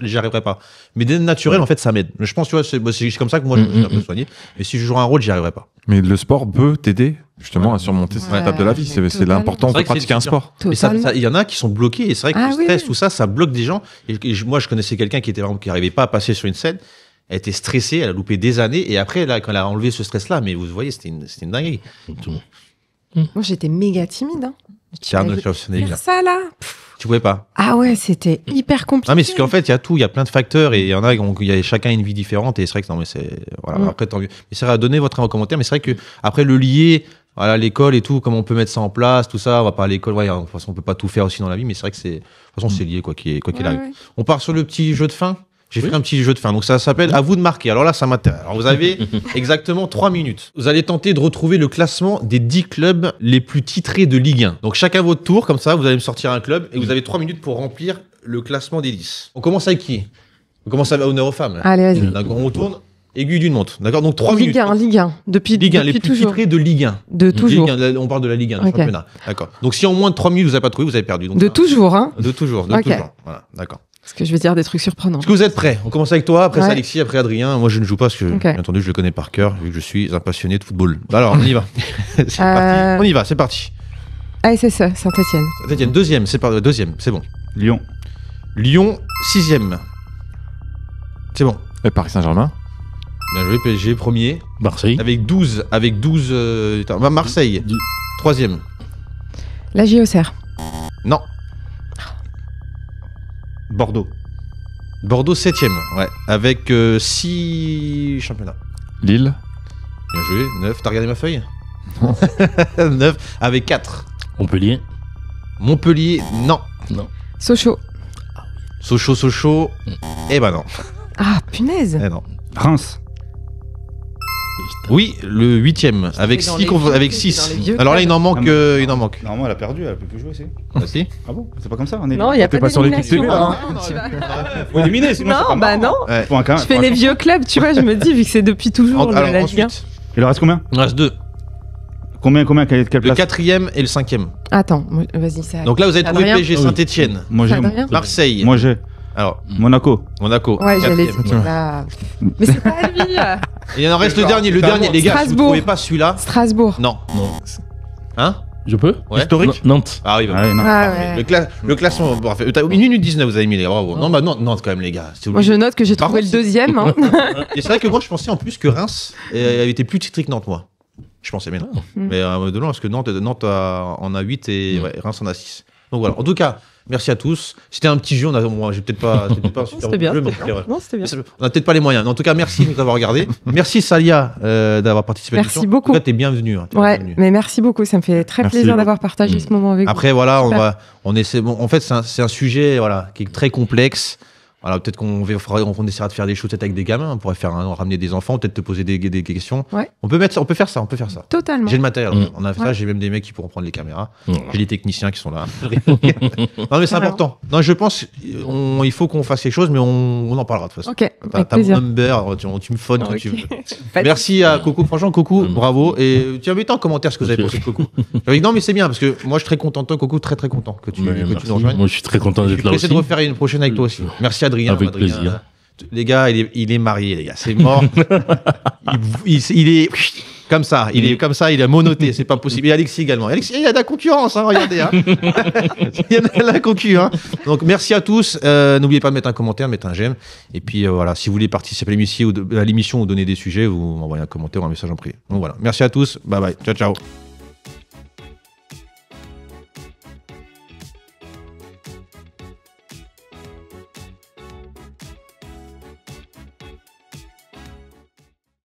j'y arriverai pas. Mais d'être naturel, en fait, ça m'aide. Je pense, tu vois, c'est comme ça que moi, je me suis un peu soigné. Mais si je joue un rôle, j'y arriverai pas. Mais le sport peut t'aider justement à surmonter cette étape de la vie. C'est l'important de pratiquer un sport. Il y en a qui sont bloqués et c'est vrai que le stress, tout ça, ça bloque des gens. Et moi, je connaissais quelqu'un qui n'arrivait pas à passer sur une scène. Elle était stressée, elle a loupé des années. Et après, là, quand elle a enlevé ce stress-là, mais vous voyez, c'était une dinguerie. Moi, j'étais méga timide. Hein. Faire ça là, tu pouvais pas. Ah ouais, c'était hyper compliqué. Ah mais c'est qu'en fait il y a tout, il y a plein de facteurs et il y en a, il y a chacun une vie différente et c'est vrai que non mais c'est voilà. Après tant mieux. Mais c'est vrai à donner votre avis en commentaire. Mais c'est vrai que après le lier, voilà l'école et tout, comment on peut mettre ça en place, tout ça, on va pas à l'école. Ouais, de toute façon on peut pas tout faire aussi dans la vie, mais c'est vrai que de toute façon c'est lié quoi qu'il arrive. Ouais. On part sur le petit jeu de fin. J'ai fait un petit jeu de fin, donc ça s'appelle À vous de marquer. Alors là, ça m'intéresse. Alors vous avez exactement 3 minutes. Vous allez tenter de retrouver le classement des 10 clubs les plus titrés de Ligue 1. Donc chacun votre tour, comme ça, vous allez me sortir un club et vous avez 3 minutes pour remplir le classement des 10. On commence avec qui? On commence avec honneur aux femmes. Allez, vas-y. D'accord, on tourne. Aiguille d'une montre. D'accord, donc 3 minutes. Ligue 1. Depuis les plus titrés de Ligue 1. De toujours. Ligue 1, on parle de la Ligue 1, du championnat. D'accord. Donc si en moins de 3 minutes vous n'avez pas trouvé, vous avez perdu. Donc, toujours, hein. De toujours. Voilà, d'accord. Parce que je vais dire des trucs surprenants. Est-ce que vous êtes prêts? On commence avec toi, après c'est Alexis, après Adrien. Moi, je ne joue pas parce que, bien entendu, je le connais par cœur, vu que je suis un passionné de football. Alors, on y va. C'est parti. On y va, c'est parti. ASSE, Saint-Etienne. Saint-Etienne, deuxième, c'est bon. Lyon. Lyon, 6e. C'est bon. Et Paris Saint-Germain. Bien joué, PSG, premier. Marseille. Avec 12. Marseille, 3e. La JOCR. Non. Bordeaux. Bordeaux, 7e. Ouais. Avec 6 championnats. Lille. Bien joué, 9. T'as regardé ma feuille? 9. Avec 4. Montpellier. Montpellier, non. Sochaux. Sochaux. Eh ben non. Ah, punaise. Eh non. Reims. Oui, le 8e, avec 6. Alors là, il en manque. Normalement, elle a perdu, elle peut plus jouer, c'est. Ah si. Ah bon? C'est pas comme ça? Non, il n'y a pas sur l'équipe TV, là. Faut éliminer, sinon c'est pas Non, bah marrant. non. Ouais. Je fais les vieux clubs, tu vois, je me dis, vu que c'est depuis toujours Alors, la Ligue 1. ensuite, Il en reste combien? il en reste 2. Quelle Le place? 4e et le 5e. Attends, vas-y, ça. Donc là, vous avez trouvé Adrien. PSG, Saint-Etienne, Moi j'ai. Adrien Marseille. Moi j'ai. Alors, Monaco. Monaco. Ouais, j'allais 4e. dire là. Mais c'est pas lui. Et il en reste le dernier, les gars. Si vous ne Strasbourg. trouvez pas celui-là. Strasbourg. Non. Hein? Je peux? Ouais. Historique. Nantes. Ah oui, bah, Ah, ouais, non. Ah ouais. le classement. Parfait. T'as 1 minute 19, vous avez mis les gars. Bravo. Non, bah non, Nantes quand même, les gars. C'est Moi, je note que j'ai Par trouvé le contre, deuxième. Hein. Et c'est vrai que moi, je pensais en plus que Reims avait été plus titré que Nantes, moi. Je pensais, mais non. Mais de loin, parce que Nantes en a 8 et ouais, Reims en a 6. Donc voilà. En tout cas, merci à tous. C'était un petit jeu. J'ai peut-être pas un super C'était bien. jeu, mais Non, c'était bien. on n'a peut-être pas les moyens. Mais en tout cas, merci de nous avoir regardé. Merci Salia d'avoir participé à l'émission. Merci beaucoup. En tout cas, t'es bienvenue. Hein, Ouais, mais merci beaucoup. Ça me fait très Merci plaisir beaucoup. d'avoir partagé ce moment avec Après, vous. voilà, Super. on essaie. Bon, en fait, c'est un sujet, voilà, qui est très complexe. Voilà, peut-être qu'on essaiera de faire des choses peut-être avec des gamins. On pourrait ramener des enfants, peut-être te poser des questions. Ouais. On peut faire ça. Totalement. J'ai le matériel. On a fait ça. Ouais. J'ai même des mecs qui pourront prendre les caméras. Ouais. J'ai les techniciens qui sont là. Non, mais c'est important. Non, je pense il faut qu'on fasse les choses, mais on en parlera de toute façon. Ok, T'as avec mon plaisir. number, tu me phones quand Ok. tu veux. Pas de Merci à Coco. Franchement, Coco, bravo. Et tu as mis en commentaire ce que vous avez pensé de Coco. J'avais dit non, mais c'est bien parce que moi, je suis très content de toi, Coco, très très content que tu Merci. nous rejoignes. Moi, je suis très content Je d'être vais là essayer aussi. de refaire une prochaine avec toi aussi. Merci Adrien. Avec Adrien, plaisir. Les gars, il est marié, les gars. C'est mort. il est comme ça. Il est comme ça. Il est monoté. C'est pas possible. Et Alexis également. Alexis, il y a de la concurrence. Hein, regardez. Hein. Il y a de la concu. Hein. Donc merci à tous. N'oubliez pas de mettre un commentaire, de mettre un j'aime. Et puis voilà, si vous voulez participer à l'émission ou donner des sujets, vous m'envoyez un commentaire ou un message en privé. Donc voilà. Merci à tous. Bye bye. Ciao ciao.